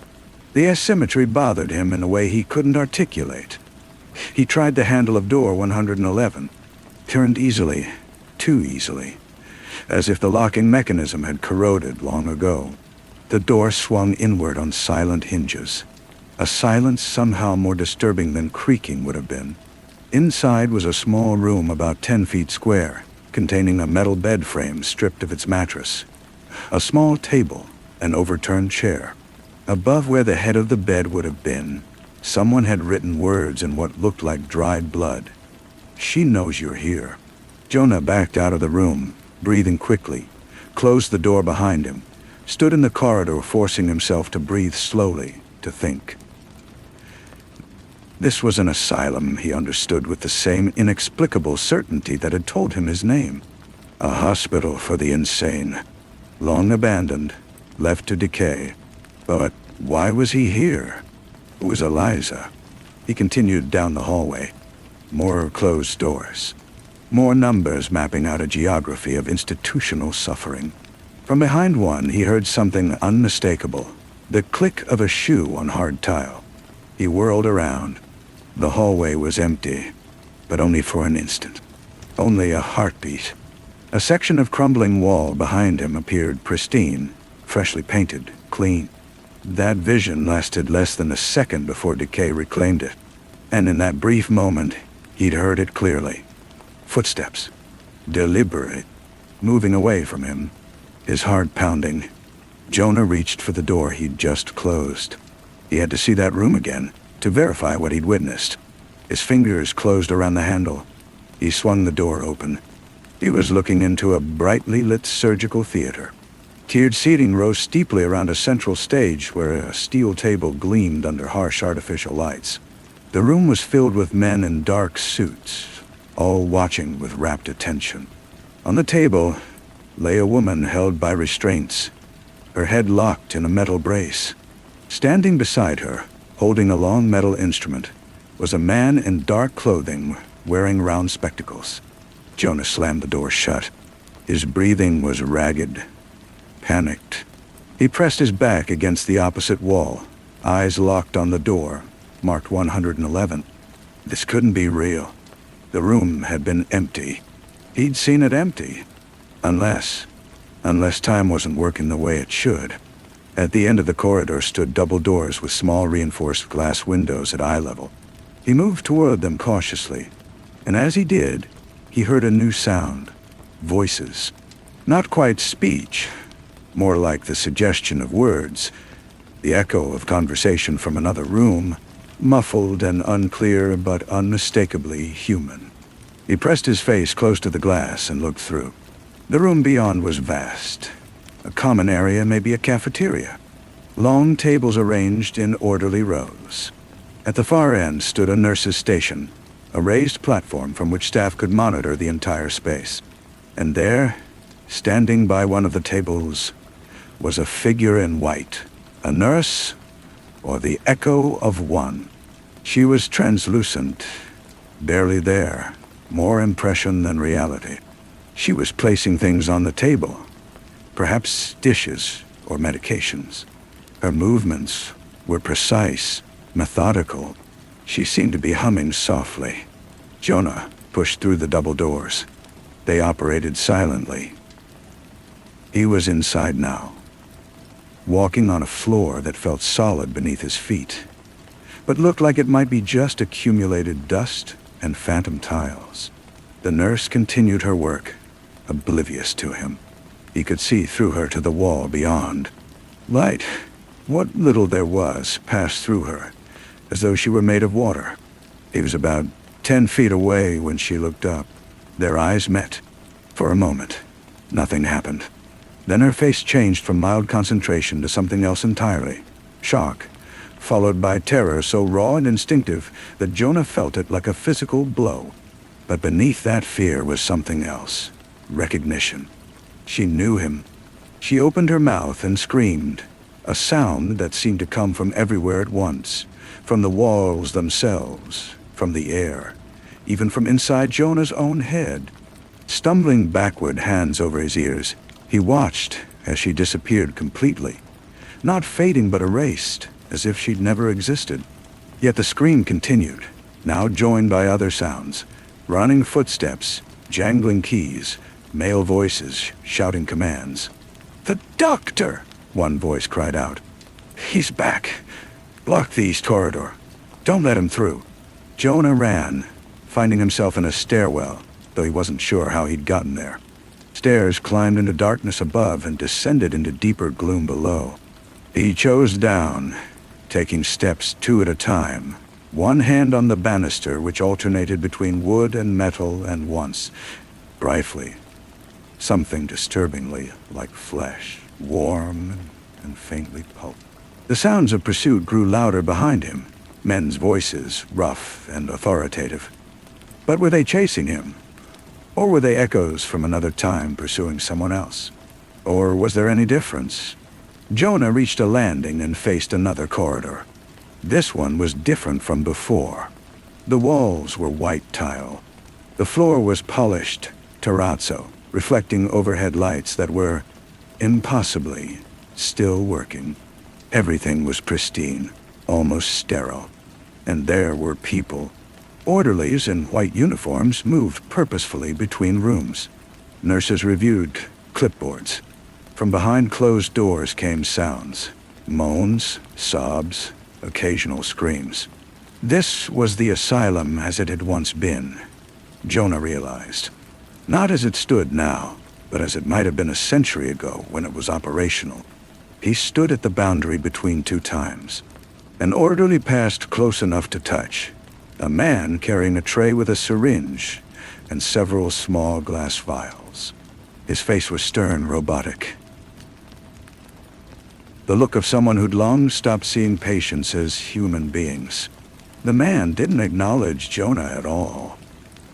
Speaker 1: The asymmetry bothered him in a way he couldn't articulate. He tried the handle of door 111, turned easily, too easily, as if the locking mechanism had corroded long ago. The door swung inward on silent hinges, a silence somehow more disturbing than creaking would have been. Inside was a small room about 10 feet square, containing a metal bed frame stripped of its mattress, a small table, an overturned chair. Above where the head of the bed would have been, someone had written words in what looked like dried blood. "She knows you're here." Jonah backed out of the room, breathing quickly, closed the door behind him, stood in the corridor forcing himself to breathe slowly, to think. This was an asylum, he understood with the same inexplicable certainty that had told him his name. A hospital for the insane, long abandoned, left to decay. But why was he here? It was Eliza. He continued down the hallway. More closed doors. More numbers mapping out a geography of institutional suffering. From behind one, he heard something unmistakable. The click of a shoe on hard tile. He whirled around. The hallway was empty, but only for an instant. Only a heartbeat. A section of crumbling wall behind him appeared pristine, freshly painted, clean. That vision lasted less than a second before decay reclaimed it. And in that brief moment, he'd heard it clearly. Footsteps. Deliberate. Moving away from him. His heart pounding. Jonah reached for the door he'd just closed. He had to see that room again, to verify what he'd witnessed. His fingers closed around the handle. He swung the door open. He was looking into a brightly lit surgical theater. Tiered seating rose steeply around a central stage where a steel table gleamed under harsh artificial lights. The room was filled with men in dark suits, all watching with rapt attention. On the table lay a woman held by restraints, her head locked in a metal brace. Standing beside her, holding a long metal instrument, was a man in dark clothing wearing round spectacles. Jonah slammed the door shut. His breathing was ragged, panicked. He pressed his back against the opposite wall, eyes locked on the door, marked 111. This couldn't be real. The room had been empty. He'd seen it empty. Unless time wasn't working the way it should. At the end of the corridor stood double doors with small reinforced glass windows at eye level. He moved toward them cautiously, and as he did, he heard a new sound. Voices. Not quite speech, more like the suggestion of words, the echo of conversation from another room, muffled and unclear but unmistakably human. He pressed his face close to the glass and looked through. The room beyond was vast. A common area, maybe a cafeteria. Long tables arranged in orderly rows. At the far end stood a nurse's station, a raised platform from which staff could monitor the entire space. And there, standing by one of the tables, was a figure in white, a nurse, or the echo of one. She was translucent, barely there, more impression than reality. She was placing things on the table, perhaps dishes or medications. Her movements were precise, methodical. She seemed to be humming softly. Jonah pushed through the double doors. They operated silently. He was inside now, walking on a floor that felt solid beneath his feet, but looked like it might be just accumulated dust and phantom tiles. The nurse continued her work, oblivious to him. He could see through her to the wall beyond. Light, what little there was, passed through her, as though she were made of water. He was about 10 feet away when she looked up. Their eyes met. For a moment, nothing happened. Then her face changed from mild concentration to something else entirely. Shock, followed by terror so raw and instinctive that Jonah felt it like a physical blow. But beneath that fear was something else. Recognition. She knew him. She opened her mouth and screamed, a sound that seemed to come from everywhere at once, from the walls themselves, from the air, even from inside Jonah's own head. Stumbling backward, hands over his ears, he watched as she disappeared completely, not fading but erased, as if she'd never existed. Yet the scream continued, now joined by other sounds, running footsteps, jangling keys, male voices shouting commands. "The doctor!" one voice cried out. "He's back. Block the east corridor. Don't let him through." Jonah ran, finding himself in a stairwell, though he wasn't sure how he'd gotten there. Stairs climbed into darkness above and descended into deeper gloom below. He chose down, taking steps 2 at a time, one hand on the banister which alternated between wood and metal, and once, briefly, something disturbingly like flesh, warm and faintly pulped. The sounds of pursuit grew louder behind him, men's voices, rough and authoritative. But were they chasing him? Or were they echoes from another time pursuing someone else? Or was there any difference? Jonah reached a landing and faced another corridor. This one was different from before. The walls were white tile. The floor was polished terrazzo, reflecting overhead lights that were, impossibly, still working. Everything was pristine, almost sterile. And there were people. Orderlies in white uniforms moved purposefully between rooms. Nurses reviewed clipboards. From behind closed doors came sounds, moans, sobs, occasional screams. This was the asylum as it had once been, Jonah realized. Not as it stood now, but as it might have been a century ago when it was operational. He stood at the boundary between 2 times. An orderly passed close enough to touch. A man carrying a tray with a syringe and several small glass vials. His face was stern, robotic. The look of someone who'd long stopped seeing patients as human beings. The man didn't acknowledge Jonah at all.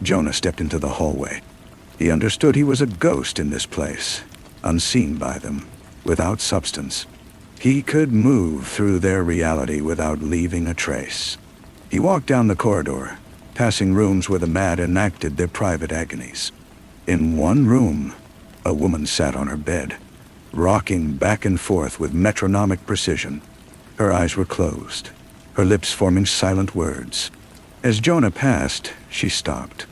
Speaker 1: Jonah stepped into the hallway. He understood he was a ghost in this place, unseen by them, without substance. He could move through their reality without leaving a trace. He walked down the corridor, passing rooms where the mad enacted their private agonies. In one room, a woman sat on her bed, rocking back and forth with metronomic precision. Her eyes were closed, her lips forming silent words. As Jonah passed, she stopped.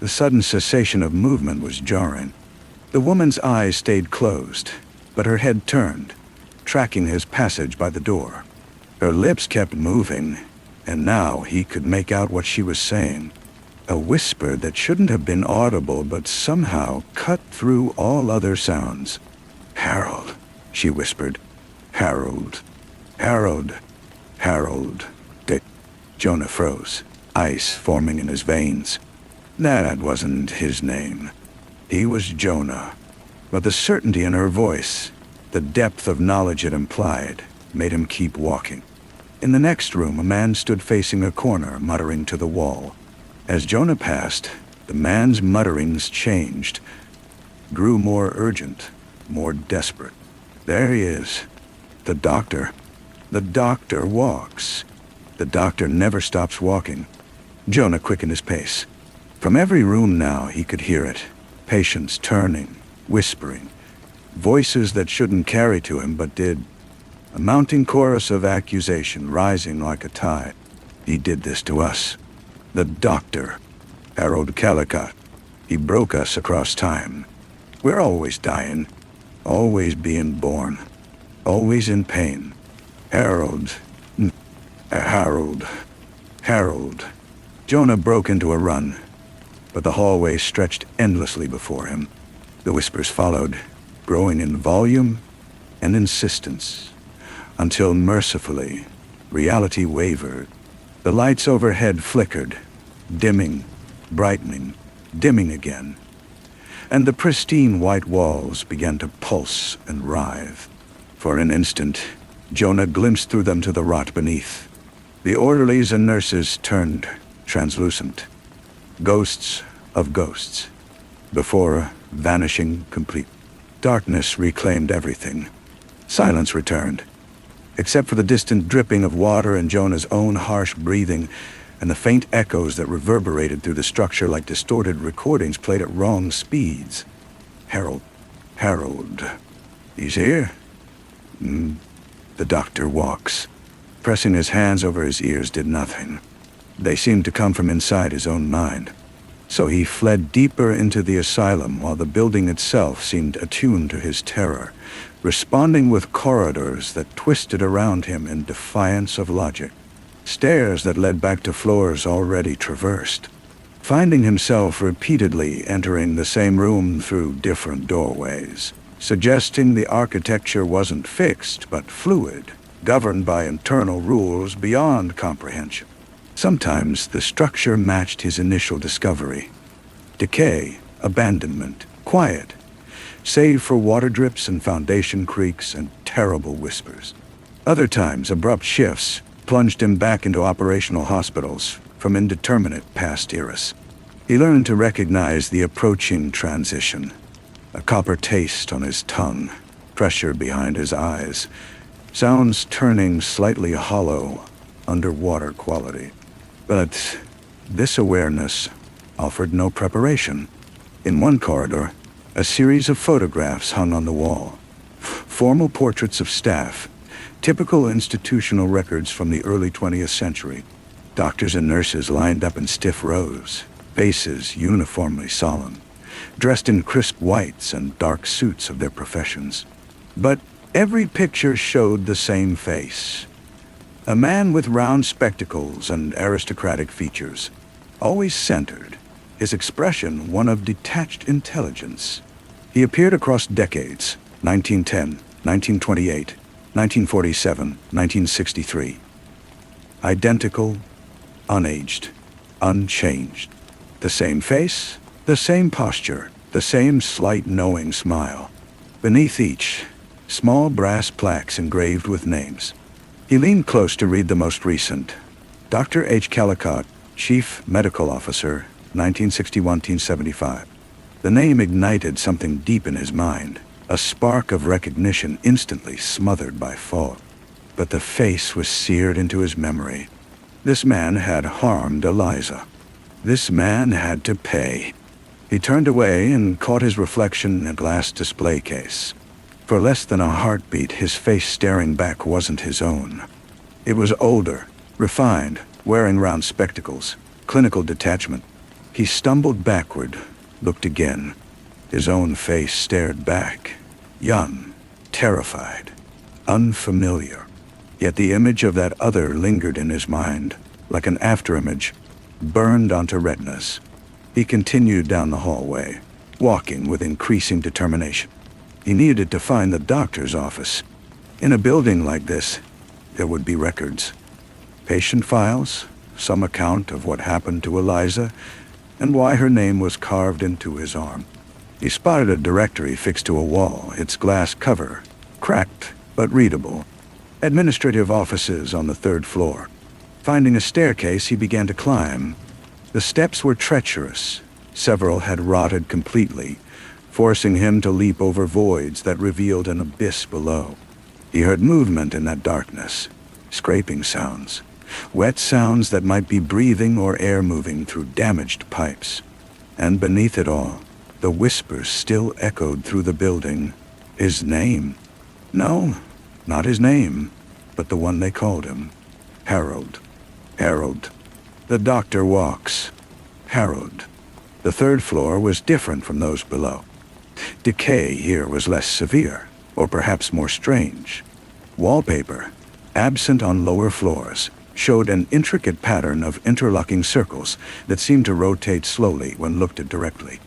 Speaker 1: The sudden cessation of movement was jarring. The woman's eyes stayed closed, but her head turned, tracking his passage by the door. Her lips kept moving, and now he could make out what she was saying. A whisper that shouldn't have been audible but somehow cut through all other sounds. "Harold," she whispered. "Harold. Harold. Harold." Jonah froze, ice forming in his veins. That wasn't his name. He was Jonah. But the certainty in her voice, the depth of knowledge it implied, made him keep walking. In the next room, a man stood facing a corner, muttering to the wall. As Jonah passed, the man's mutterings changed, grew more urgent, more desperate. "There he is. The doctor. The doctor walks. The doctor never stops walking." Jonah quickened his pace. From every room now he could hear it. Patients turning, whispering. Voices that shouldn't carry to him but did. A mounting chorus of accusation rising like a tide. "He did this to us. The doctor. Harold Calicut. He broke us across time. We're always dying. always being born, always in pain. Harold. Harold. Harold. Jonah broke into a run, but the hallway stretched endlessly before him. The whispers followed, growing in volume and insistence, until mercifully, reality wavered. The lights overhead flickered, dimming, brightening, dimming again, and the pristine white walls began to pulse and writhe. For an instant, Jonah glimpsed through them to the rot beneath. The orderlies and nurses turned translucent, ghosts of ghosts, before vanishing complete. Darkness reclaimed everything. Silence returned, except for the distant dripping of water and Jonah's own harsh breathing, and the faint echoes that reverberated through the structure like distorted recordings played at wrong speeds. Harold. He's here? The doctor walks. Pressing his hands over his ears did nothing. They seemed to come from inside his own mind. So he fled deeper into the asylum while the building itself seemed attuned to his terror, responding with corridors that twisted around him in defiance of logic. Stairs that led back to floors already traversed, finding himself repeatedly entering the same room through different doorways, suggesting the architecture wasn't fixed but fluid, governed by internal rules beyond comprehension. Sometimes the structure matched his initial discovery. Decay, abandonment, quiet, save for water drips and foundation creaks and terrible whispers. Other times, abrupt shifts plunged him back into operational hospitals from indeterminate past eras. He learned to recognize the approaching transition, a copper taste on his tongue, pressure behind his eyes, sounds turning slightly hollow, underwater quality. But this awareness offered no preparation. In one corridor, a series of photographs hung on the wall. Formal portraits of staff, typical institutional records from the early 20th century. Doctors and nurses lined up in stiff rows, faces uniformly solemn, dressed in crisp whites and dark suits of their professions. But every picture showed the same face. A man with round spectacles and aristocratic features, always centered, his expression one of detached intelligence. He appeared across decades, 1910, 1928, 1947, 1963. Identical, unaged, unchanged. The same face, the same posture, the same slight knowing smile. Beneath each, small brass plaques engraved with names. He leaned close to read the most recent. Dr. H. Callicott, Chief Medical Officer, 1961-1975. The name ignited something deep in his mind, a spark of recognition instantly smothered by fog. But the face was seared into his memory. This man had harmed Eliza. This man had to pay. He turned away and caught his reflection in a glass display case. For less than a heartbeat, his face staring back wasn't his own. It was older, refined, wearing round spectacles, clinical detachment. He stumbled backward, looked again. His own face stared back, young, terrified, unfamiliar. Yet the image of that other lingered in his mind, like an afterimage, burned onto retinas. He continued down the hallway, walking with increasing determination. He needed to find the doctor's office. In a building like this, there would be records. Patient files, some account of what happened to Eliza, and why her name was carved into his arm. He spotted a directory fixed to a wall, its glass cover, cracked but readable. Administrative offices on the 3rd floor. Finding a staircase, he began to climb. The steps were treacherous. Several had rotted completely, forcing him to leap over voids that revealed an abyss below. He heard movement in that darkness, scraping sounds, wet sounds that might be breathing or air moving through damaged pipes. And beneath it all, the whispers still echoed through the building. His name? No, not his name, but the one they called him. Harold. Harold. The doctor walks. Harold. The 3rd floor was different from those below. Decay here was less severe, or perhaps more strange. Wallpaper, absent on lower floors, showed an intricate pattern of interlocking circles that seemed to rotate slowly when looked at directly.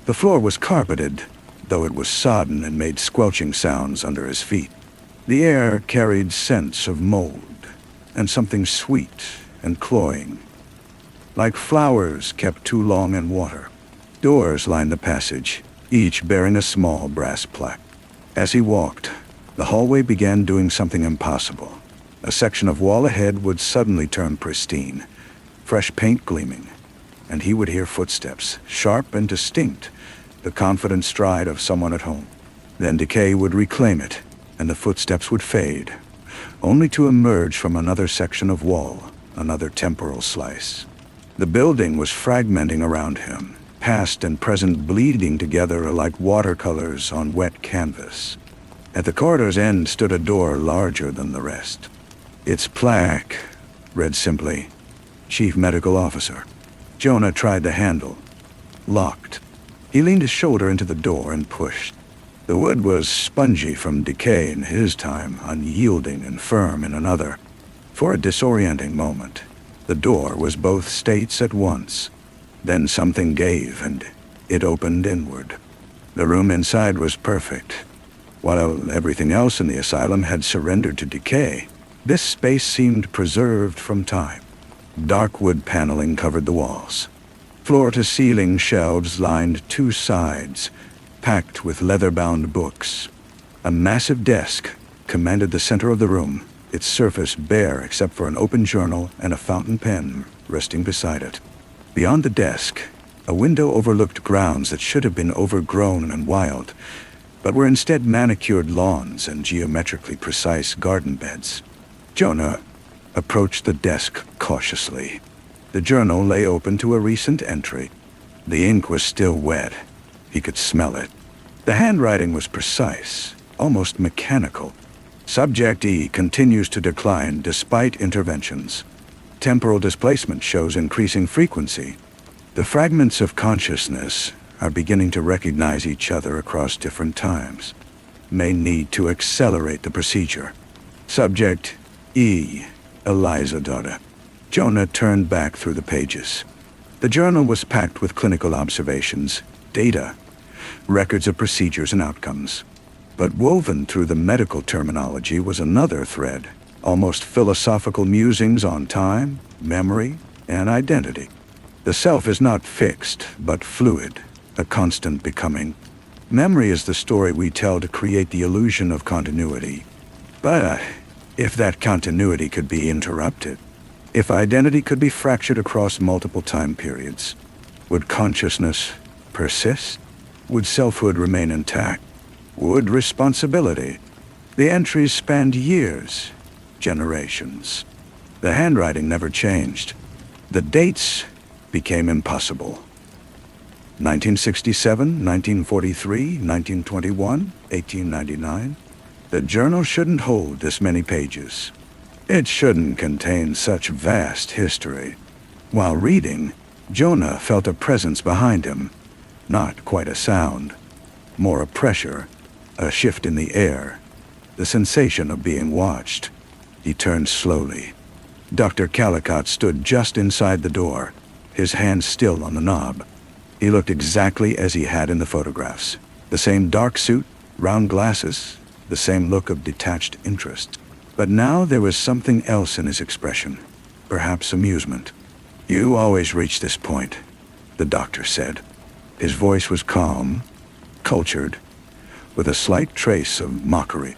Speaker 1: The floor was carpeted, though it was sodden and made squelching sounds under his feet. The air carried scents of mold, and something sweet and cloying, like flowers kept too long in water. Doors lined the passage, each bearing a small brass plaque. As he walked, the hallway began doing something impossible. A section of wall ahead would suddenly turn pristine, fresh paint gleaming, and he would hear footsteps, sharp and distinct, the confident stride of someone at home. Then decay would reclaim it, and the footsteps would fade, only to emerge from another section of wall, another temporal slice. The building was fragmenting around him, past and present bleeding together like watercolors on wet canvas. At the corridor's end stood a door larger than the rest. Its plaque read simply, Chief Medical Officer. Jonah tried the handle. Locked. He leaned his shoulder into the door and pushed. The wood was spongy from decay in his time, unyielding and firm in another. For a disorienting moment, the door was both states at once. Then something gave, and it opened inward. The room inside was perfect. While everything else in the asylum had surrendered to decay, this space seemed preserved from time. Dark wood paneling covered the walls. Floor-to-ceiling shelves lined two sides, packed with leather-bound books. A massive desk commanded the center of the room, its surface bare except for an open journal and a fountain pen resting beside it. Beyond the desk, a window overlooked grounds that should have been overgrown and wild, but were instead manicured lawns and geometrically precise garden beds. Jonah approached the desk cautiously. The journal lay open to a recent entry. The ink was still wet. He could smell it. The handwriting was precise, almost mechanical. Subject E continues to decline despite interventions. Temporal displacement shows increasing frequency. The fragments of consciousness are beginning to recognize each other across different times. May need to accelerate the procedure. Subject E, Eliza daughter. Jonah turned back through the pages. The journal was packed with clinical observations, data, records of procedures and outcomes. But woven through the medical terminology was another thread, almost philosophical musings on time, memory, and identity. The self is not fixed, but fluid, a constant becoming. Memory is the story we tell to create the illusion of continuity. But if that continuity could be interrupted, if identity could be fractured across multiple time periods, would consciousness persist? Would selfhood remain intact? Would responsibility? The entries spanned years, generations. The handwriting never changed. The dates became impossible. 1967, 1943, 1921, 1899. The journal shouldn't hold this many pages. It shouldn't contain such vast history. While reading, Jonah felt a presence behind him. Not quite a sound, more a pressure, a shift in the air, the sensation of being watched. He turned slowly. Dr. Calicut stood just inside the door, his hand still on the knob. He looked exactly as he had in the photographs. The same dark suit, round glasses, the same look of detached interest. But now there was something else in his expression, perhaps amusement. "You always reach this point," the doctor said. His voice was calm, cultured, with a slight trace of mockery.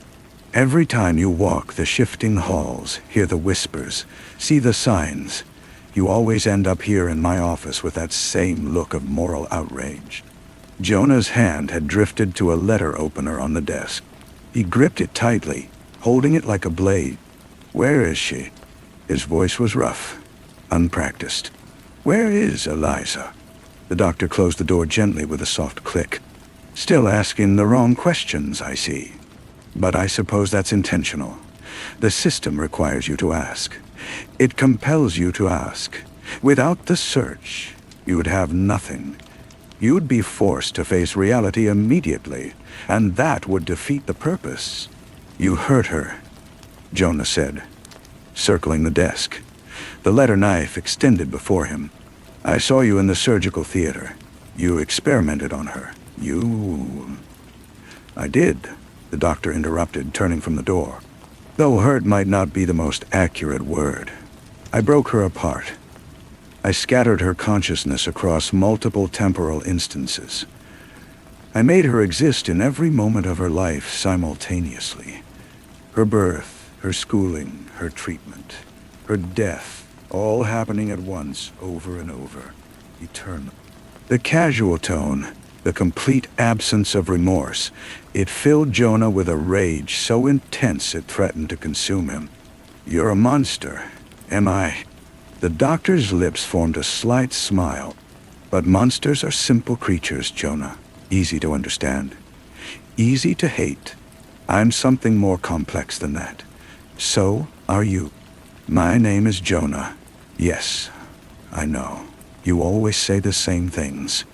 Speaker 1: "Every time you walk the shifting halls, hear the whispers, see the signs, you always end up here in my office with that same look of moral outrage." Jonah's hand had drifted to a letter opener on the desk. He gripped it tightly, holding it like a blade. "Where is she?" His voice was rough, unpracticed. "Where is Eliza?" The doctor closed the door gently with a soft click. "Still asking the wrong questions, I see. But I suppose that's intentional. The system requires you to ask. It compels you to ask. Without the search, you would have nothing. You'd be forced to face reality immediately, and that would defeat the purpose. You hurt her, Jonah said, circling the desk. The letter knife extended before him. I saw you in the surgical theater. You experimented on her. I did, the doctor interrupted, turning from the door. Though hurt might not be the most accurate word. I broke her apart. I scattered her consciousness across multiple temporal instances. I made her exist in every moment of her life simultaneously. Her birth, her schooling, her treatment, her death, all happening at once, over and over, eternal. The casual tone, the complete absence of remorse, it filled Jonah with a rage so intense it threatened to consume him. You're a monster, am I? The doctor's lips formed a slight smile. But monsters are simple creatures, Jonah. Easy to understand. Easy to hate. I'm something more complex than that. So are you. My name is Jonah. Yes, I know. You always say the same things.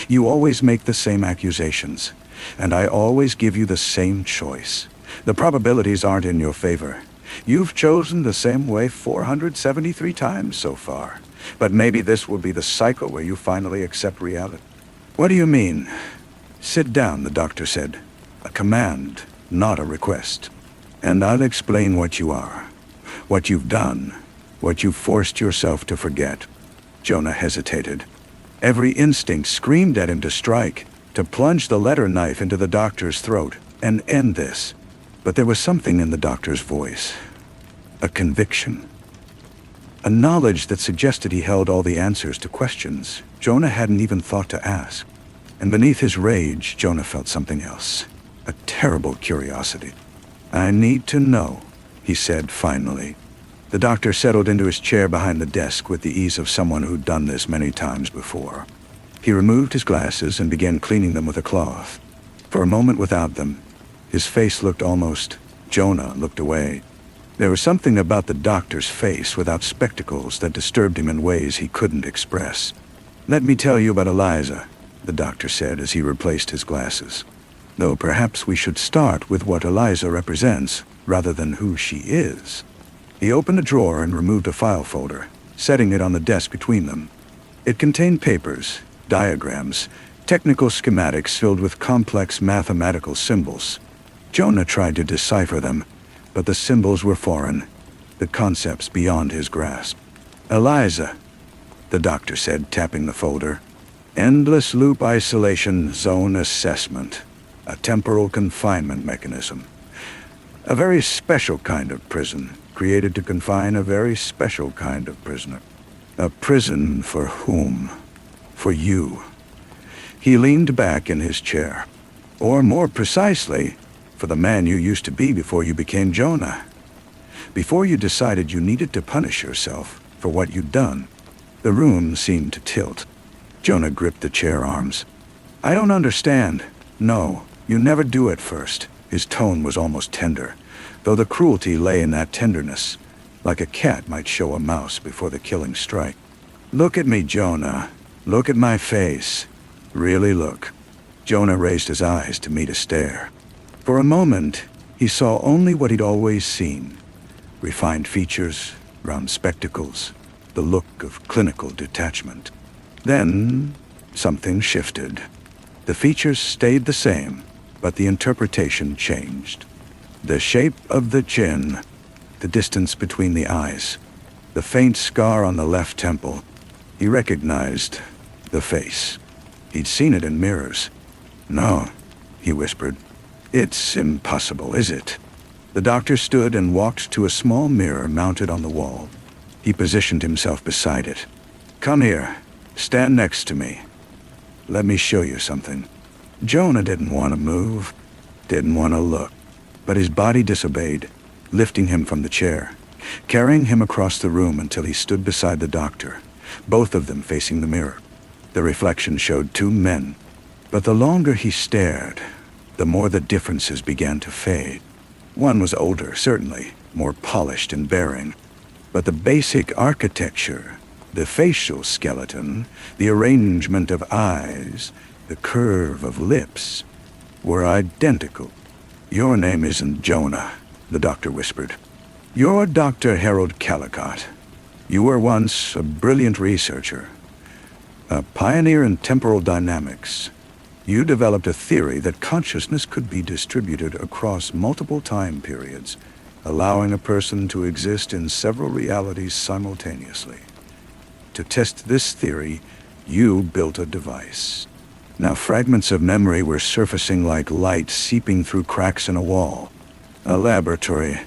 Speaker 1: You always make the same accusations. And I always give you the same choice. The probabilities aren't in your favor. You've chosen the same way 473 times so far. But maybe this will be the cycle where you finally accept reality. What do you mean? Sit down, the doctor said. A command, not a request. And I'll explain what you are, what you've done, what you've forced yourself to forget. Jonah hesitated. Every instinct screamed at him to strike, to plunge the letter knife into the doctor's throat and end this. But there was something in the doctor's voice. A conviction. A knowledge that suggested he held all the answers to questions Jonah hadn't even thought to ask. And beneath his rage, Jonah felt something else. A terrible curiosity. I need to know, he said finally. The doctor settled into his chair behind the desk with the ease of someone who'd done this many times before. He removed his glasses and began cleaning them with a cloth. For a moment without them, his face looked almost... Jonah looked away. There was something about the doctor's face without spectacles that disturbed him in ways he couldn't express. Let me tell you about Eliza, the doctor said as he replaced his glasses. Though perhaps we should start with what Eliza represents, rather than who she is. He opened a drawer and removed a file folder, setting it on the desk between them. It contained papers, diagrams, technical schematics filled with complex mathematical symbols. Jonah tried to decipher them, but the symbols were foreign, the concepts beyond his grasp. Eliza, the doctor said, tapping the folder. Endless loop isolation zone assessment. A temporal confinement mechanism. A very special kind of prison, created to confine a very special kind of prisoner. A prison for whom? For you. He leaned back in his chair. Or more precisely, for the man you used to be before you became Jonah. Before you decided you needed to punish yourself for what you'd done. The room seemed to tilt. Jonah gripped the chair arms. I don't understand. No, you never do at first. His tone was almost tender, though the cruelty lay in that tenderness, like a cat might show a mouse before the killing strike. Look at me, Jonah. Look at my face. Really look. Jonah raised his eyes to meet a stare. For a moment, he saw only what he'd always seen. Refined features, round spectacles, the look of clinical detachment. Then, something shifted. The features stayed the same, but the interpretation changed. The shape of the chin, the distance between the eyes, the faint scar on the left temple. He recognized the face. He'd seen it in mirrors. No, he whispered. It's impossible, is it? The doctor stood and walked to a small mirror mounted on the wall. He positioned himself beside it. Come here. Stand next to me. Let me show you something. Jonah didn't want to move, didn't want to look, but his body disobeyed, lifting him from the chair, carrying him across the room until he stood beside the doctor, both of them facing the mirror. The reflection showed two men, but the longer he stared, the more the differences began to fade. One was older, certainly, more polished and bearing, but the basic architecture The facial skeleton, the arrangement of eyes, the curve of lips were identical. "Your name isn't Jonah," the doctor whispered. "You're Dr. Harold Callicott. You were once a brilliant researcher, a pioneer in temporal dynamics. You developed a theory that consciousness could be distributed across multiple time periods, allowing a person to exist in several realities simultaneously. To test this theory, you built a device. Now fragments of memory were surfacing like light seeping through cracks in a wall. A laboratory,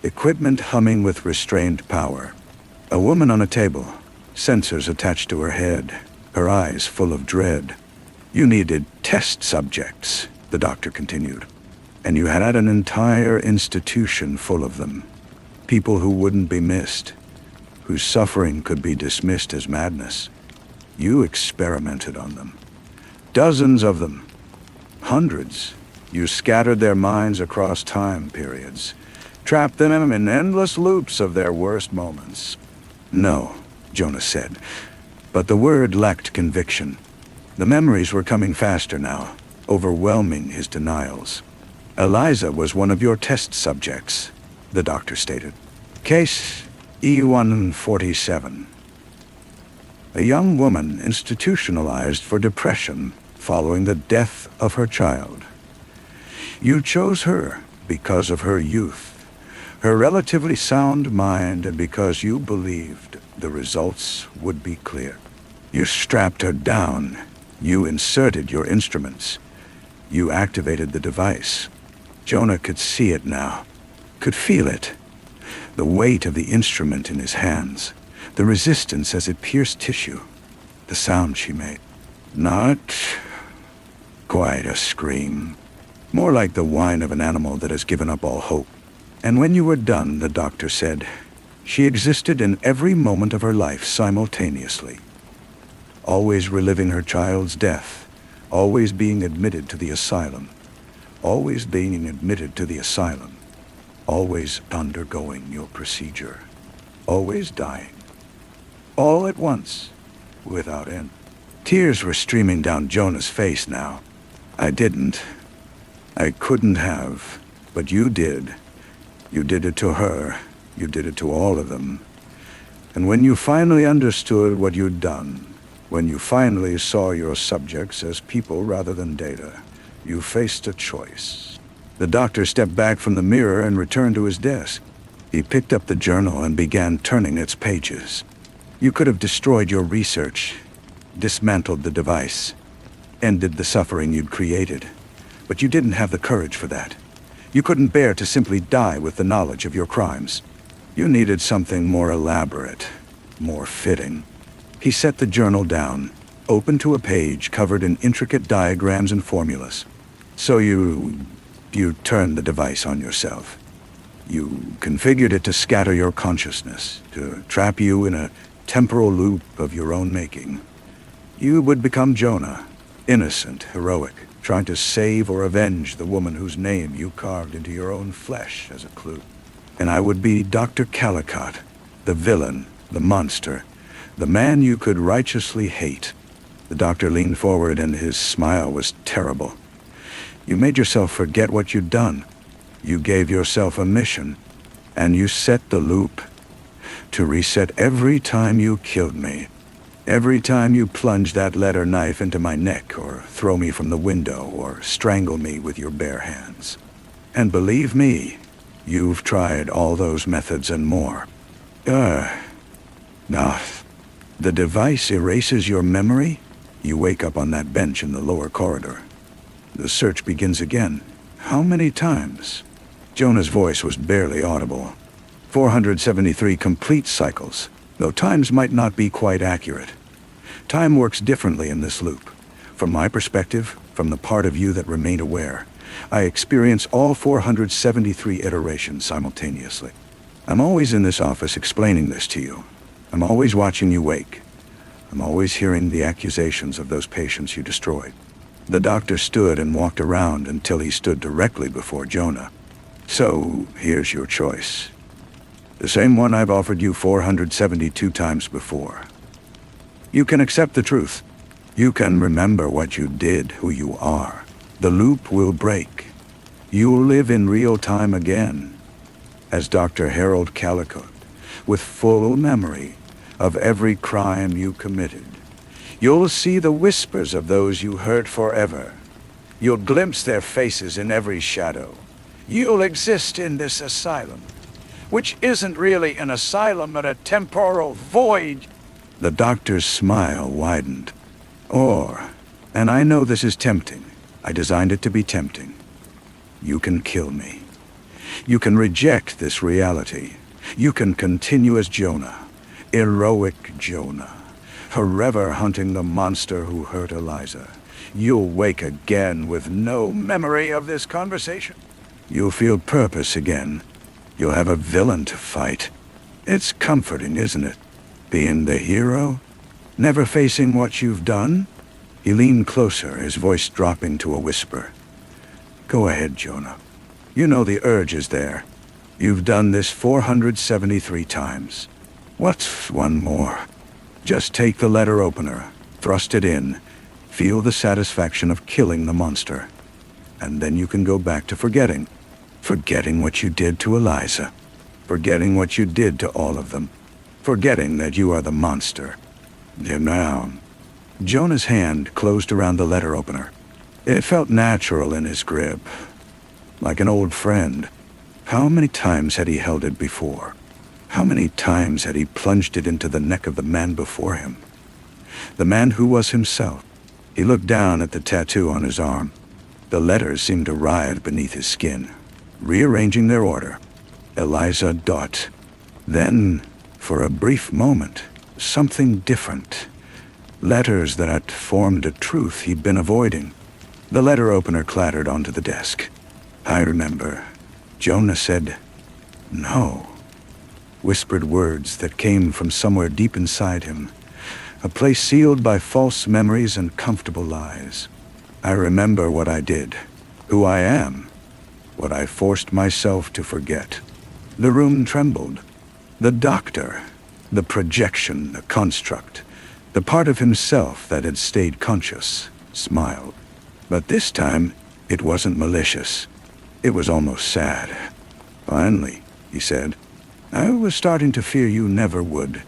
Speaker 1: equipment humming with restrained power. A woman on a table, sensors attached to her head, her eyes full of dread. You needed test subjects," the doctor continued. "And you had an entire institution full of them. People who wouldn't be missed, whose suffering could be dismissed as madness. You experimented on them. Dozens of them. Hundreds. You scattered their minds across time periods, trapped them in endless loops of their worst moments." "No," Jonas said, but the word lacked conviction. The memories were coming faster now, overwhelming his denials. "Eliza was one of your test subjects," the doctor stated. "Case E147. A young woman institutionalized for depression following the death of her child. You chose her because of her youth, her relatively sound mind, and because you believed the results would be clear. You strapped her down. You inserted your instruments. You activated the device." Jonah could see it now, could feel it. The weight of the instrument in his hands, the resistance as it pierced tissue, the sound she made. Not quite a scream. More like the whine of an animal that has given up all hope. "And when you were done," the doctor said, "she existed in every moment of her life simultaneously. Always reliving her child's death, always being admitted to the asylum, always being admitted to the asylum, always undergoing your procedure, always dying. All at once, without end." Tears were streaming down Jonah's face now. "I didn't. I couldn't have. But you did. You did it to her. You did it to all of them. And when you finally understood what you'd done, when you finally saw your subjects as people rather than data, you faced a choice." The doctor stepped back from the mirror and returned to his desk. He picked up the journal and began turning its pages. "You could have destroyed your research, dismantled the device, ended the suffering you'd created. But you didn't have the courage for that. You couldn't bear to simply die with the knowledge of your crimes. You needed something more elaborate, more fitting." He set the journal down, open to a page covered in intricate diagrams and formulas. "So you turned the device on yourself. You configured it to scatter your consciousness, to trap you in a temporal loop of your own making. You would become Jonah, innocent, heroic, trying to save or avenge the woman whose name you carved into your own flesh as a clue. And I would be Dr. Callicott, the villain, the monster, the man you could righteously hate." The doctor leaned forward and his smile was terrible. "You made yourself forget what you'd done. You gave yourself a mission, and you set the loop to reset every time you killed me. Every time you plunge that letter knife into my neck, or throw me from the window, or strangle me with your bare hands. And believe me, you've tried all those methods and more. Now, the device erases your memory. You wake up on that bench in the lower corridor. The search begins again. How many times?" Jonah's voice was barely audible. 473 complete cycles, though times might not be quite accurate. Time works differently in this loop. From my perspective, from the part of you that remained aware, I experience all 473 iterations simultaneously. I'm always in this office explaining this to you. I'm always watching you wake. I'm always hearing the accusations of those patients you destroyed." The doctor stood and walked around until he stood directly before Jonah. "So, here's your choice. The same one I've offered you 472 times before. You can accept the truth. You can remember what you did, who you are. The loop will break. You'll live in real time again, as Dr. Harold Calicut, with full memory of every crime you committed. You'll see the whispers of those you hurt forever. You'll glimpse their faces in every shadow. You'll exist in this asylum, which isn't really an asylum but a temporal void. The doctor's smile widened. And I know this is tempting. I designed it to be tempting. You can kill me. You can reject this reality. You can continue as Jonah, heroic Jonah, forever hunting the monster who hurt Eliza. You'll wake again with no memory of this conversation. You'll feel purpose again. You'll have a villain to fight. It's comforting, isn't it? Being the hero? Never facing what you've done? He leaned closer, his voice dropping to a whisper. Go ahead, Jonah. You know the urge is there. You've done this 473 times. What's one more? Just take the letter opener, thrust it in, feel the satisfaction of killing the monster. And then you can go back to forgetting. Forgetting what you did to Eliza. Forgetting what you did to all of them. Forgetting that you are the monster. Now, Jonah's hand closed around the letter opener. It felt natural in his grip, like an old friend. How many times had he held it before? How many times had he plunged it into the neck of the man before him? The man who was himself. He looked down at the tattoo on his arm. The letters seemed to writhe beneath his skin, rearranging their order. Eliza Dot. Then, for a brief moment, something different. Letters that had formed a truth he'd been avoiding. The letter opener clattered onto the desk. I remember. Jonah said, no. Whispered words that came from somewhere deep inside him. A place sealed by false memories and comfortable lies. I remember what I did, who I am, what I forced myself to forget. The room trembled. The doctor, the projection, the construct, the part of himself that had stayed conscious, smiled. But this time, it wasn't malicious. It was almost sad. Finally, he said, I was starting to fear you never would.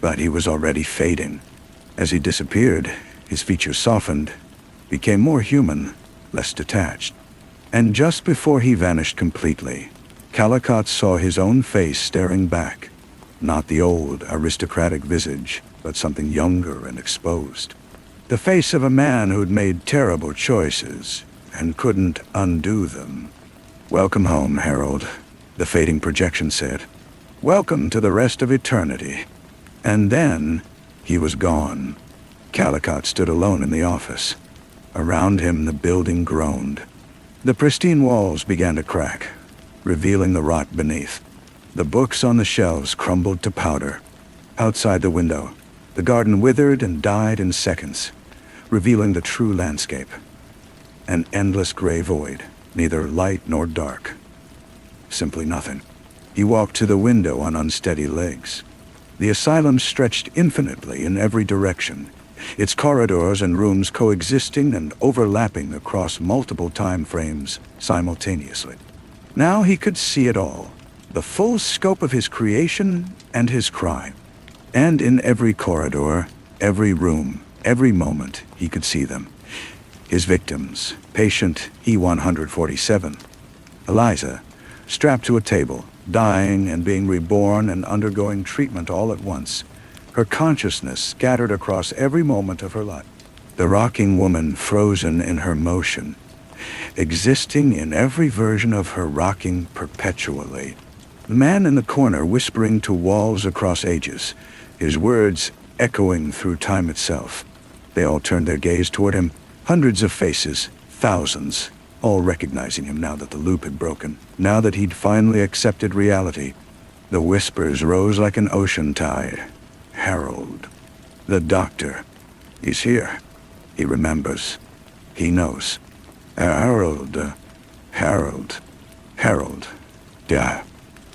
Speaker 1: But he was already fading. As he disappeared, his features softened, became more human, less detached. And just before he vanished completely, Calicut saw his own face staring back. Not the old, aristocratic visage, but something younger and exposed. The face of a man who'd made terrible choices and couldn't undo them. Welcome home, Harold, the fading projection said. Welcome to the rest of eternity. And then, he was gone. Calicut stood alone in the office. Around him, the building groaned. The pristine walls began to crack, revealing the rot beneath. The books on the shelves crumbled to powder. Outside the window, the garden withered and died in seconds, revealing the true landscape. An endless gray void, neither light nor dark. Simply nothing. He walked to the window on unsteady legs. The asylum stretched infinitely in every direction, its corridors and rooms coexisting and overlapping across multiple time frames simultaneously. Now he could see it all, the full scope of his creation and his crime. And in every corridor, every room, every moment, he could see them. His victims, patient E-147, Eliza, strapped to a table, dying and being reborn and undergoing treatment all at once, her consciousness scattered across every moment of her life. The rocking woman frozen in her motion, existing in every version of her rocking perpetually. The man in the corner whispering to walls across ages, his words echoing through time itself. They all turned their gaze toward him, hundreds of faces, thousands, all recognizing him now that the loop had broken, now that he'd finally accepted reality. The whispers rose like an ocean tide. Harold. The doctor. He's here. He remembers. He knows. Harold. Yeah.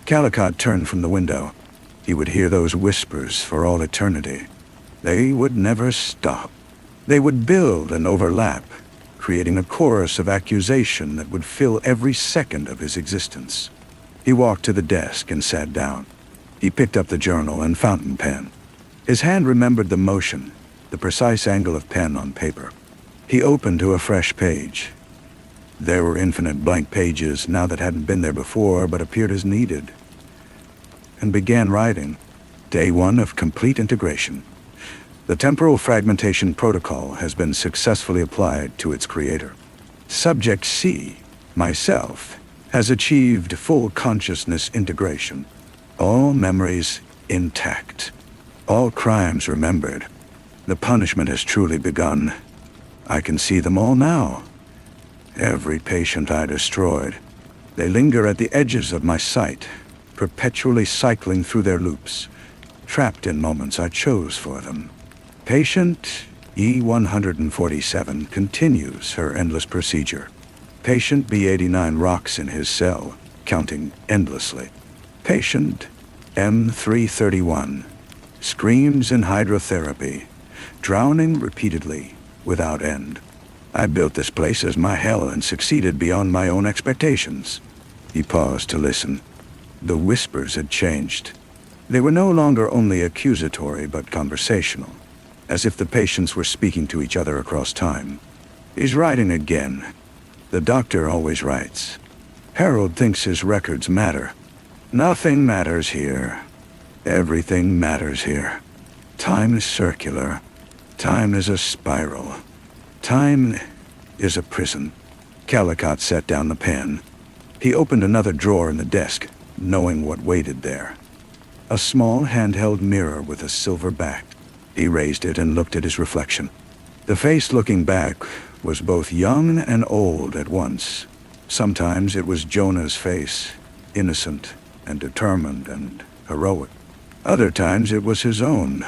Speaker 1: Calicut turned from the window. He would hear those whispers for all eternity. They would never stop. They would build and overlap, creating a chorus of accusation that would fill every second of his existence. He walked to the desk and sat down. He picked up the journal and fountain pen. His hand remembered the motion, the precise angle of pen on paper. He opened to a fresh page. There were infinite blank pages now that hadn't been there before but appeared as needed, and began writing. Day 1 of complete integration. The temporal fragmentation protocol has been successfully applied to its creator. Subject C, myself, has achieved full consciousness integration. All memories intact. All crimes remembered. The punishment has truly begun. I can see them all now. Every patient I destroyed. They linger at the edges of my sight, perpetually cycling through their loops, trapped in moments I chose for them. Patient E147 continues her endless procedure. Patient B89 rocks in his cell, counting endlessly. Patient M331 screams in hydrotherapy, drowning repeatedly without end. I built this place as my hell and succeeded beyond my own expectations. He paused to listen. The whispers had changed. They were no longer only accusatory but conversational, as if the patients were speaking to each other across time. He's writing again. The doctor always writes. Harold thinks his records matter. Nothing matters here. Everything matters here. Time is circular. Time is a spiral. Time is a prison. Calicut set down the pen. He opened another drawer in the desk, knowing what waited there. A small handheld mirror with a silver back. He raised it and looked at his reflection. The face looking back was both young and old at once. Sometimes it was Jonah's face, innocent and determined and heroic. Other times it was his own.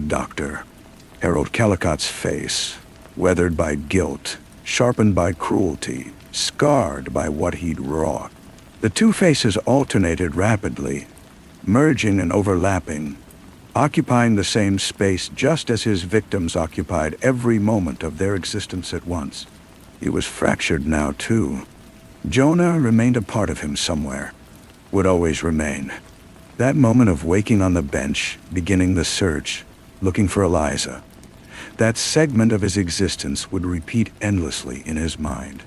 Speaker 1: Dr. Harold Calicut's face, weathered by guilt, sharpened by cruelty, scarred by what he'd wrought. The two faces alternated rapidly, merging and overlapping, occupying the same space just as his victims occupied every moment of their existence at once. He was fractured now, too. Jonah remained a part of him somewhere, would always remain. That moment of waking on the bench, beginning the search, looking for Eliza, that segment of his existence would repeat endlessly in his mind.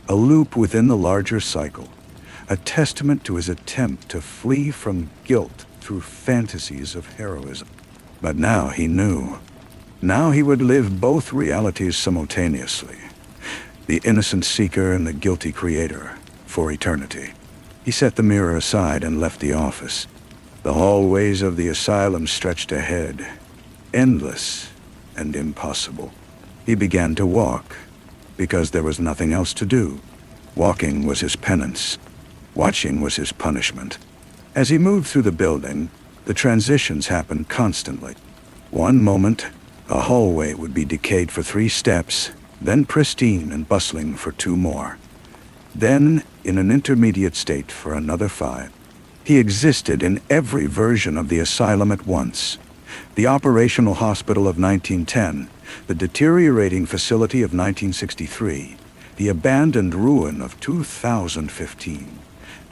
Speaker 1: A loop within the larger cycle, a testament to his attempt to flee from guilt through fantasies of heroism. But now he knew. Now he would live both realities simultaneously, the innocent seeker and the guilty creator, for eternity. He set the mirror aside and left the office. The hallways of the asylum stretched ahead, endless and impossible. He began to walk, because there was nothing else to do. Walking was his penance. Watching was his punishment. As he moved through the building, the transitions happened constantly. One moment, a hallway would be decayed for 3 steps, then pristine and bustling for 2 more. Then, in an intermediate state for another 5. He existed in every version of the asylum at once. The operational hospital of 1910, the deteriorating facility of 1963, the abandoned ruin of 2015,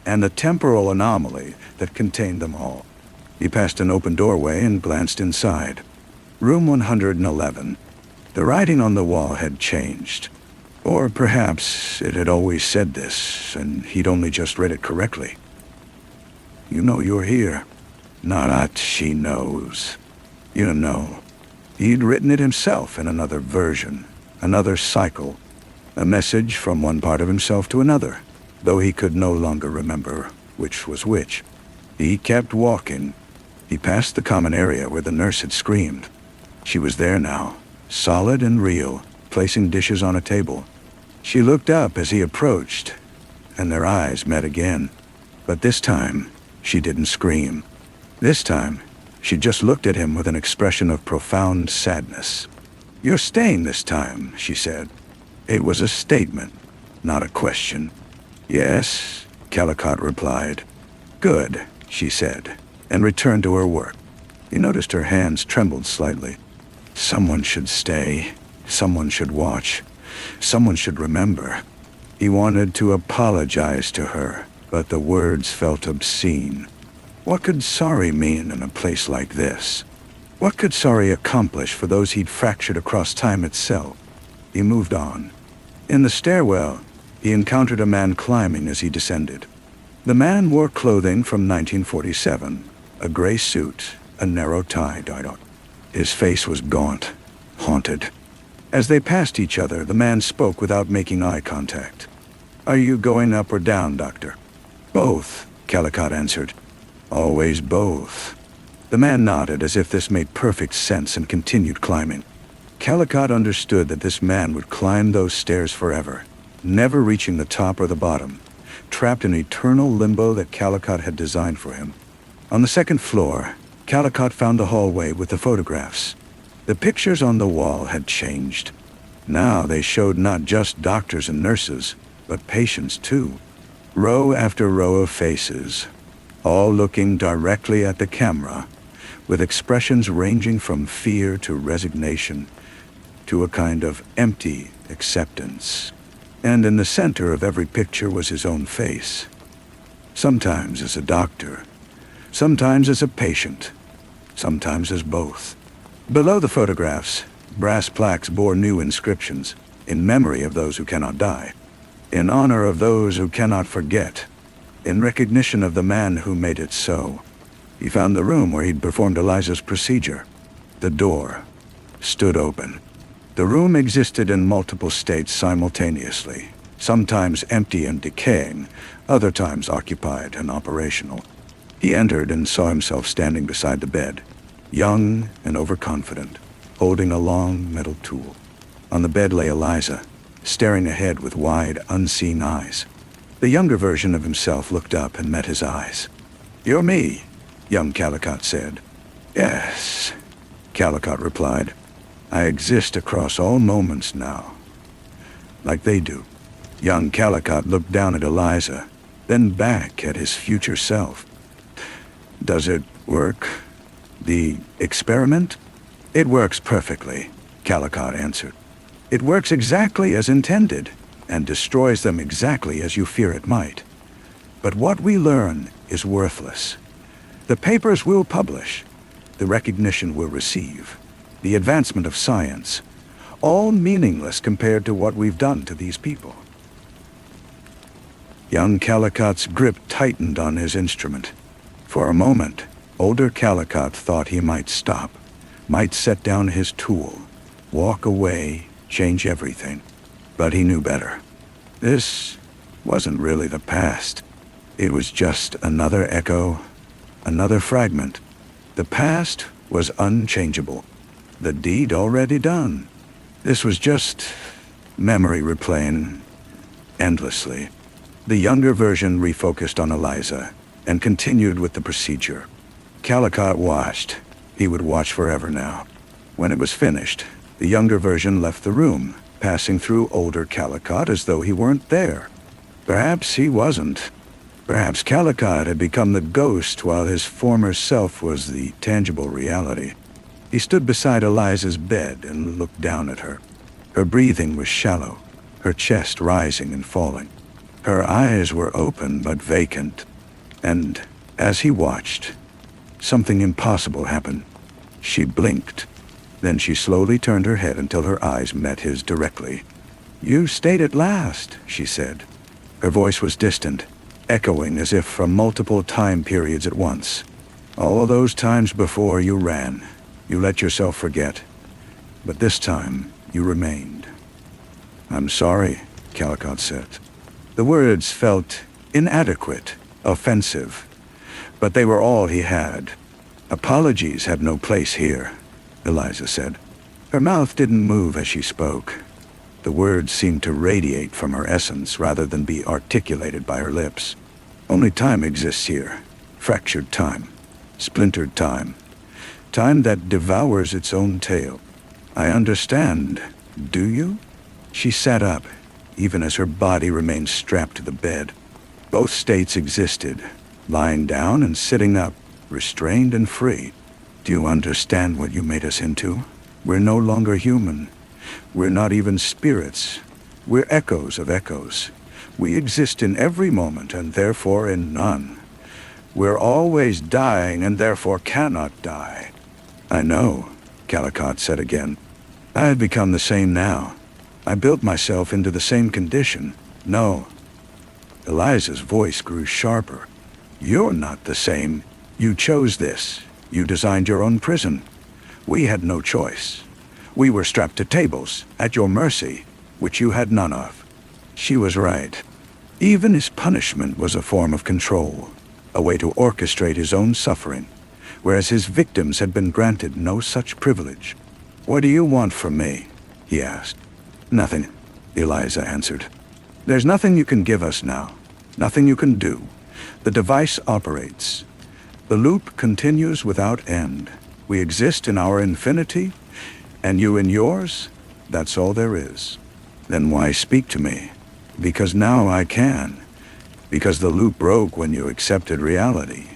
Speaker 1: and the temporal anomaly that contained them all. He passed an open doorway and glanced inside. Room 111. The writing on the wall had changed. Or perhaps it had always said this, and he'd only just read it correctly. You know you're here. Not she knows. You know. He'd written it himself in another version, another cycle, a message from one part of himself to another, though he could no longer remember which was which. He kept walking. He passed the common area where the nurse had screamed. She was there now, solid and real, placing dishes on a table. She looked up as he approached, and their eyes met again. But this time, she didn't scream. This time, she just looked at him with an expression of profound sadness. "You're staying this time," she said. It was a statement, not a question. "Yes," Calicut replied. "Good," she said, and returned to her work. He noticed her hands trembled slightly. Someone should stay. Someone should watch. Someone should remember. He wanted to apologize to her, but the words felt obscene. What could sorry mean in a place like this? What could sorry accomplish for those he'd fractured across time itself? He moved on. In the stairwell, he encountered a man climbing as he descended. The man wore clothing from 1947, a gray suit, a narrow tie. His face was gaunt, haunted. As they passed each other, the man spoke without making eye contact. "Are you going up or down, Doctor?" "Both," Calicut answered. "Always both." The man nodded as if this made perfect sense and continued climbing. Calicut understood that this man would climb those stairs forever, never reaching the top or the bottom, trapped in eternal limbo that Calicut had designed for him. On the second floor, Calicut found the hallway with the photographs. The pictures on the wall had changed. Now they showed not just doctors and nurses, but patients too. Row after row of faces, all looking directly at the camera, with expressions ranging from fear to resignation to a kind of empty acceptance. And in the center of every picture was his own face. Sometimes as a doctor, sometimes as a patient, sometimes as both. Below the photographs, brass plaques bore new inscriptions, in memory of those who cannot die, in honor of those who cannot forget, in recognition of the man who made it so. He found the room where he'd performed Eliza's procedure. The door stood open. The room existed in multiple states simultaneously, sometimes empty and decaying, other times occupied and operational. He entered and saw himself standing beside the bed, young and overconfident, holding a long metal tool. On the bed lay Eliza, staring ahead with wide, unseeing eyes. The younger version of himself looked up and met his eyes. "You're me," young Calicut said. "Yes," Calicut replied. "I exist across all moments now, like they do." Young Calicut looked down at Eliza, then back at his future self. "Does it work? The experiment?" "It works perfectly," Calicut answered. "It works exactly as intended, and destroys them exactly as you fear it might. But what we learn is worthless. The papers we'll publish, the recognition we'll receive, the advancement of science, all meaningless compared to what we've done to these people." Young Calicut's grip tightened on his instrument. For a moment, older Calicut thought he might stop, might set down his tool, walk away, change everything. But he knew better. This wasn't really the past. It was just another echo, another fragment. The past was unchangeable, the deed already done. This was just memory replaying endlessly. The younger version refocused on Eliza and continued with the procedure. Calicut watched. He would watch forever now. When it was finished, the younger version left the room, passing through older Calicut as though he weren't there. Perhaps he wasn't. Perhaps Calicut had become the ghost while his former self was the tangible reality. He stood beside Eliza's bed and looked down at her. Her breathing was shallow, her chest rising and falling. Her eyes were open but vacant. And as he watched, something impossible happened. She blinked. Then she slowly turned her head until her eyes met his directly. "You stayed at last," she said. Her voice was distant, echoing as if from multiple time periods at once. "All those times before you ran, you let yourself forget. But this time, you remained." "I'm sorry," Calicut said. The words felt inadequate, offensive, but they were all he had. "Apologies had no place here," Eliza said. Her mouth didn't move as she spoke. The words seemed to radiate from her essence rather than be articulated by her lips. "Only time exists here. Fractured time. Splintered time. Time that devours its own tail. I understand. Do you?" She sat up, even as her body remained strapped to the bed. Both states existed, lying down and sitting up, restrained and free. Do you understand what you made us into? We're no longer human. We're not even spirits. We're echoes of echoes. We exist in every moment and therefore in none. We're always dying and therefore cannot die. I know, Calicut said again. I had become the same now. I built myself into the same condition. No. Eliza's voice grew sharper. You're not the same. You chose this. You designed your own prison. We had no choice. We were strapped to tables, at your mercy, which you had none of. She was right. Even his punishment was a form of control, a way to orchestrate his own suffering, whereas his victims had been granted no such privilege. What do you want from me? He asked. Nothing, Eliza answered. There's nothing you can give us now. Nothing you can do. The device operates. The loop continues without end. We exist in our infinity, and you in yours. That's all there is. Then why speak to me? Because now I can. Because the loop broke when you accepted reality.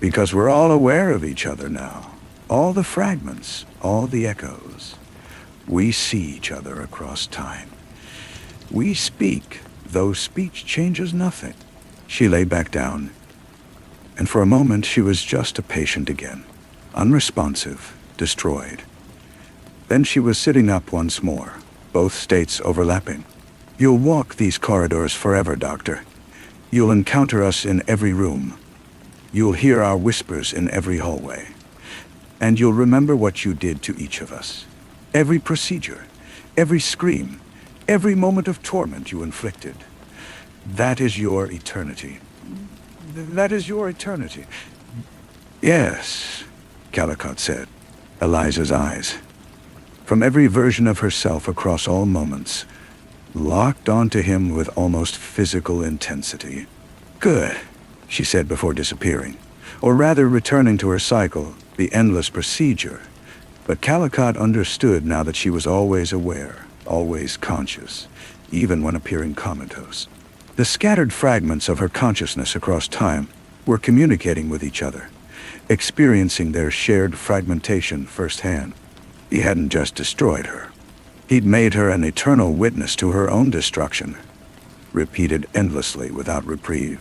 Speaker 1: Because we're all aware of each other now. All the fragments, all the echoes. We see each other across time. We speak, though speech changes nothing. She lay back down, and for a moment she was just a patient again, unresponsive, destroyed. Then she was sitting up once more, both states overlapping. You'll walk these corridors forever, Doctor. You'll encounter us in every room. You'll hear our whispers in every hallway. And you'll remember what you did to each of us. Every procedure, every scream, every moment of torment you inflicted. That is your eternity. That is your eternity. Yes, Calicut said, Eliza's eyes, from every version of herself across all moments, locked onto him with almost physical intensity. Good, she said before disappearing, or rather returning to her cycle, the endless procedure. But Calicut understood now that she was always aware, always conscious, even when appearing comatose. The scattered fragments of her consciousness across time were communicating with each other, experiencing their shared fragmentation firsthand. He hadn't just destroyed her. He'd made her an eternal witness to her own destruction, repeated endlessly without reprieve.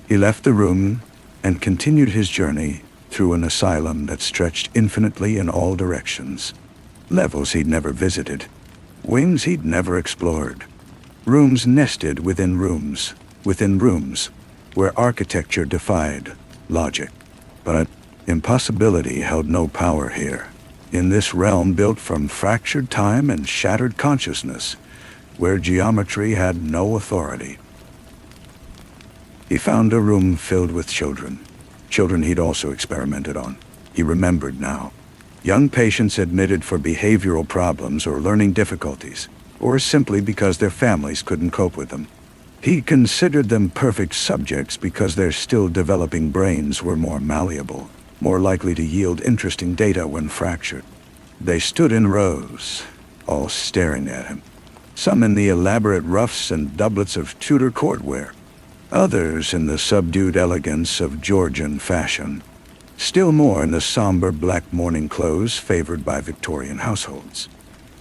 Speaker 1: He left the room and continued his journey through an asylum that stretched infinitely in all directions. Levels he'd never visited, wings he'd never explored. Rooms nested within rooms, where architecture defied logic. But impossibility held no power here. In this realm built from fractured time and shattered consciousness, where geometry had no authority. He found a room filled with children he'd also experimented on. He remembered now. Young patients admitted for behavioral problems or learning difficulties, or simply because their families couldn't cope with them. He considered them perfect subjects because their still developing brains were more malleable, more likely to yield interesting data when fractured. They stood in rows, all staring at him. Some in the elaborate ruffs and doublets of Tudor courtwear, others in the subdued elegance of Georgian fashion, still more in the somber black mourning clothes favored by Victorian households.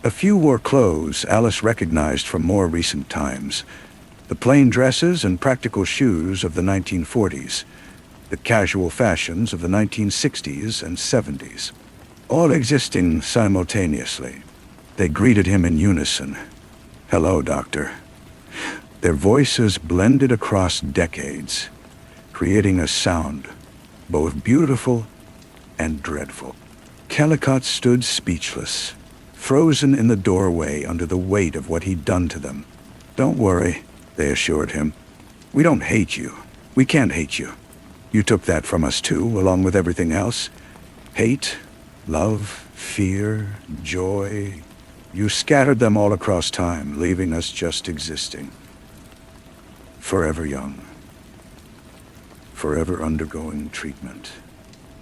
Speaker 1: A few wore clothes Alice recognized from more recent times, the plain dresses and practical shoes of the 1940s, the casual fashions of the 1960s and 70s, all existing simultaneously. They greeted him in unison. Hello, Doctor. Their voices blended across decades, creating a sound both beautiful and dreadful. Calicut stood speechless, frozen in the doorway under the weight of what he'd done to them. Don't worry, they assured him. We don't hate you. We can't hate you. You took that from us too, along with everything else. Hate, love, fear, joy. You scattered them all across time, leaving us just existing. Forever young. Forever undergoing treatment.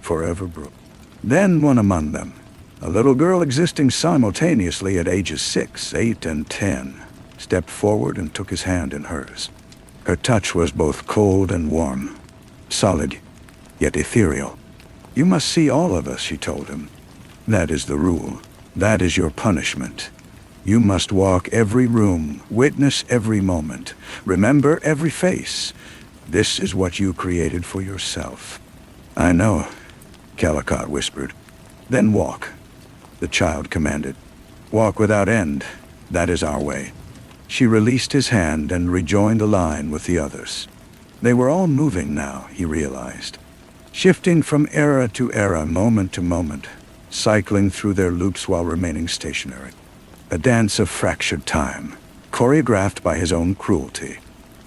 Speaker 1: Forever broke. Then one among them, a little girl existing simultaneously at ages 6, 8, and 10, stepped forward and took his hand in hers. Her touch was both cold and warm, solid, yet ethereal. You must see all of us, she told him. That is the rule. That is your punishment. You must walk every room, witness every moment, remember every face. This is what you created for yourself. I know, Calicut whispered. Then walk, the child commanded. Walk without end. That is our way. She released his hand and rejoined the line with the others. They were all moving now, he realized, shifting from era to era, moment to moment, cycling through their loops while remaining stationary. A dance of fractured time, choreographed by his own cruelty.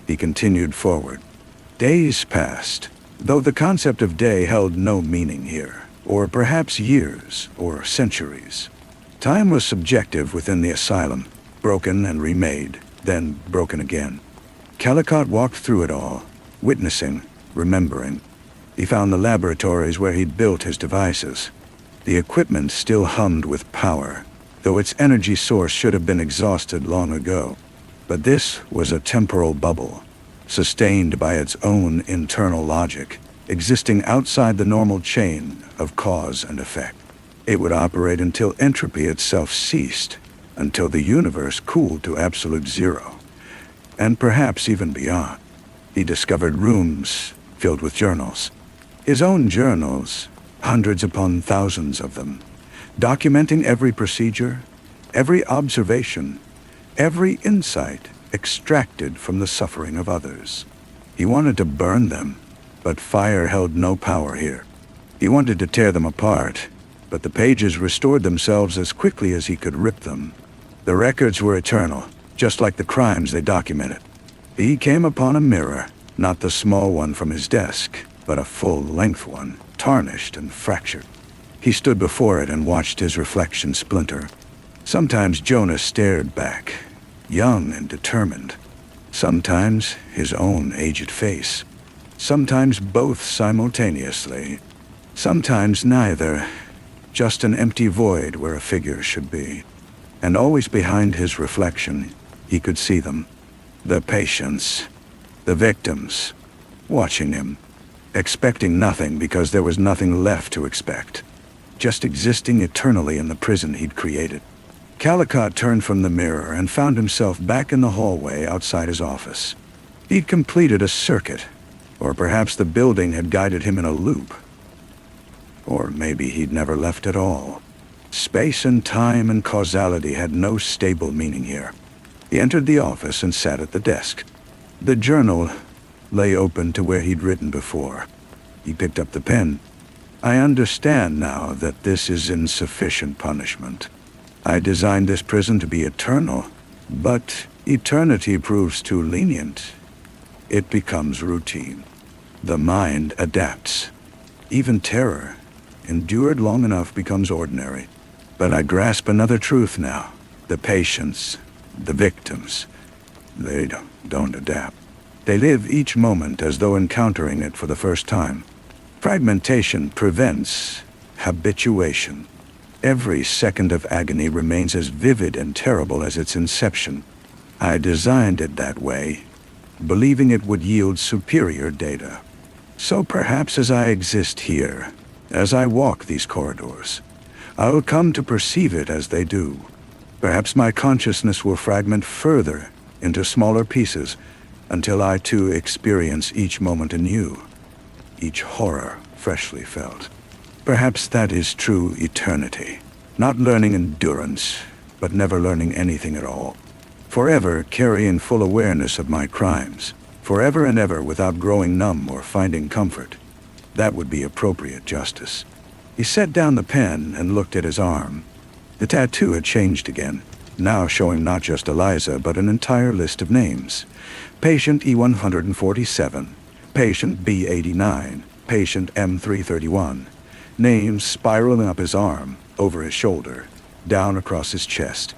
Speaker 1: He continued forward. Days passed, though the concept of day held no meaning here, or perhaps years or centuries. Time was subjective within the asylum, broken and remade, then broken again. Calicut walked through it all, witnessing, remembering. He found the laboratories where he'd built his devices. The equipment still hummed with power, though its energy source should have been exhausted long ago. But this was a temporal bubble, sustained by its own internal logic, existing outside the normal chain of cause and effect. It would operate until entropy itself ceased, until the universe cooled to absolute zero, and perhaps even beyond. He discovered rooms filled with journals. His own journals, hundreds upon thousands of them, documenting every procedure, every observation, every insight extracted from the suffering of others. He wanted to burn them, but fire held no power here. He wanted to tear them apart, but the pages restored themselves as quickly as he could rip them. The records were eternal, just like the crimes they documented. He came upon a mirror, not the small one from his desk, but a full-length one, tarnished and fractured. He stood before it and watched his reflection splinter. Sometimes Jonas stared back, young and determined. Sometimes his own aged face. Sometimes both simultaneously. Sometimes neither, just an empty void where a figure should be. And always behind his reflection, he could see them. The patients, the victims, watching him, expecting nothing because there was nothing left to expect, just existing eternally in the prison he'd created. Calicut turned from the mirror and found himself back in the hallway outside his office. He'd completed a circuit, or perhaps the building had guided him in a loop. Or maybe he'd never left at all. Space and time and causality had no stable meaning here. He entered the office and sat at the desk. The journal lay open to where he'd written before. He picked up the pen. I understand now that this is insufficient punishment. I designed this prison to be eternal, but eternity proves too lenient. It becomes routine. The mind adapts. Even terror, endured long enough, becomes ordinary. But I grasp another truth now. The patients, the victims, they don't adapt. They live each moment as though encountering it for the first time. Fragmentation prevents habituation. Every second of agony remains as vivid and terrible as its inception. I designed it that way, believing it would yield superior data. So perhaps as I exist here, as I walk these corridors, I'll come to perceive it as they do. Perhaps my consciousness will fragment further into smaller pieces until I too experience each moment anew, each horror freshly felt. Perhaps that is true eternity, not learning endurance, but never learning anything at all. Forever carrying full awareness of my crimes, forever and ever without growing numb or finding comfort. That would be appropriate justice. He set down the pen and looked at his arm. The tattoo had changed again, now showing not just Eliza, but an entire list of names. Patient E147, Patient B89, Patient M331. Names spiraling up his arm, over his shoulder, down across his chest.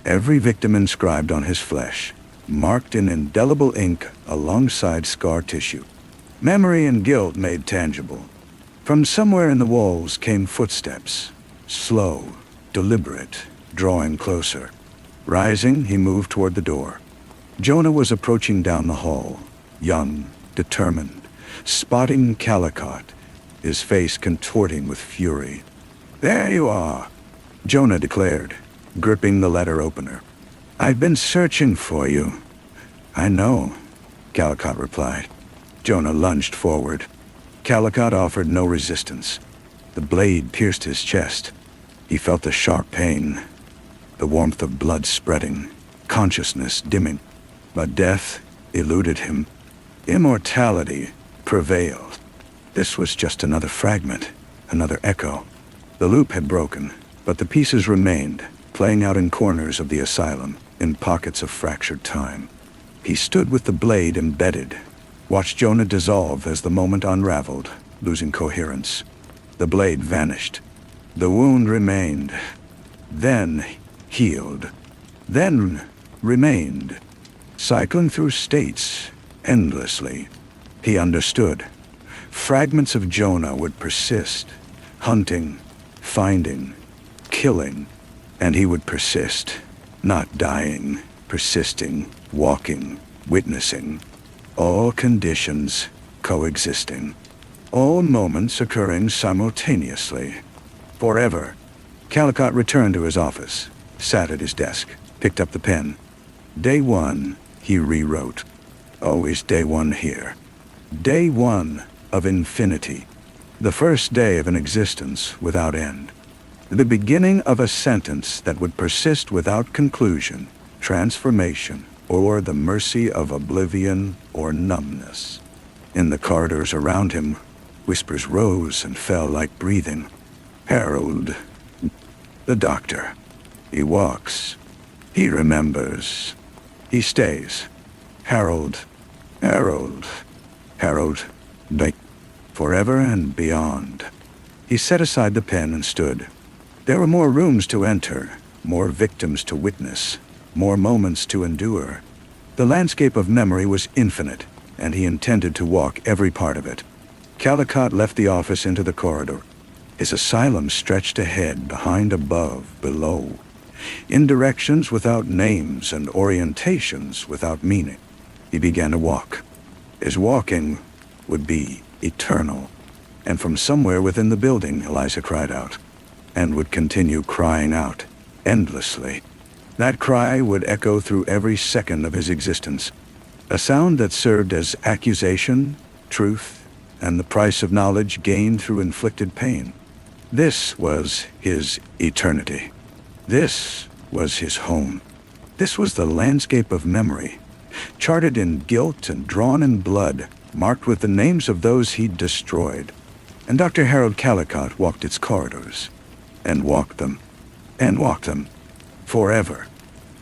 Speaker 1: Every victim inscribed on his flesh, marked in indelible ink alongside scar tissue. Memory and guilt made tangible. From somewhere in the walls came footsteps, slow, deliberate, drawing closer. Rising, he moved toward the door. Jonah was approaching down the hall, young, determined, spotting Calicut. his face contorting with fury. "There you are," Jonah declared, gripping the letter opener. "I've been searching for you." "I know," Callicott replied. Jonah lunged forward. Callicott offered no resistance. The blade pierced his chest. He felt a sharp pain, the warmth of blood spreading, consciousness dimming. But death eluded him. Immortality prevailed. This was just another fragment, another echo. The loop had broken, but the pieces remained, playing out in corners of the asylum, in pockets of fractured time. He stood with the blade embedded, watched Jonah dissolve as the moment unraveled, losing coherence. The blade vanished. The wound remained, then healed, then remained, cycling through states endlessly. He understood. Fragments of Jonah would persist, hunting, finding, killing, and he would persist, not dying, persisting, walking, witnessing, all conditions coexisting, all moments occurring simultaneously, forever. Callicott returned to his office, sat at his desk, picked up the pen. Day 1, he rewrote. Always day 1 here. Day 1 of infinity. The first day of an existence without end. The beginning of a sentence that would persist without conclusion, transformation, or the mercy of oblivion or numbness. In the corridors around him, whispers rose and fell like breathing. Harold, the doctor. He walks. He remembers. He stays. Harold, Harold, Harold, forever and beyond. He set aside the pen and stood. There were more rooms to enter, more victims to witness, more moments to endure. The landscape of memory was infinite, and he intended to walk every part of it. Callicott left the office into the corridor. His asylum stretched ahead, behind, above, below, in directions without names and orientations without meaning. He began to walk. His walking would be eternal. And from somewhere within the building, Eliza cried out, and would continue crying out, endlessly. That cry would echo through every second of his existence, a sound that served as accusation, truth, and the price of knowledge gained through inflicted pain. This was his eternity. This was his home. This was the landscape of memory, charted in guilt and drawn in blood, marked with the names of those he'd destroyed. And Dr. Harold Callicott walked its corridors, and walked them, forever.